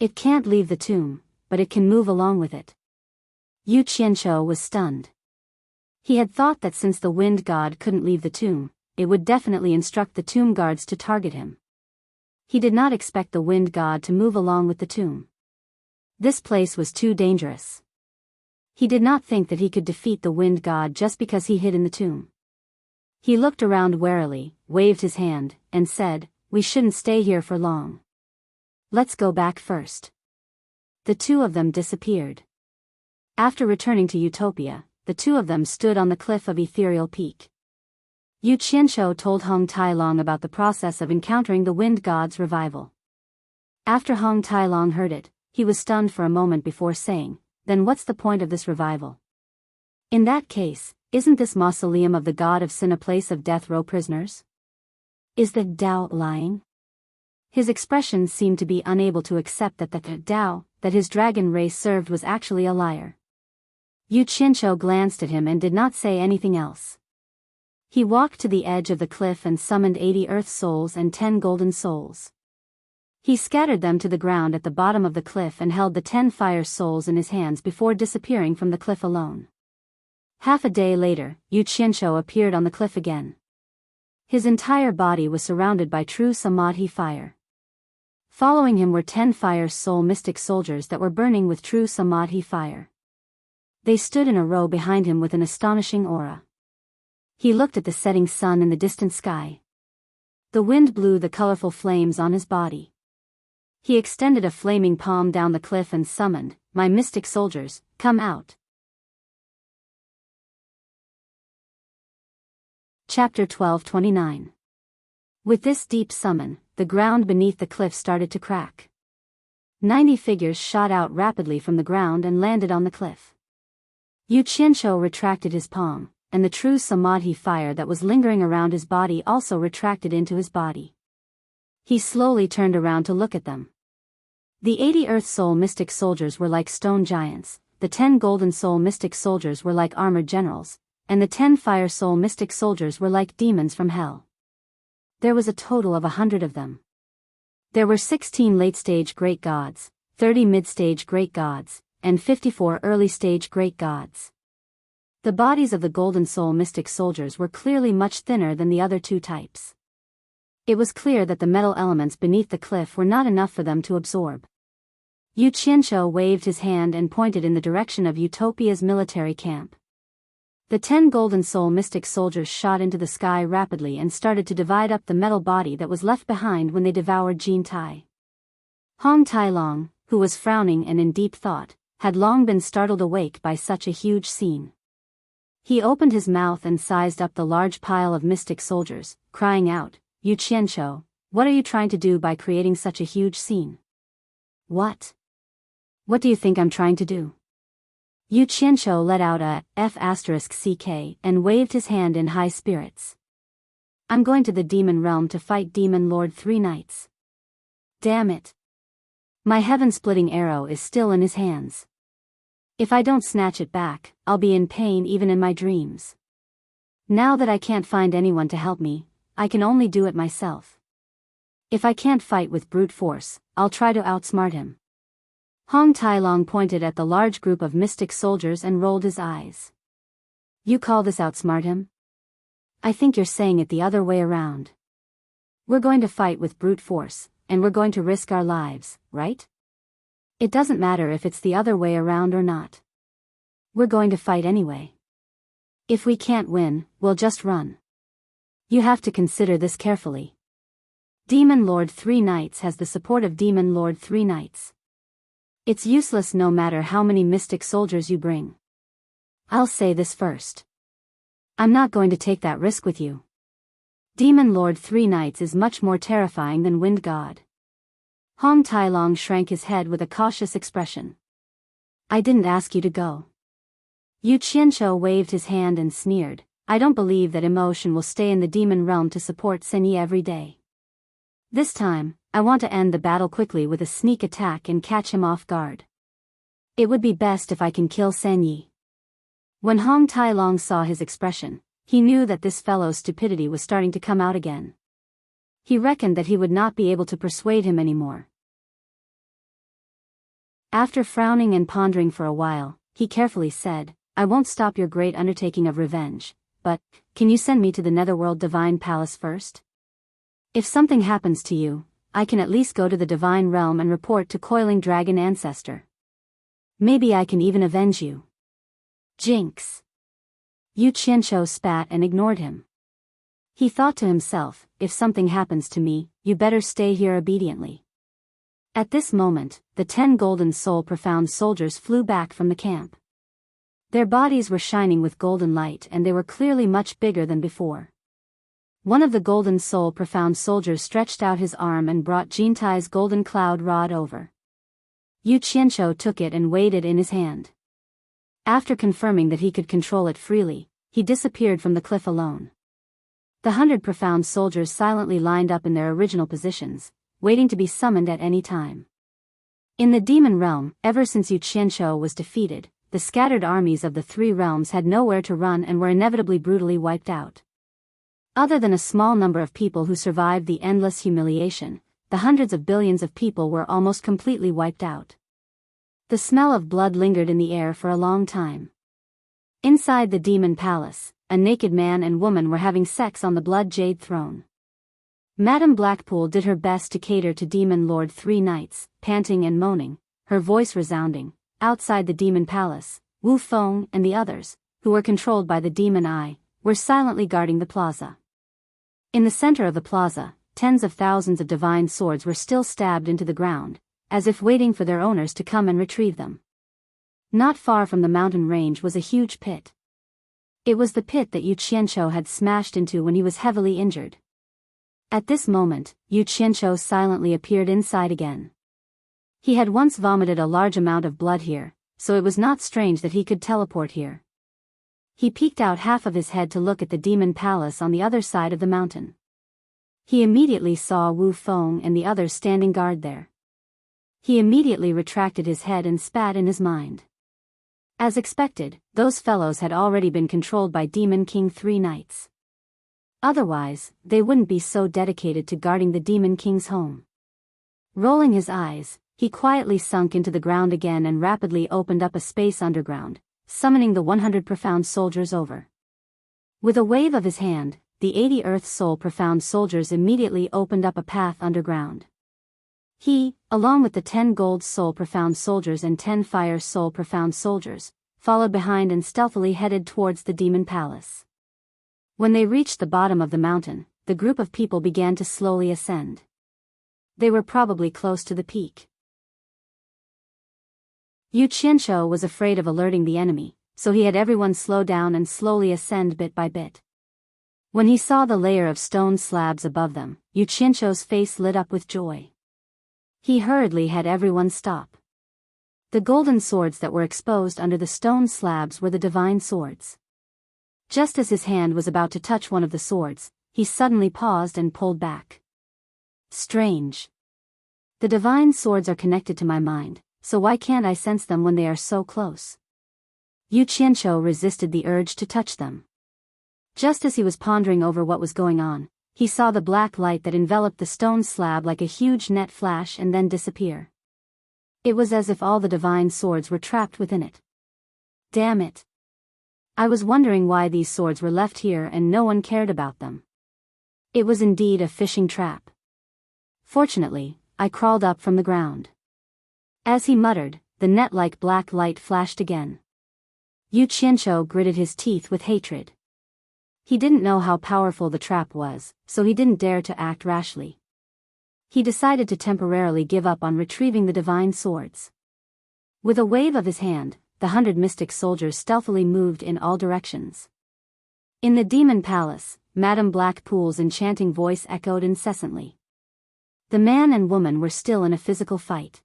"It can't leave the tomb, but it can move along with it." Yu Qianzhou was stunned. He had thought that since the wind god couldn't leave the tomb, it would definitely instruct the tomb guards to target him. He did not expect the wind god to move along with the tomb. This place was too dangerous. He did not think that he could defeat the wind god just because he hid in the tomb. He looked around warily, waved his hand, and said, "We shouldn't stay here for long. Let's go back first." The two of them disappeared. After returning to Utopia, the two of them stood on the cliff of Ethereal Peak. Yu Qianzhou told Hong Tai-long about the process of encountering the wind god's revival. After Hong Tai-long heard it, he was stunned for a moment before saying, "Then what's the point of this revival? In that case, isn't this mausoleum of the god of sin a place of death row prisoners? Is the Tao lying?" His expression seemed to be unable to accept that the Tao that his dragon race served was actually a liar. Yu Qianzhou glanced at him and did not say anything else. He walked to the edge of the cliff and summoned 80 earth souls and 10 golden souls. He scattered them to the ground at the bottom of the cliff and held the 10 fire souls in his hands before disappearing from the cliff alone. Half a day later, Yu Qianzhou appeared on the cliff again. His entire body was surrounded by true samadhi fire. Following him were 10 fire soul mystic soldiers that were burning with true samadhi fire. They stood in a row behind him with an astonishing aura. He looked at the setting sun in the distant sky. The wind blew the colorful flames on his body. He extended a flaming palm down the cliff and summoned, "My mystic soldiers, come out." Chapter 12:29. With this deep summon, the ground beneath the cliff started to crack. 90 figures shot out rapidly from the ground and landed on the cliff. Yu Qianzhou retracted his palm, and the true samadhi fire that was lingering around his body also retracted into his body. He slowly turned around to look at them. The 80 Earth Soul Mystic Soldiers were like stone giants, the 10 Golden Soul Mystic Soldiers were like armored generals, and the 10 Fire Soul Mystic Soldiers were like demons from hell. There was a total of 100 of them. There were 16 late-stage great gods, 30 mid-stage great gods, and 54 early-stage great gods. The bodies of the Golden Soul Mystic Soldiers were clearly much thinner than the other two types. It was clear that the metal elements beneath the cliff were not enough for them to absorb. Yu Qianzhou waved his hand and pointed in the direction of Utopia's military camp. The 10 Golden Soul Mystic Soldiers shot into the sky rapidly and started to divide up the metal body that was left behind when they devoured Jin Tai. Hong Tai-long, who was frowning and in deep thought, had long been startled awake by such a huge scene. He opened his mouth and sized up the large pile of mystic soldiers, crying out, "Yu Qianzhou, what are you trying to do by creating such a huge scene?" "What? What do you think I'm trying to do?" Yu Qianzhou let out a F***ck and waved his hand in high spirits. "I'm going to the demon realm to fight Demon Lord 3 Knights. Damn it. My heaven-splitting arrow is still in his hands. If I don't snatch it back, I'll be in pain even in my dreams. Now that I can't find anyone to help me, I can only do it myself. If I can't fight with brute force, I'll try to outsmart him." Hong Tai-long pointed at the large group of mystic soldiers and rolled his eyes. "You call this outsmart him? I think you're saying it the other way around. We're going to fight with brute force, and we're going to risk our lives, right? It doesn't matter if it's the other way around or not. We're going to fight anyway. If we can't win, we'll just run. You have to consider this carefully. Demon Lord 3 Knights has the support of Demon Lord 3 Knights. It's useless no matter how many mystic soldiers you bring. I'll say this first. I'm not going to take that risk with you. Demon Lord 3 Knights is much more terrifying than Wind God." Hong Tai-long shrank his head with a cautious expression. "I didn't ask you to go." Yu Qianzhou waved his hand and sneered, "I don't believe that emotion will stay in the demon realm to support Senyi every day. This time, I want to end the battle quickly with a sneak attack and catch him off guard. It would be best if I can kill Senyi." When Hong Tai-long saw his expression, he knew that this fellow's stupidity was starting to come out again. He reckoned that he would not be able to persuade him anymore. After frowning and pondering for a while, he carefully said, "I won't stop your great undertaking of revenge, but, can you send me to the Netherworld Divine Palace first? If something happens to you, I can at least go to the Divine Realm and report to Coiling Dragon Ancestor. Maybe I can even avenge you." "Jinx." Yu Qianzhou spat and ignored him. He thought to himself, "If something happens to me, you better stay here obediently." At this moment, the 10 Golden Soul Profound Soldiers flew back from the camp. Their bodies were shining with golden light and they were clearly much bigger than before. One of the Golden Soul Profound Soldiers stretched out his arm and brought Jintai's golden cloud rod over. Yu Qianzhou took it and weighed it in his hand. After confirming that he could control it freely, he disappeared from the cliff alone. The 100 Profound Soldiers silently lined up in their original positions, waiting to be summoned at any time. In the demon realm, ever since Yu Qianzhou was defeated, the scattered armies of the 3 realms had nowhere to run and were inevitably brutally wiped out. Other than a small number of people who survived the endless humiliation, the hundreds of billions of people were almost completely wiped out. The smell of blood lingered in the air for a long time. Inside the demon palace, a naked man and woman were having sex on the blood jade throne. Madame Blackpool did her best to cater to Demon Lord Three Knights, panting and moaning, her voice resounding. Outside the demon palace, Wu Feng and the others, who were controlled by the demon eye, were silently guarding the plaza. In the center of the plaza, tens of thousands of divine swords were still stabbed into the ground, as if waiting for their owners to come and retrieve them. Not far from the mountain range was a huge pit. It was the pit that Yu Qianqiu had smashed into when he was heavily injured. At this moment, Yu Qianqiu silently appeared inside again. He had once vomited a large amount of blood here, so it was not strange that he could teleport here. He peeked out half of his head to look at the demon palace on the other side of the mountain. He immediately saw Wu Feng and the others standing guard there. He immediately retracted his head and spat in his mind. As expected, those fellows had already been controlled by Demon King Three Knights. Otherwise, they wouldn't be so dedicated to guarding the Demon King's home. Rolling his eyes, he quietly sunk into the ground again and rapidly opened up a space underground, summoning the 100 profound soldiers over. With a wave of his hand, the 80 Earth Soul profound soldiers immediately opened up a path underground. He, along with the 10 Gold Soul profound soldiers and 10 Fire Soul profound soldiers, followed behind and stealthily headed towards the demon palace. When they reached the bottom of the mountain, the group of people began to slowly ascend. They were probably close to the peak. Yu Qianqiu was afraid of alerting the enemy, so he had everyone slow down and slowly ascend bit by bit. When he saw the layer of stone slabs above them, Yu Qianqiu's face lit up with joy. He hurriedly had everyone stop. The golden swords that were exposed under the stone slabs were the divine swords. Just as his hand was about to touch one of the swords, he suddenly paused and pulled back. Strange. The divine swords are connected to my mind, so why can't I sense them when they are so close? Yu Qianqiu resisted the urge to touch them. Just as he was pondering over what was going on, he saw the black light that enveloped the stone slab like a huge net flash and then disappear. It was as if all the divine swords were trapped within it. Damn it. I was wondering why these swords were left here and no one cared about them. It was indeed a fishing trap. Fortunately, I crawled up from the ground. As he muttered, the net-like black light flashed again. Yu Qianqiu gritted his teeth with hatred. He didn't know how powerful the trap was, so he didn't dare to act rashly. He decided to temporarily give up on retrieving the divine swords. With a wave of his hand, the 100 mystic soldiers stealthily moved in all directions. In the demon palace, Madame Blackpool's enchanting voice echoed incessantly. The man and woman were still in a physical fight.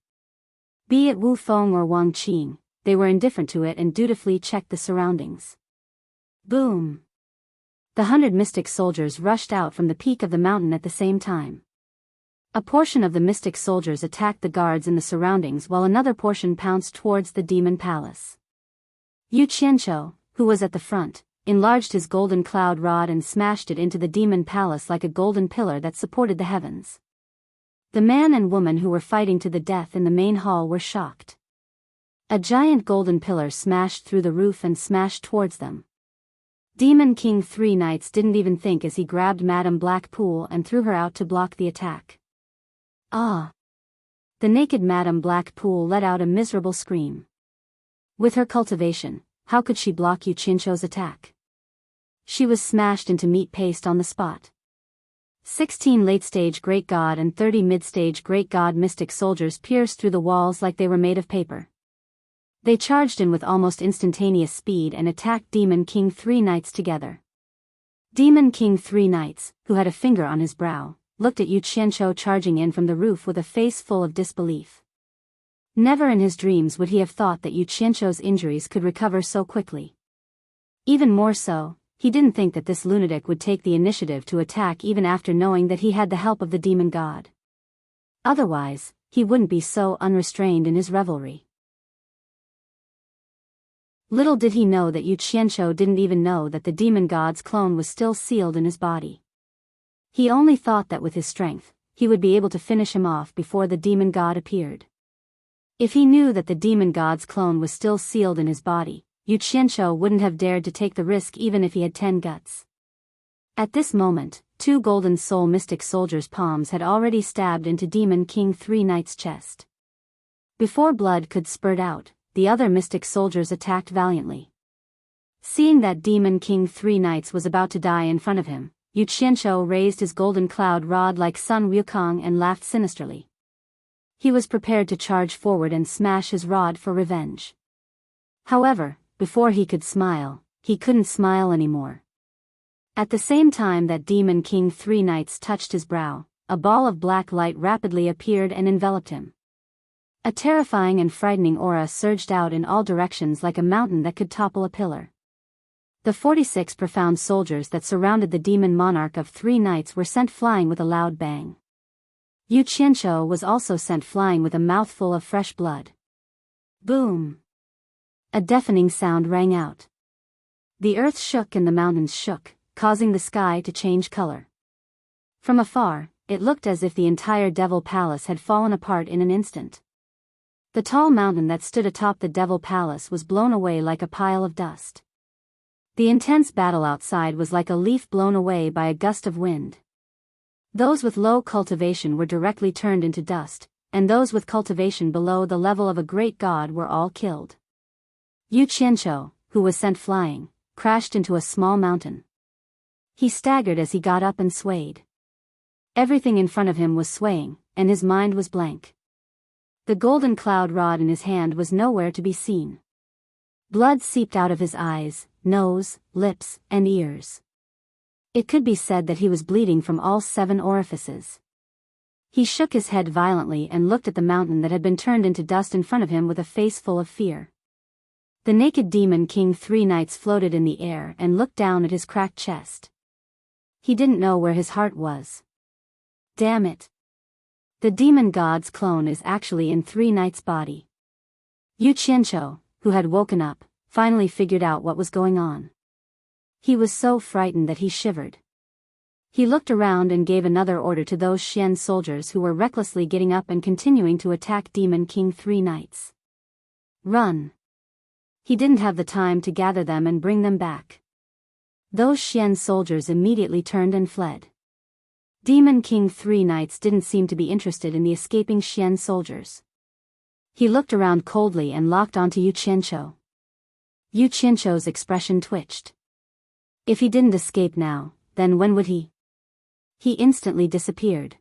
Be it Wu Feng or Wang Qing, they were indifferent to it and dutifully checked the surroundings. Boom! The 100 mystic soldiers rushed out from the peak of the mountain at the same time. A portion of the mystic soldiers attacked the guards in the surroundings while another portion pounced towards the demon palace. Yu Qianqiu, who was at the front, enlarged his golden cloud rod and smashed it into the demon palace like a golden pillar that supported the heavens. The man and woman who were fighting to the death in the main hall were shocked. A giant golden pillar smashed through the roof and smashed towards them. Demon King Three Knights didn't even think as he grabbed Madame Blackpool and threw her out to block the attack. Ah! The naked Madame Blackpool let out a miserable scream. With her cultivation, how could she block Yu Qianqiu's attack? She was smashed into meat paste on the spot. 16 late-stage Great God and 30 mid-stage Great God mystic soldiers pierced through the walls like they were made of paper. They charged in with almost instantaneous speed and attacked Demon King Three Knights together. Demon King Three Knights, who had a finger on his brow, looked at Yu Qianqiu charging in from the roof with a face full of disbelief. Never in his dreams would he have thought that Yu Qianqiu's injuries could recover so quickly. Even more so, he didn't think that this lunatic would take the initiative to attack even after knowing that he had the help of the demon god. Otherwise, he wouldn't be so unrestrained in his revelry. Little did he know that Yu Qianqiu didn't even know that the demon god's clone was still sealed in his body. He only thought that with his strength, he would be able to finish him off before the demon god appeared. If he knew that the demon god's clone was still sealed in his body, Yu Qianqiu wouldn't have dared to take the risk even if he had 10 guts. At this moment, two golden soul mystic soldiers' palms had already stabbed into Demon King Three Knight's chest. Before blood could spurt out, the other mystic soldiers attacked valiantly. Seeing that Demon King Three Knights was about to die in front of him, Yu Qianzhou raised his golden cloud rod like Sun Wukong and laughed sinisterly. He was prepared to charge forward and smash his rod for revenge. However, before he could smile, he couldn't smile anymore. At the same time that Demon King Three Knights touched his brow, a ball of black light rapidly appeared and enveloped him. A terrifying and frightening aura surged out in all directions like a mountain that could topple a pillar. The 46 profound soldiers that surrounded the demon monarch of Three Knights were sent flying with a loud bang. Yu Qianzhou was also sent flying with a mouthful of fresh blood. Boom! A deafening sound rang out. The earth shook and the mountains shook, causing the sky to change color. From afar, it looked as if the entire Devil Palace had fallen apart in an instant. The tall mountain that stood atop the Devil Palace was blown away like a pile of dust. The intense battle outside was like a leaf blown away by a gust of wind. Those with low cultivation were directly turned into dust, and those with cultivation below the level of a great god were all killed. Yu Qianzhou, who was sent flying, crashed into a small mountain. He staggered as he got up and swayed. Everything in front of him was swaying, and his mind was blank. The golden cloud rod in his hand was nowhere to be seen. Blood seeped out of his eyes, nose, lips, and ears. It could be said that he was bleeding from all 7 orifices. He shook his head violently and looked at the mountain that had been turned into dust in front of him with a face full of fear. The naked Demon King Three Knights floated in the air and looked down at his cracked chest. He didn't know where his heart was. Damn it! The demon god's clone is actually in Three Knights' body. Yu Qianzhou, who had woken up, finally figured out what was going on. He was so frightened that he shivered. He looked around and gave another order to those Xian soldiers who were recklessly getting up and continuing to attack Demon King Three Knights. Run! He didn't have the time to gather them and bring them back. Those Xian soldiers immediately turned and fled. Demon King Three Knights didn't seem to be interested in the escaping Xian soldiers. He looked around coldly and locked onto Yu Qianzhou. Yu Qianzhou's expression twitched. If he didn't escape now, then when would he? He instantly disappeared.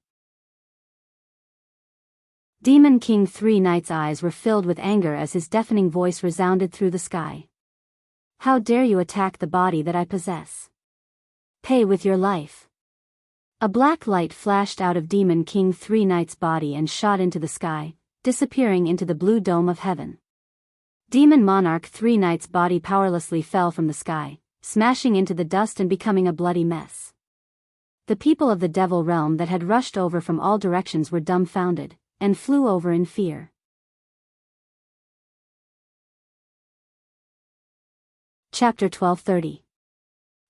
Demon King Three Knights' eyes were filled with anger as his deafening voice resounded through the sky. How dare you attack the body that I possess? Pay with your life. A black light flashed out of Demon King Three Knights' body and shot into the sky, disappearing into the blue dome of heaven. Demon Monarch Three Knights' body powerlessly fell from the sky, smashing into the dust and becoming a bloody mess. The people of the Devil Realm that had rushed over from all directions were dumbfounded, and flew over in fear. Chapter 1230.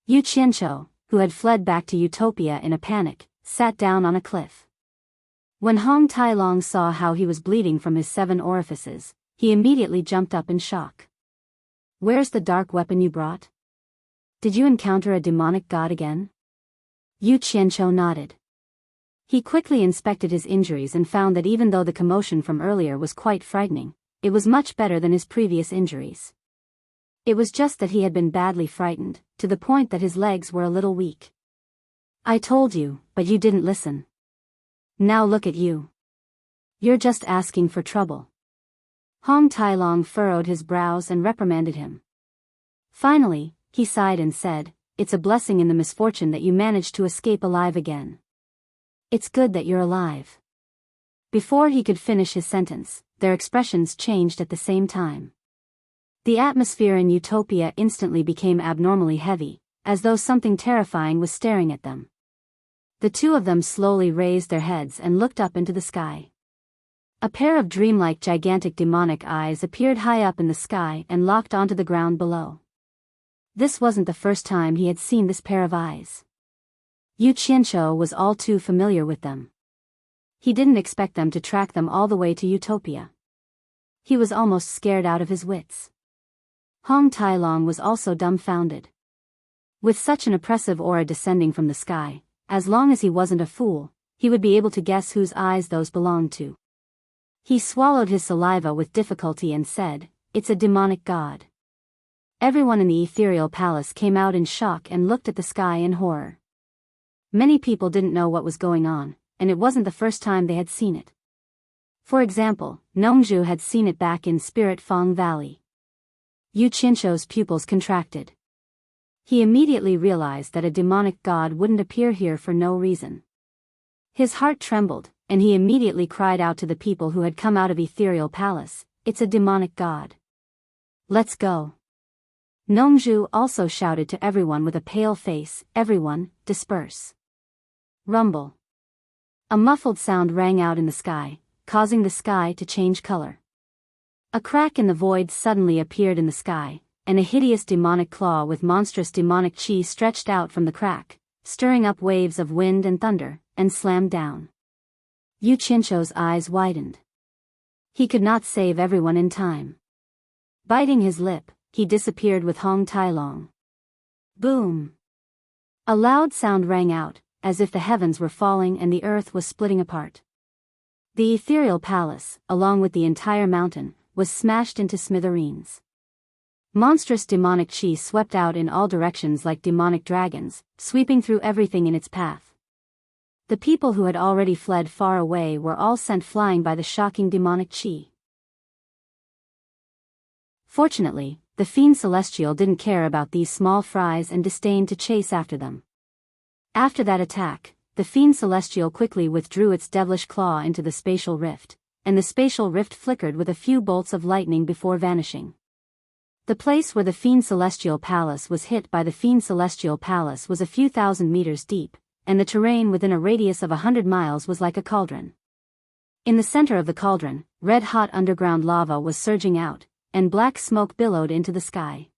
Yu Qianzhou, who had fled back to Utopia in a panic, sat down on a cliff. When Hong Tailong saw how he was bleeding from his 7 orifices, he immediately jumped up in shock. Where's the dark weapon you brought? Did you encounter a demonic god again? Yu Qianzhou nodded. He quickly inspected his injuries and found that even though the commotion from earlier was quite frightening, it was much better than his previous injuries. It was just that he had been badly frightened, to the point that his legs were a little weak. I told you, but you didn't listen. Now look at you. You're just asking for trouble. Hong Tailong furrowed his brows and reprimanded him. Finally, he sighed and said, It's a blessing in the misfortune that you managed to escape alive again. It's good that you're alive. Before he could finish his sentence, their expressions changed at the same time. The atmosphere in Utopia instantly became abnormally heavy, as though something terrifying was staring at them. The two of them slowly raised their heads and looked up into the sky. A pair of dreamlike gigantic demonic eyes appeared high up in the sky and locked onto the ground below. This wasn't the first time he had seen this pair of eyes. Yu Qianzhou was all too familiar with them. He didn't expect them to track them all the way to Utopia. He was almost scared out of his wits. Hong Tailong was also dumbfounded. With such an oppressive aura descending from the sky, as long as he wasn't a fool, he would be able to guess whose eyes those belonged to. He swallowed his saliva with difficulty and said, "It's a demonic god." Everyone in the ethereal palace came out in shock and looked at the sky in horror. Many people didn't know what was going on, and it wasn't the first time they had seen it. For example, Nongju had seen it back in Spirit Fong Valley. Yu Qinshuo's pupils contracted. He immediately realized that a demonic god wouldn't appear here for no reason. His heart trembled, and he immediately cried out to the people who had come out of Ethereal Palace, "It's a demonic god. Let's go." Nongju also shouted to everyone with a pale face, "Everyone, disperse." Rumble. A muffled sound rang out in the sky, causing the sky to change color. A crack in the void suddenly appeared in the sky, and a hideous demonic claw with monstrous demonic chi stretched out from the crack, stirring up waves of wind and thunder, and slammed down. Yu Qinshuo's eyes widened. He could not save everyone in time. Biting his lip, he disappeared with Hong Tailong. Boom! A loud sound rang out, as if the heavens were falling and the earth was splitting apart. The ethereal palace, along with the entire mountain, was smashed into smithereens. Monstrous demonic chi swept out in all directions like demonic dragons, sweeping through everything in its path. The people who had already fled far away were all sent flying by the shocking demonic chi. Fortunately, the fiend celestial didn't care about these small fries and disdained to chase after them. After that attack, the fiend celestial quickly withdrew its devilish claw into the spatial rift, and the spatial rift flickered with a few bolts of lightning before vanishing. The place where the fiend celestial palace was hit by the fiend celestial palace was a few thousand meters deep, and the terrain within a radius of 100 miles was like a cauldron. In the center of the cauldron, red-hot underground lava was surging out, and black smoke billowed into the sky.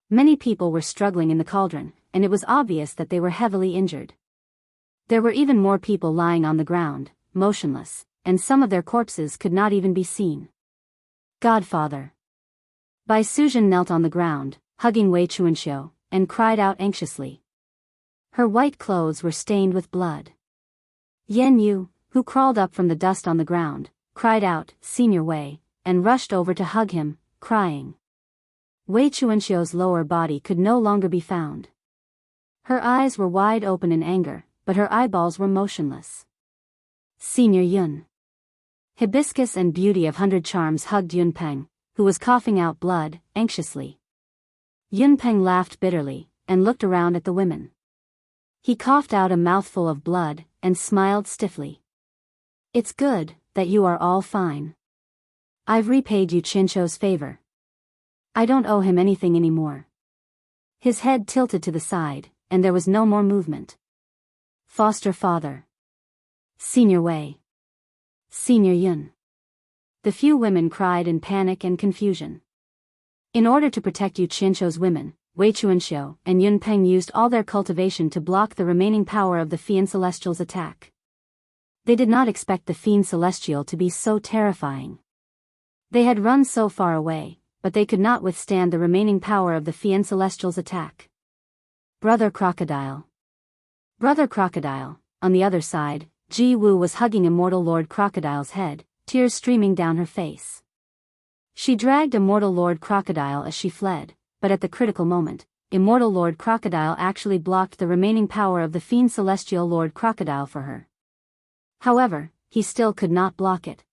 Many people were struggling in the cauldron, and it was obvious that they were heavily injured. There were even more people lying on the ground, motionless, and some of their corpses could not even be seen. Godfather. Bai Suzhen knelt on the ground, hugging Wei Chuanxiu, and cried out anxiously. Her white clothes were stained with blood. Yan Yu, who crawled up from the dust on the ground, cried out, "Senior Wei," and rushed over to hug him, crying. Wei Chuanxiu's lower body could no longer be found. Her eyes were wide open in anger, but her eyeballs were motionless. Senior Yun. Hibiscus and Beauty of 100 Charms hugged Yunpeng, who was coughing out blood, anxiously. Yunpeng laughed bitterly, and looked around at the women. He coughed out a mouthful of blood, and smiled stiffly. "It's good that you are all fine. I've repaid Yu Qinshuo's favor. I don't owe him anything anymore." His head tilted to the side, and there was no more movement. Foster father. Senior Wei. Senior Yun. The few women cried in panic and confusion. In order to protect Yu Qinshuo's women, Wei Chuanxiu and Yunpeng used all their cultivation to block the remaining power of the Fiend Celestial's attack. They did not expect the Fiend Celestial to be so terrifying. They had run so far away, but they could not withstand the remaining power of the Fiend Celestial's attack. Brother Crocodile. Brother Crocodile. On the other side, Ji Wu was hugging Immortal Lord Crocodile's head, tears streaming down her face. She dragged Immortal Lord Crocodile as she fled, but at the critical moment, Immortal Lord Crocodile actually blocked the remaining power of the Fiend Celestial Lord Crocodile for her. However, he still could not block it.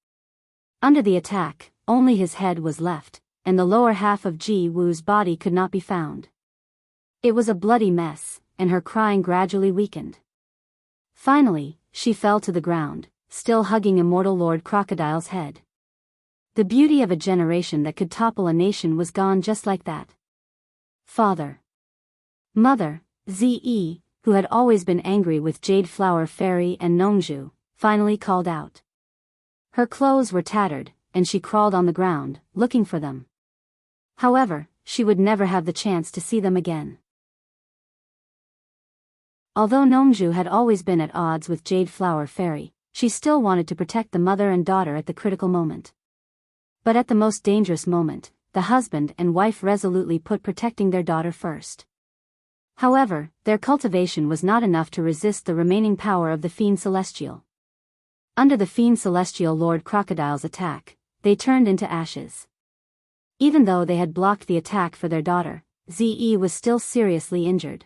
Under the attack, only his head was left, and the lower half of Ji Wu's body could not be found. It was a bloody mess, and her crying gradually weakened. Finally, she fell to the ground, still hugging Immortal Lord Crocodile's head. The beauty of a generation that could topple a nation was gone just like that. Father. Mother, Ze, who had always been angry with Jade Flower Fairy and Nongju, finally called out. Her clothes were tattered, and she crawled on the ground, looking for them. However, she would never have the chance to see them again. Although Nongju had always been at odds with Jade Flower Fairy, she still wanted to protect the mother and daughter at the critical moment. But at the most dangerous moment, the husband and wife resolutely put protecting their daughter first. However, their cultivation was not enough to resist the remaining power of the Fiend Celestial. Under the Fiend Celestial Lord Crocodile's attack, they turned into ashes. Even though they had blocked the attack for their daughter, Ze was still seriously injured.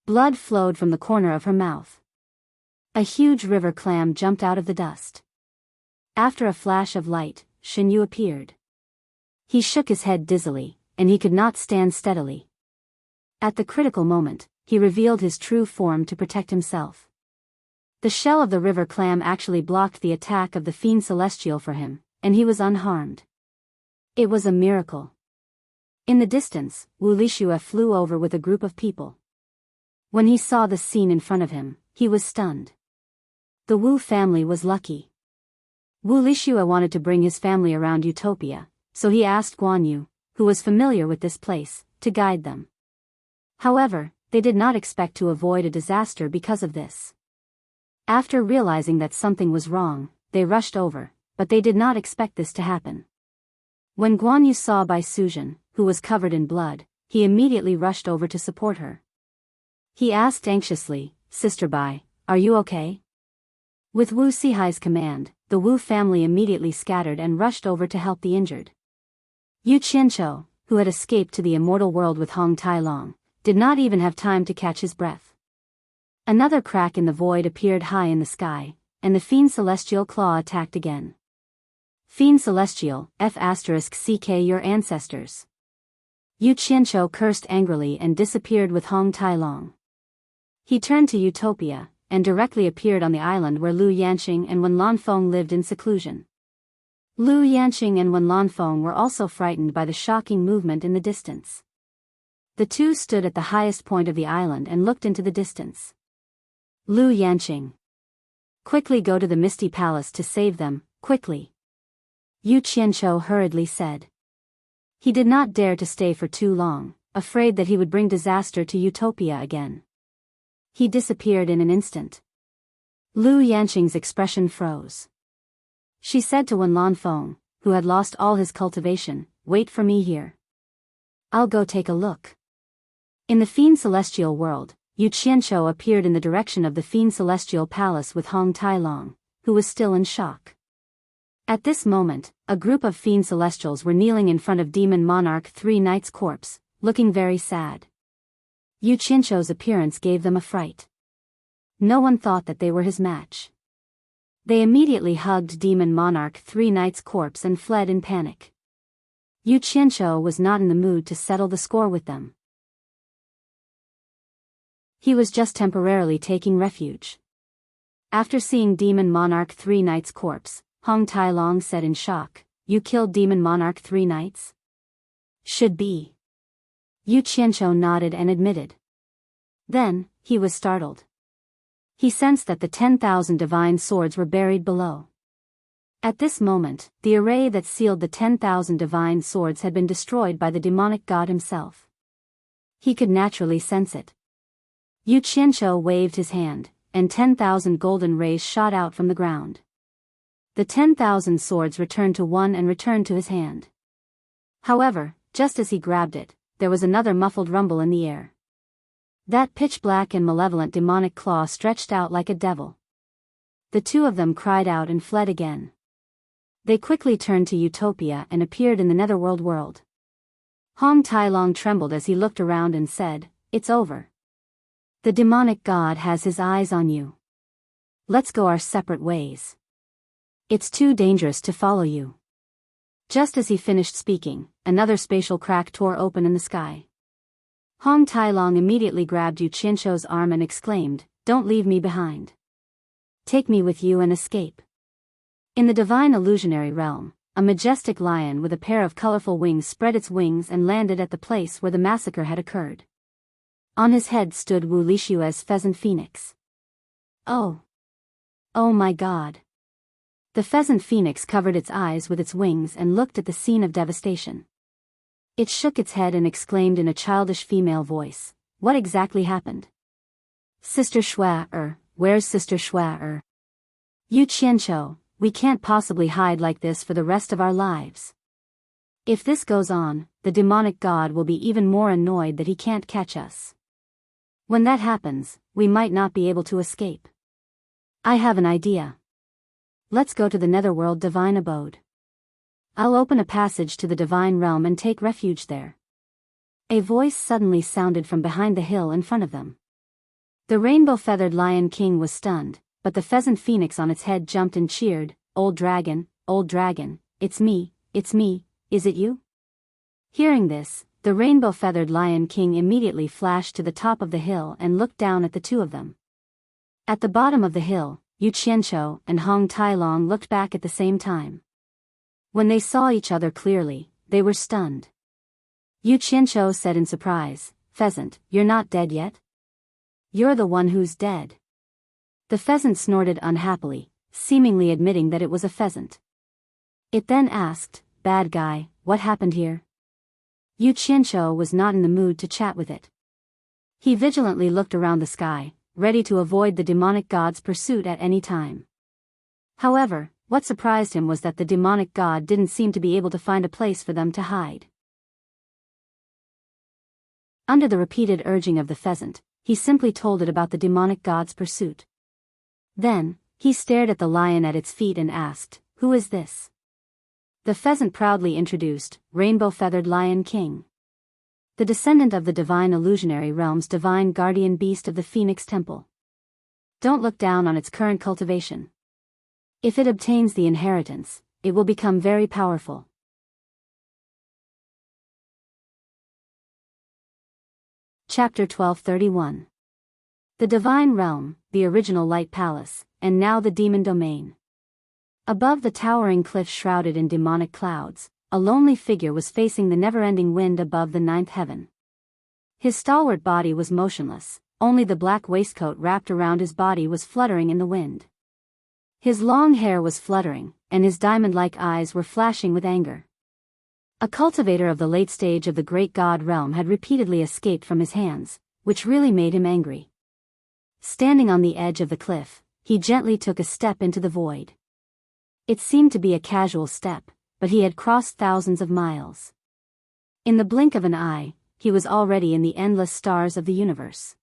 Blood flowed from the corner of her mouth. A huge river clam jumped out of the dust. After a flash of light, Shinyu appeared. He shook his head dizzily, and he could not stand steadily. At the critical moment, he revealed his true form to protect himself. The shell of the river clam actually blocked the attack of the Fiend Celestial for him, and he was unharmed. It was a miracle. In the distance, Wu Lishue flew over with a group of people. When he saw the scene in front of him, he was stunned. The Wu family was lucky. Wu Lishue wanted to bring his family around Utopia, so he asked Guan Yu, who was familiar with this place, to guide them. However, they did not expect to avoid a disaster because of this. After realizing that something was wrong, they rushed over, but they did not expect this to happen. When Guan Yu saw Bai Suzhen, who was covered in blood, he immediately rushed over to support her. He asked anxiously, "Sister Bai, are you okay?" With Wu Sihai's command, the Wu family immediately scattered and rushed over to help the injured. Yu Qianqiu, who had escaped to the immortal world with Hong Tai-long, did not even have time to catch his breath. Another crack in the void appeared high in the sky, and the Fiend Celestial Claw attacked again. Fiend Celestial, F***CK your ancestors. Yu Qianqiu cursed angrily and disappeared with Hong Tai-long. He turned to Utopia, and directly appeared on the island where Lu Yanqing and Wen Lanfeng lived in seclusion. Lu Yanqing and Wen Lanfeng were also frightened by the shocking movement in the distance. The two stood at the highest point of the island and looked into the distance. Lu Yanqing. Quickly go to the Misty Palace to save them, quickly. Yu Qianqiu hurriedly said. He did not dare to stay for too long, afraid that he would bring disaster to Utopia again. He disappeared in an instant. Lu Yanqing's expression froze. She said to Wen Lanfeng, who had lost all his cultivation, "Wait for me here. I'll go take a look." In the Fiend Celestial world, Yu Qianqiu appeared in the direction of the Fiend Celestial Palace with Hong Tai-long, who was still in shock. At this moment, a group of Fiend Celestials were kneeling in front of Demon Monarch 3 Knight's corpse, looking very sad. Yu Qianqiu's appearance gave them a fright. No one thought that they were his match. They immediately hugged Demon Monarch 3 Knight's corpse and fled in panic. Yu Qianqiu was not in the mood to settle the score with them. He was just temporarily taking refuge. After seeing Demon Monarch 3 Knight's corpse, Hong Tai-long said in shock, "You killed Demon Monarch 3 Knights?" "Should be." Yu Qianqiu nodded and admitted. Then, he was startled. He sensed that the 10,000 divine swords were buried below. At this moment, the array that sealed the 10,000 divine swords had been destroyed by the demonic god himself. He could naturally sense it. Yu Qianqiu waved his hand, and 10,000 golden rays shot out from the ground. The 10,000 swords returned to one and returned to his hand. However, just as he grabbed it, there was another muffled rumble in the air. That pitch-black and malevolent demonic claw stretched out like a devil. The two of them cried out and fled again. They quickly turned to Utopia and appeared in the Netherworld world. Hong Tai-long trembled as he looked around and said, "It's over. The demonic god has his eyes on you. Let's go our separate ways. It's too dangerous to follow you." Just as he finished speaking, another spatial crack tore open in the sky. Hong Tai-long immediately grabbed Yu Qianqiu's arm and exclaimed, "Don't leave me behind. Take me with you and escape." In the divine illusionary realm, a majestic lion with a pair of colorful wings spread its wings and landed at the place where the massacre had occurred. On his head stood Wu Lishue's pheasant phoenix. Oh! Oh my god! The pheasant phoenix covered its eyes with its wings and looked at the scene of devastation. It shook its head and exclaimed in a childish female voice, "What exactly happened? Sister Shui, where's Sister Shui? Yu Qianqiu, we can't possibly hide like this for the rest of our lives. If this goes on, the demonic god will be even more annoyed that he can't catch us." When that happens, we might not be able to escape. I have an idea. Let's go to the netherworld divine abode. I'll open a passage to the divine realm and take refuge there. A voice suddenly sounded from behind the hill in front of them. The rainbow-feathered Lion King was stunned, but the pheasant phoenix on its head jumped and cheered, old dragon, it's me, is it you?" Hearing this, the rainbow-feathered Lion King immediately flashed to the top of the hill and looked down at the two of them. At the bottom of the hill, Yu Qianqiu and Hong Tailong looked back at the same time. When they saw each other clearly, they were stunned. Yu Qianqiu said in surprise, "Pheasant, you're not dead yet? You're the one who's dead." The pheasant snorted unhappily, seemingly admitting that it was a pheasant. It then asked, "Bad guy, what happened here?" Yu Qianqiu was not in the mood to chat with it. He vigilantly looked around the sky, ready to avoid the demonic god's pursuit at any time. However, what surprised him was that the demonic god didn't seem to be able to find a place for them to hide. Under the repeated urging of the pheasant, he simply told it about the demonic god's pursuit. Then, he stared at the lion at its feet and asked, "Who is this?" The pheasant proudly introduced, Rainbow-Feathered Lion King, the descendant of the divine illusionary realm's divine guardian beast of the Phoenix Temple. Don't look down on its current cultivation. If it obtains the inheritance, it will become very powerful. Chapter 1231. The Divine Realm, the original Light Palace, and now the Demon Domain. Above the towering cliff shrouded in demonic clouds, a lonely figure was facing the never-ending wind above the ninth heaven. His stalwart body was motionless, only the black waistcoat wrapped around his body was fluttering in the wind. His long hair was fluttering, and his diamond-like eyes were flashing with anger. A cultivator of the late stage of the great god realm had repeatedly escaped from his hands, which really made him angry. Standing on the edge of the cliff, he gently took a step into the void. It seemed to be a casual step, but he had crossed thousands of miles. In the blink of an eye, he was already in the endless stars of the universe.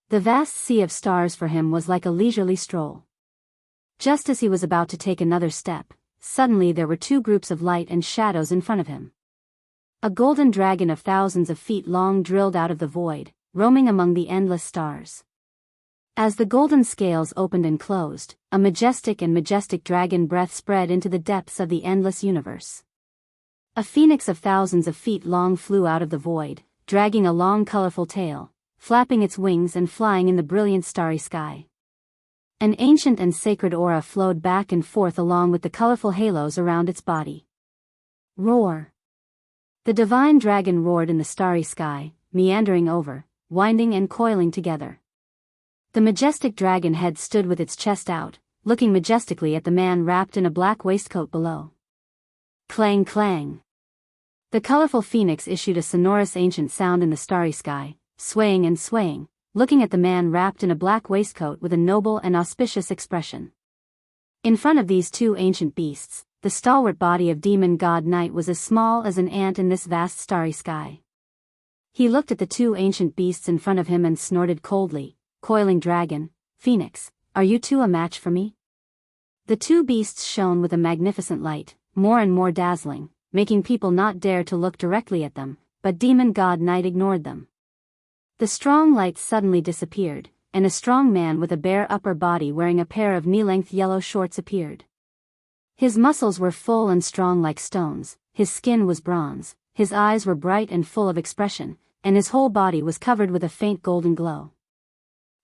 The vast sea of stars for him was like a leisurely stroll. Just as he was about to take another step, suddenly there were two groups of light and shadows in front of him. A golden dragon of thousands of feet long drilled out of the void, roaming among the endless stars. As the golden scales opened and closed, a majestic dragon breath spread into the depths of the endless universe. A phoenix of thousands of feet long flew out of the void, dragging a long colorful tail, flapping its wings and flying in the brilliant starry sky. An ancient and sacred aura flowed back and forth along with the colorful halos around its body. Roar! The divine dragon roared in the starry sky, meandering over, winding and coiling together. The majestic dragon head stood with its chest out, looking majestically at the man wrapped in a black waistcoat below. Clang clang! The colorful phoenix issued a sonorous ancient sound in the starry sky, swaying and swaying, looking at the man wrapped in a black waistcoat with a noble and auspicious expression. In front of these two ancient beasts, the stalwart body of demon god Night was as small as an ant in this vast starry sky. He looked at the two ancient beasts in front of him and snorted coldly, "Coiling dragon, phoenix, are you two a match for me?" The two beasts shone with a magnificent light, more and more dazzling, making people not dare to look directly at them, but demon god Night ignored them. The strong light suddenly disappeared, and a strong man with a bare upper body wearing a pair of knee-length yellow shorts appeared. His muscles were full and strong like stones, his skin was bronze, his eyes were bright and full of expression, and his whole body was covered with a faint golden glow.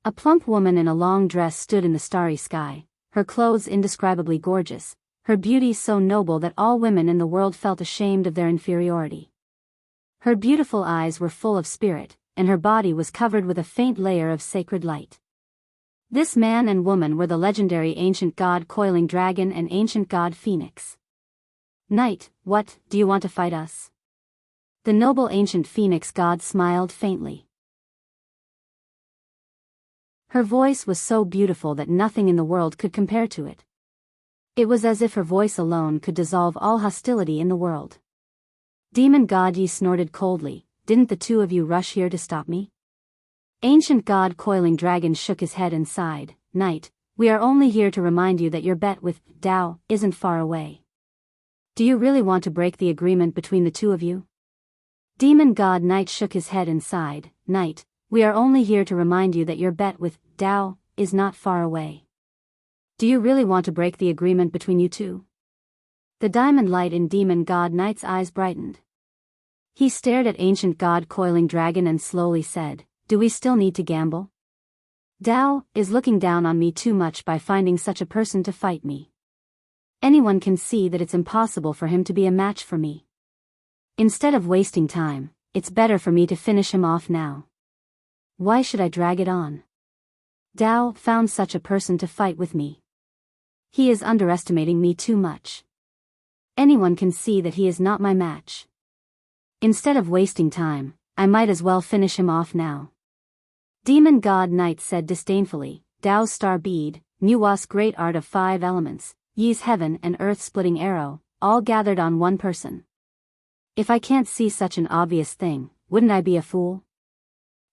A plump woman in a long dress stood in the starry sky, her clothes indescribably gorgeous, her beauty so noble that all women in the world felt ashamed of their inferiority. Her beautiful eyes were full of spirit, and her body was covered with a faint layer of sacred light. This man and woman were the legendary ancient god Coiling Dragon and ancient god Phoenix. "Night, what, do you want to fight us?" The noble ancient Phoenix god smiled faintly. Her voice was so beautiful that nothing in the world could compare to it. It was as if her voice alone could dissolve all hostility in the world. Demon god Yi snorted coldly, "Didn't the two of you rush here to stop me?" Ancient god coiling dragon shook his head and sighed. Knight, we are only here to remind you that your bet with Tao isn't far away. Do you really want to break the agreement between the two of you? Demon god Knight shook his head and sighed. Knight, we are only here to remind you that your bet with Tao is not far away. Do you really want to break the agreement between you two? The diamond light in demon god Knight's eyes brightened. He stared at ancient god coiling dragon and slowly said, do we still need to gamble? Tao is looking down on me too much by finding such a person to fight me. Anyone can see that it's impossible for him to be a match for me. Instead of wasting time, it's better for me to finish him off now. Why should I drag it on? Tao found such a person to fight with me. He is underestimating me too much. Anyone can see that he is not my match. Instead of wasting time, I might as well finish him off now. Demon god Knight said disdainfully, Tao's star bead, Nuwa's great art of 5 elements, Yi's heaven and earth splitting arrow, all gathered on one person. If I can't see such an obvious thing, wouldn't I be a fool?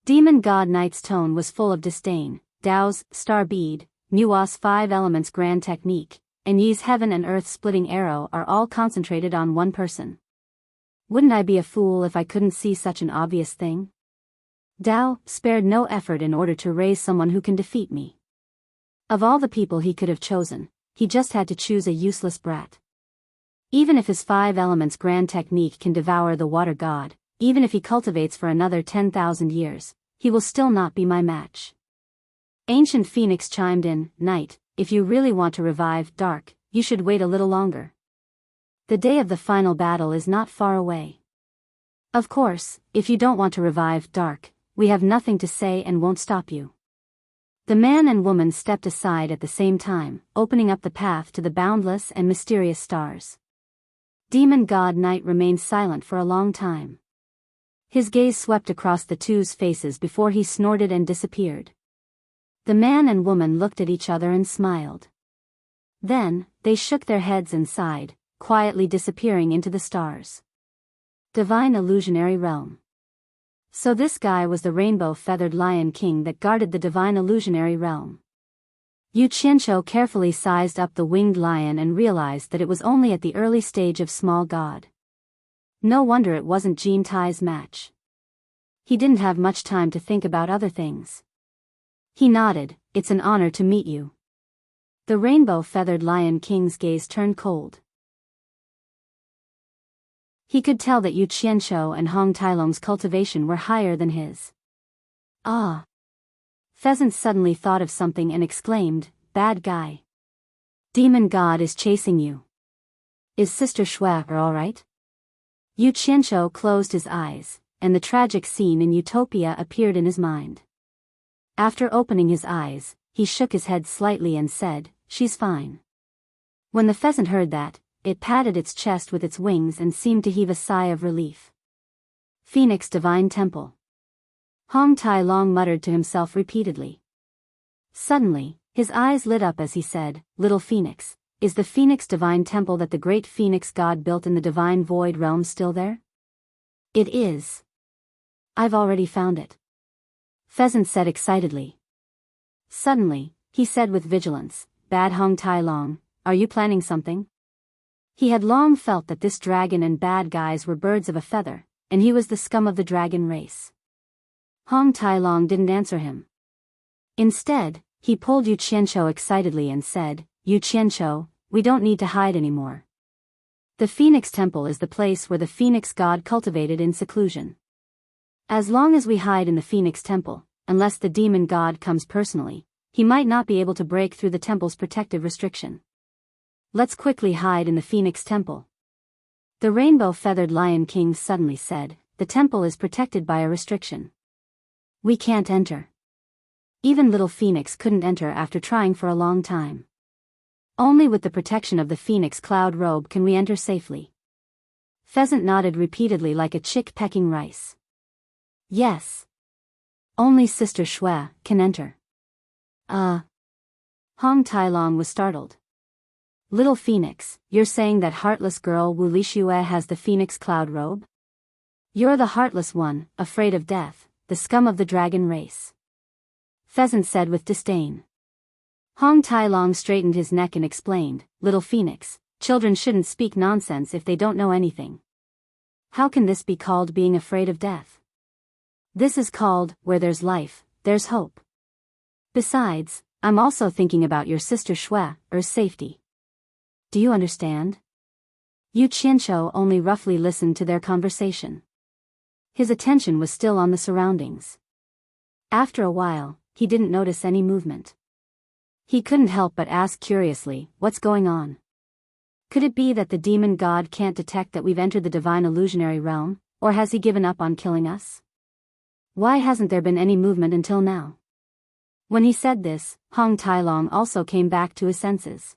Demon god Knight's tone was full of disdain. Tao's star bead, Nuwa's 5 elements grand technique, and Yi's heaven and earth splitting arrow are all concentrated on one person. Wouldn't I be a fool if I couldn't see such an obvious thing? Tao spared no effort in order to raise someone who can defeat me. Of all the people he could have chosen, he just had to choose a useless brat. Even if his 5 elements grand technique can devour the water god, even if he cultivates for another 10,000 years, he will still not be my match. Ancient Phoenix chimed in, Knight, if you really want to revive Dark, you should wait a little longer. The day of the final battle is not far away. Of course, if you don't want to revive Dark, we have nothing to say and won't stop you. The man and woman stepped aside at the same time, opening up the path to the boundless and mysterious stars. Demon god Knight remained silent for a long time. His gaze swept across the two's faces before he snorted and disappeared. The man and woman looked at each other and smiled. Then, they shook their heads and sighed, quietly disappearing into the stars. Divine Illusionary Realm. So this guy was the rainbow-feathered Lion King that guarded the Divine Illusionary Realm. Yu Qianqiu carefully sized up the winged lion and realized that it was only at the early stage of small god. No wonder it wasn't Jean Tai's match. He didn't have much time to think about other things. He nodded, it's an honor to meet you. The rainbow-feathered Lion King's gaze turned cold. He could tell that Yu Qianqiu and Hong Tailong's cultivation were higher than his. Ah! Pheasant suddenly thought of something and exclaimed, bad guy. Demon god is chasing you. Is Sister Shui alright? Yu Qianqiu closed his eyes, and the tragic scene in Utopia appeared in his mind. After opening his eyes, he shook his head slightly and said, she's fine. When the pheasant heard that, it patted its chest with its wings and seemed to heave a sigh of relief. Phoenix Divine Temple. Hong Tai Long muttered to himself repeatedly. Suddenly, his eyes lit up as he said, Little Phoenix, is the Phoenix Divine Temple that the great Phoenix god built in the Divine Void Realm still there? It is. I've already found it. Pheasant said excitedly. Suddenly, he said with vigilance, Bad Hong Tai Long, are you planning something? He had long felt that this dragon and bad guys were birds of a feather, and he was the scum of the dragon race. Hong Tai Long didn't answer him. Instead, he pulled Yu Qianqiu excitedly and said, Yu Qianqiu, we don't need to hide anymore. The Phoenix Temple is the place where the Phoenix god cultivated in seclusion. As long as we hide in the Phoenix Temple, unless the demon god comes personally, he might not be able to break through the temple's protective restriction. Let's quickly hide in the Phoenix Temple. The rainbow-feathered Lion King suddenly said, the temple is protected by a restriction. We can't enter. Even little Phoenix couldn't enter after trying for a long time. Only with the protection of the Phoenix cloud robe can we enter safely. Pheasant nodded repeatedly like a chick pecking rice. Yes. Only Sister Shui can enter. Hong Tai Long was startled. Little Phoenix, you're saying that heartless girl Wu Lixue has the Phoenix cloud robe? You're the heartless one, afraid of death, the scum of the dragon race. Pheasant said with disdain. Hong Tai Long straightened his neck and explained, Little Phoenix, children shouldn't speak nonsense if they don't know anything. How can this be called being afraid of death? This is called, where there's life, there's hope. Besides, I'm also thinking about your sister Shue's safety. Do you understand? Yu Qianqiu only roughly listened to their conversation. His attention was still on the surroundings. After a while, he didn't notice any movement. He couldn't help but ask curiously, what's going on? Could it be that the demon god can't detect that we've entered the divine illusionary realm, or has he given up on killing us? Why hasn't there been any movement until now? When he said this, Hong Tai Long also came back to his senses.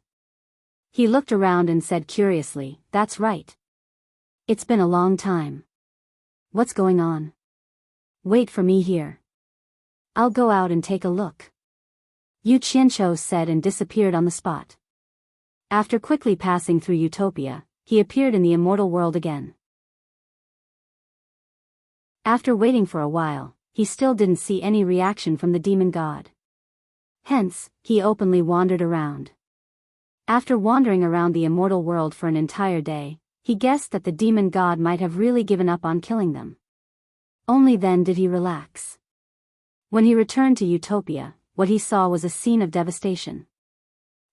He looked around and said curiously, that's right. It's been a long time. What's going on? Wait for me here. I'll go out and take a look. Yu Qianqiu said and disappeared on the spot. After quickly passing through Utopia, he appeared in the immortal world again. After waiting for a while, he still didn't see any reaction from the demon god. Hence, he openly wandered around. After wandering around the immortal world for an entire day, he guessed that the demon god might have really given up on killing them. Only then did he relax. When he returned to Utopia, what he saw was a scene of devastation.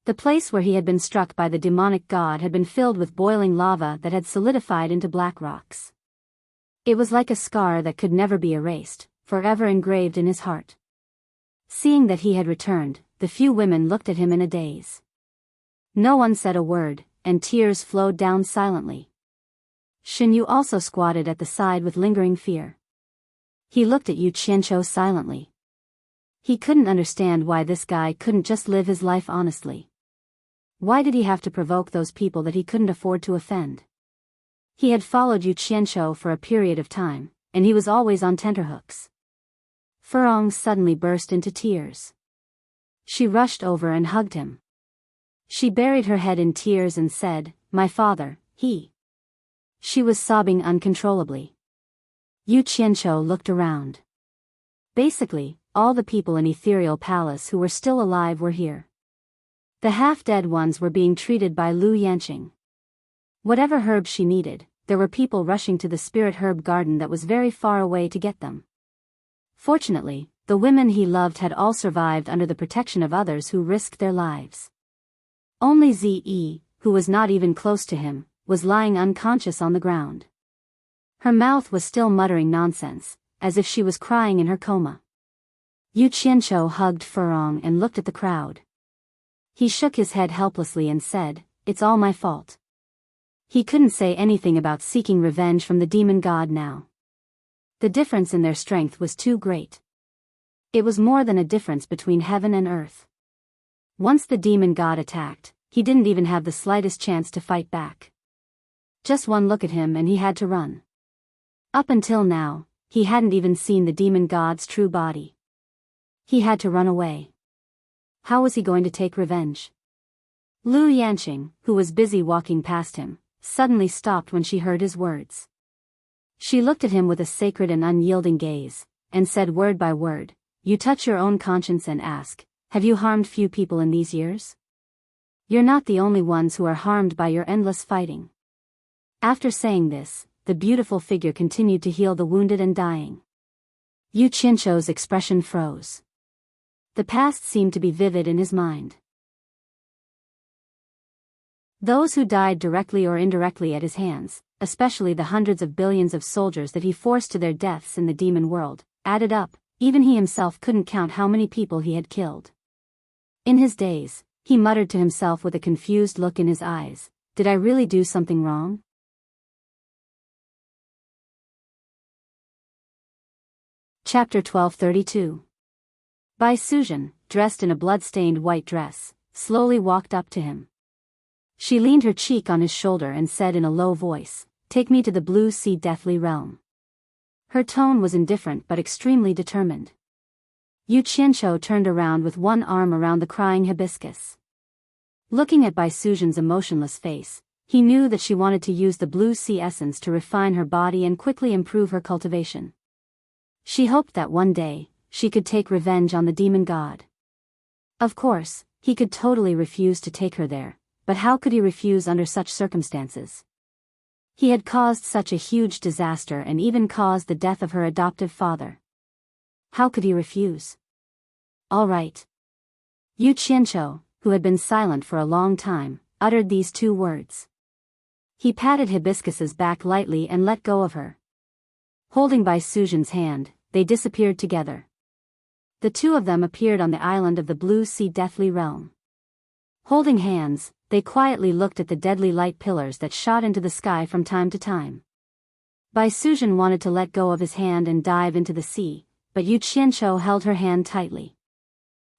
The place where he had been struck by the demonic god had been filled with boiling lava that had solidified into black rocks. It was like a scar that could never be erased, forever engraved in his heart. Seeing that he had returned, the few women looked at him in a daze. No one said a word, and tears flowed down silently. Xinyu also squatted at the side with lingering fear. He looked at Yu Qianqiu silently. He couldn't understand why this guy couldn't just live his life honestly. Why did he have to provoke those people that he couldn't afford to offend? He had followed Yu Qianqiu for a period of time, and he was always on tenterhooks. Furong suddenly burst into tears. She rushed over and hugged him. She buried her head in tears and said, My father, he. She was sobbing uncontrollably. Yu Qianqiu looked around. Basically, all the people in Ethereal Palace who were still alive were here. The half-dead ones were being treated by Lu Yanqing. Whatever herbs she needed, there were people rushing to the spirit herb garden that was very far away to get them. Fortunately, the women he loved had all survived under the protection of others who risked their lives. Only Zi, who was not even close to him, was lying unconscious on the ground. Her mouth was still muttering nonsense, as if she was crying in her coma. Yu Qianqiu hugged Furong and looked at the crowd. He shook his head helplessly and said, It's all my fault. He couldn't say anything about seeking revenge from the demon god now. The difference in their strength was too great. It was more than a difference between heaven and earth. Once the demon god attacked, he didn't even have the slightest chance to fight back. Just one look at him and he had to run. Up until now, he hadn't even seen the demon god's true body. He had to run away. How was he going to take revenge? Lu Yanqing, who was busy walking past him, suddenly stopped when she heard his words. She looked at him with a sacred and unyielding gaze, and said word by word, You touch your own conscience and ask, Have you harmed few people in these years? You're not the only ones who are harmed by your endless fighting. After saying this, the beautiful figure continued to heal the wounded and dying. Yu Qianqiu's expression froze. The past seemed to be vivid in his mind. Those who died directly or indirectly at his hands, especially the hundreds of billions of soldiers that he forced to their deaths in the demon world, added up, even he himself couldn't count how many people he had killed. In his daze, he muttered to himself with a confused look in his eyes, Did I really do something wrong? Chapter 1232. Bai Suzhen, dressed in a blood-stained white dress, slowly walked up to him. She leaned her cheek on his shoulder and said in a low voice, Take me to the blue sea deathly realm. Her tone was indifferent but extremely determined. Yu Qianqiu turned around with one arm around the crying hibiscus. Looking at Bai Suzhen's emotionless face, he knew that she wanted to use the blue sea essence to refine her body and quickly improve her cultivation. She hoped that one day, she could take revenge on the demon god. Of course, he could totally refuse to take her there, but how could he refuse under such circumstances? He had caused such a huge disaster and even caused the death of her adoptive father. How could he refuse? All right. Yu Qianqiu, who had been silent for a long time, uttered these two words. He patted Hibiscus's back lightly and let go of her. Holding Bai Suzhen's hand, they disappeared together. The two of them appeared on the island of the Blue Sea Deathly Realm. Holding hands, they quietly looked at the deadly light pillars that shot into the sky from time to time. Bai Suzhen wanted to let go of his hand and dive into the sea, but Yu Qianqiu held her hand tightly.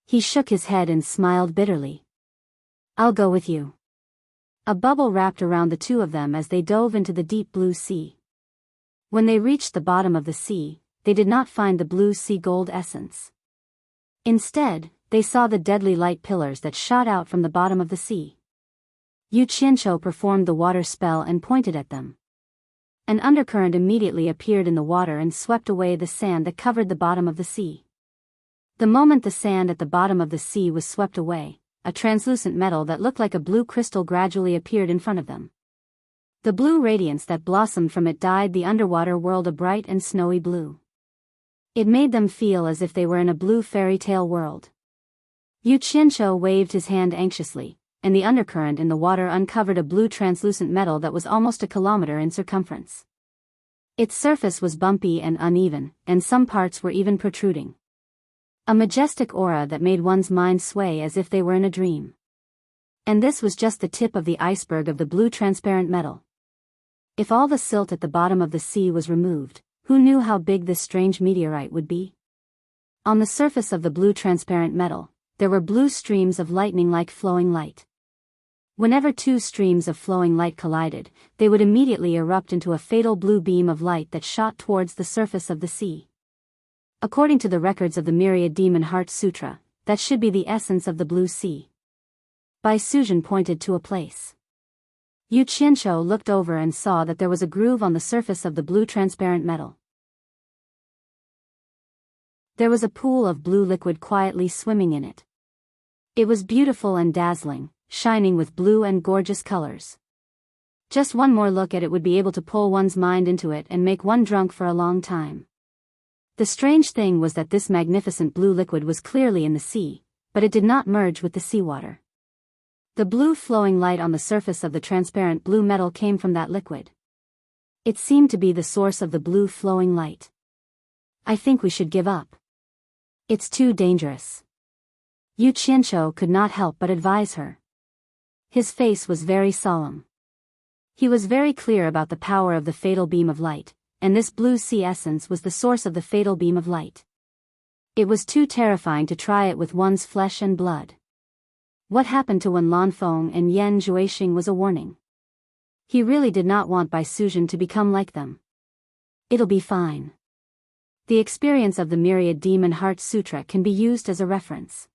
He shook his head and smiled bitterly. I'll go with you. A bubble wrapped around the two of them as they dove into the deep blue sea. When they reached the bottom of the sea, they did not find the blue sea gold essence. Instead, they saw the deadly light pillars that shot out from the bottom of the sea. Yu Qianqiu performed the water spell and pointed at them. An undercurrent immediately appeared in the water and swept away the sand that covered the bottom of the sea. The moment the sand at the bottom of the sea was swept away, a translucent metal that looked like a blue crystal gradually appeared in front of them. The blue radiance that blossomed from it dyed the underwater world a bright and snowy blue. It made them feel as if they were in a blue fairy tale world. Yu Qianqiu waved his hand anxiously, and the undercurrent in the water uncovered a blue translucent metal that was almost a kilometer in circumference. Its surface was bumpy and uneven, and some parts were even protruding. A majestic aura that made one's mind sway as if they were in a dream. And this was just the tip of the iceberg of the blue transparent metal. If all the silt at the bottom of the sea was removed, who knew how big this strange meteorite would be? On the surface of the blue transparent metal, there were blue streams of lightning-like flowing light. Whenever two streams of flowing light collided, they would immediately erupt into a fatal blue beam of light that shot towards the surface of the sea. According to the records of the Myriad Demon Heart Sutra, that should be the essence of the blue sea. Bai Suzhen pointed to a place. Yu Qianqiu looked over and saw that there was a groove on the surface of the blue transparent metal. There was a pool of blue liquid quietly swimming in it. It was beautiful and dazzling, shining with blue and gorgeous colors. Just one more look at it would be able to pull one's mind into it and make one drunk for a long time. The strange thing was that this magnificent blue liquid was clearly in the sea, but it did not merge with the seawater. The blue flowing light on the surface of the transparent blue metal came from that liquid. It seemed to be the source of the blue flowing light. I think we should give up. It's too dangerous. Yu Qianqiu could not help but advise her. His face was very solemn. He was very clear about the power of the fatal beam of light, and this blue sea essence was the source of the fatal beam of light. It was too terrifying to try it with one's flesh and blood. What happened to Wen Lanfeng and Yan Zhuixing was a warning. He really did not want Bai Suzhen to become like them. It'll be fine. The experience of the Myriad Demon Heart Sutra can be used as a reference.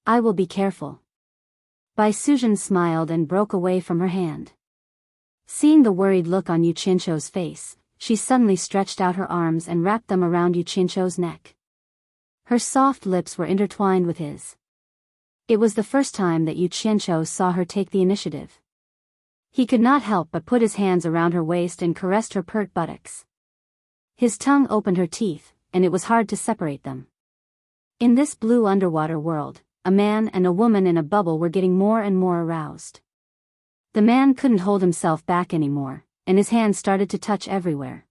I will be careful. Bai Suzhen smiled and broke away from her hand. Seeing the worried look on Yu Qianqiu's face, she suddenly stretched out her arms and wrapped them around Yu Qianqiu's neck. Her soft lips were intertwined with his. It was the first time that Yu Qianqiu saw her take the initiative. He could not help but put his hands around her waist and caressed her pert buttocks. His tongue opened her teeth, and it was hard to separate them. In this blue underwater world, a man and a woman in a bubble were getting more and more aroused. The man couldn't hold himself back anymore, and his hands started to touch everywhere.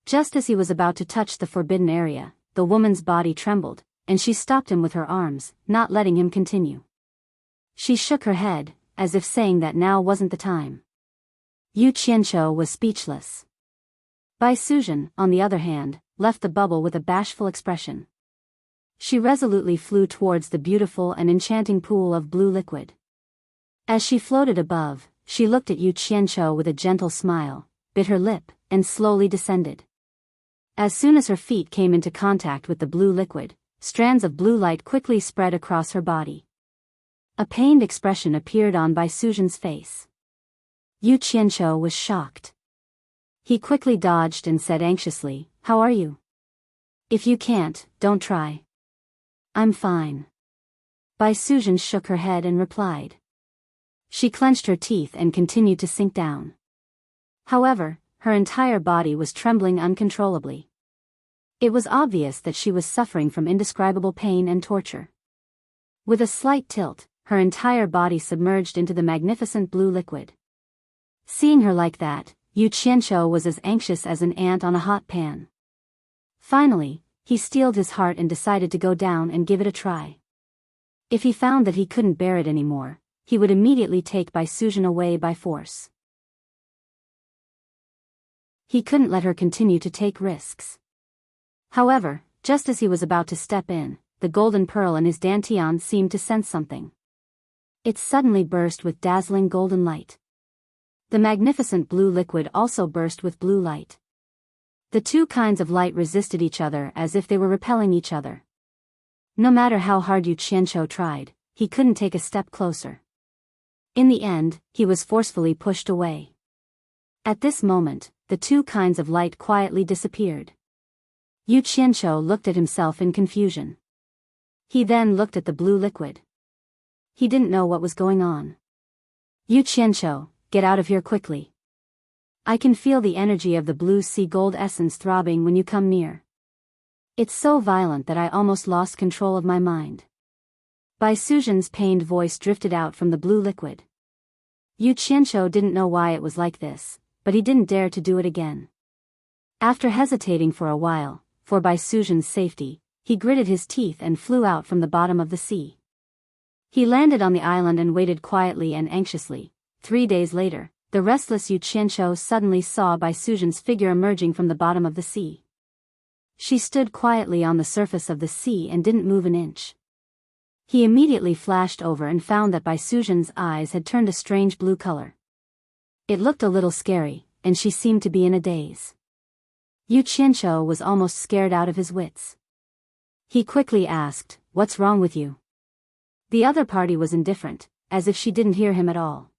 Just as he was about to touch the forbidden area, the woman's body trembled, and she stopped him with her arms, not letting him continue. She shook her head, as if saying that now wasn't the time. Yu Qianqiu was speechless. Bai Suzhen, on the other hand, left the bubble with a bashful expression. She resolutely flew towards the beautiful and enchanting pool of blue liquid. As she floated above, she looked at Yu Qianqiu with a gentle smile, bit her lip, and slowly descended. As soon as her feet came into contact with the blue liquid, strands of blue light quickly spread across her body. A pained expression appeared on Bai Suzhen's face. Yu Qianqiu was shocked. He quickly dodged and said anxiously, "How are you?" If you can't, don't try. I'm fine. Bai Suzhen shook her head and replied. She clenched her teeth and continued to sink down. However, her entire body was trembling uncontrollably. It was obvious that she was suffering from indescribable pain and torture. With a slight tilt, her entire body submerged into the magnificent blue liquid. Seeing her like that, Yu Qianqiu was as anxious as an ant on a hot pan. Finally, he steeled his heart and decided to go down and give it a try. If he found that he couldn't bear it anymore, he would immediately take Bai Suzhen away by force. He couldn't let her continue to take risks. However, just as he was about to step in, the golden pearl in his dantian seemed to sense something. It suddenly burst with dazzling golden light. The magnificent blue liquid also burst with blue light. The two kinds of light resisted each other as if they were repelling each other. No matter how hard Yu Qianqiu tried, he couldn't take a step closer. In the end, he was forcefully pushed away. At this moment, the two kinds of light quietly disappeared. Yu Qianqiu looked at himself in confusion. He then looked at the blue liquid. He didn't know what was going on. Yu Qianqiu, get out of here quickly. I can feel the energy of the blue sea gold essence throbbing when you come near. It's so violent that I almost lost control of my mind. Bai Suzhen's pained voice drifted out from the blue liquid. Yu Qianqiu didn't know why it was like this, but he didn't dare to do it again. After hesitating for a while, for Bai Suzhen's safety, he gritted his teeth and flew out from the bottom of the sea. He landed on the island and waited quietly and anxiously. 3 days later, the restless Yu Qianqiu suddenly saw Bai Suzhen's figure emerging from the bottom of the sea. She stood quietly on the surface of the sea and didn't move an inch. He immediately flashed over and found that Bai Suzhen's eyes had turned a strange blue color. It looked a little scary, and she seemed to be in a daze. Yu Qianqiu was almost scared out of his wits. He quickly asked, "What's wrong with you?" The other party was indifferent, as if she didn't hear him at all.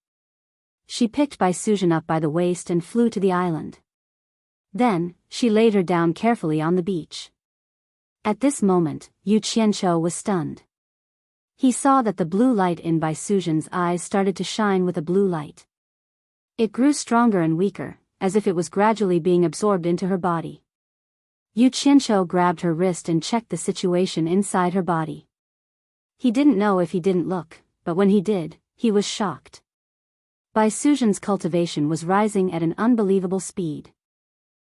She picked Bai Suzhen up by the waist and flew to the island. Then, she laid her down carefully on the beach. At this moment, Yu Qianqiu was stunned. He saw that the blue light in Bai Suzhen's eyes started to shine with a blue light. It grew stronger and weaker, as if it was gradually being absorbed into her body. Yu Qianqiu grabbed her wrist and checked the situation inside her body. He didn't know if he didn't look, but when he did, he was shocked. Bai Suzhen's cultivation was rising at an unbelievable speed.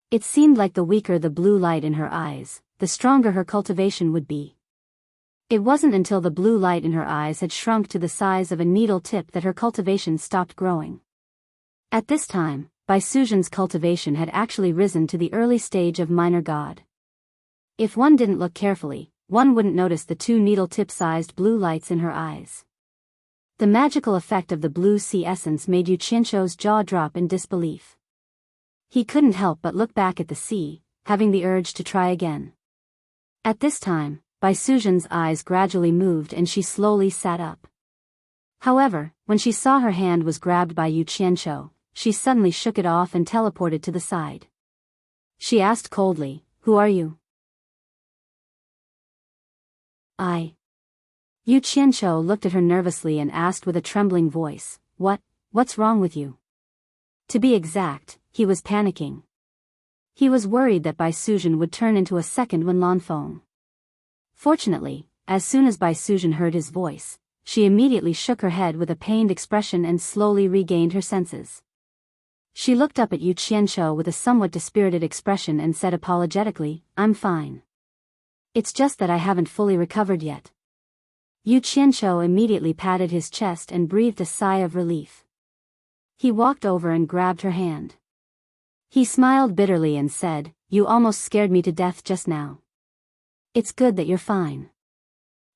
It seemed like the weaker the blue light in her eyes, the stronger her cultivation would be. It wasn't until the blue light in her eyes had shrunk to the size of a needle tip that her cultivation stopped growing. At this time, Bai Suzhen's cultivation had actually risen to the early stage of minor god. If one didn't look carefully, one wouldn't notice the two needle tip-sized blue lights in her eyes. The magical effect of the blue sea essence made Yu Qianqiu's jaw drop in disbelief. He couldn't help but look back at the sea, having the urge to try again. At this time, Bai Suzhen's eyes gradually moved and she slowly sat up. However, when she saw her hand was grabbed by Yu Qianqiu, she suddenly shook it off and teleported to the side. She asked coldly, "Who are you?" Yu Qianqiu looked at her nervously and asked with a trembling voice, What's wrong with you?" To be exact, he was panicking. He was worried that Bai Suzhen would turn into a second Wen Lanfeng. Fortunately, as soon as Bai Suzhen heard his voice, she immediately shook her head with a pained expression and slowly regained her senses. She looked up at Yu Qianqiu with a somewhat dispirited expression and said apologetically, "I'm fine. It's just that I haven't fully recovered yet." Yu Qianqiu immediately patted his chest and breathed a sigh of relief. He walked over and grabbed her hand. He smiled bitterly and said, "You almost scared me to death just now. It's good that you're fine."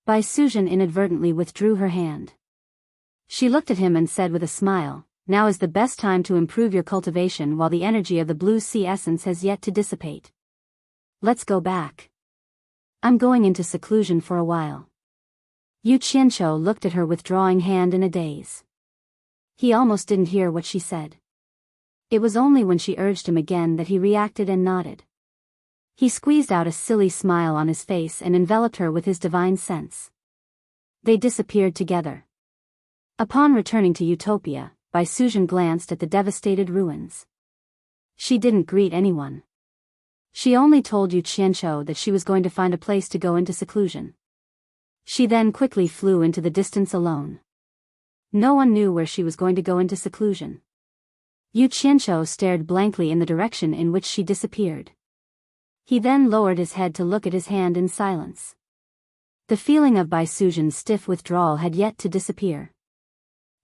Bai Suzhen inadvertently withdrew her hand. She looked at him and said with a smile, "Now is the best time to improve your cultivation while the energy of the blue sea essence has yet to dissipate. Let's go back. I'm going into seclusion for a while." Yu Qianqiu looked at her withdrawing hand in a daze. He almost didn't hear what she said. It was only when she urged him again that he reacted and nodded. He squeezed out a silly smile on his face and enveloped her with his divine sense. They disappeared together. Upon returning to Utopia, Bai Suzhen glanced at the devastated ruins. She didn't greet anyone. She only told Yu Qianqiu that she was going to find a place to go into seclusion. She then quickly flew into the distance alone. No one knew where she was going to go into seclusion. Yu Qianqiu stared blankly in the direction in which she disappeared. He then lowered his head to look at his hand in silence. The feeling of Bai Suzhen's stiff withdrawal had yet to disappear.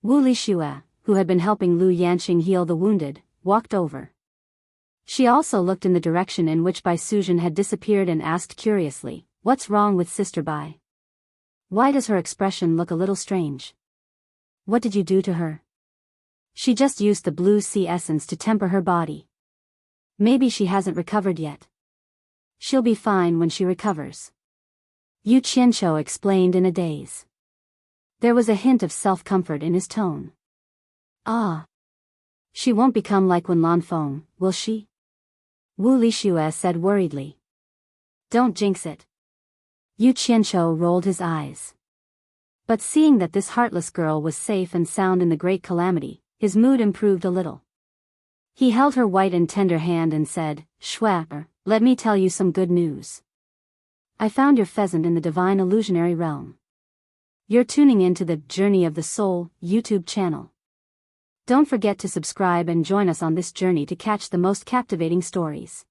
Wu Lixue, who had been helping Lu Yanqing heal the wounded, walked over. She also looked in the direction in which Bai Suzhen had disappeared and asked curiously, "What's wrong with Sister Bai? Why does her expression look a little strange? What did you do to her?" "She just used the blue sea essence to temper her body. Maybe she hasn't recovered yet. She'll be fine when she recovers," Yu Qianqiu explained in a daze. There was a hint of self-comfort in his tone. "Ah. She won't become like Wen Lanfeng, will she?" Wu Lixue said worriedly. "Don't jinx it." Yu Qianqiu rolled his eyes. But seeing that this heartless girl was safe and sound in the great calamity, his mood improved a little. He held her white and tender hand and said, "Shui, let me tell you some good news. I found your pheasant in the divine illusionary realm. You're tuning into the Journey of the Soul YouTube channel. Don't forget to subscribe and join us on this journey to catch the most captivating stories.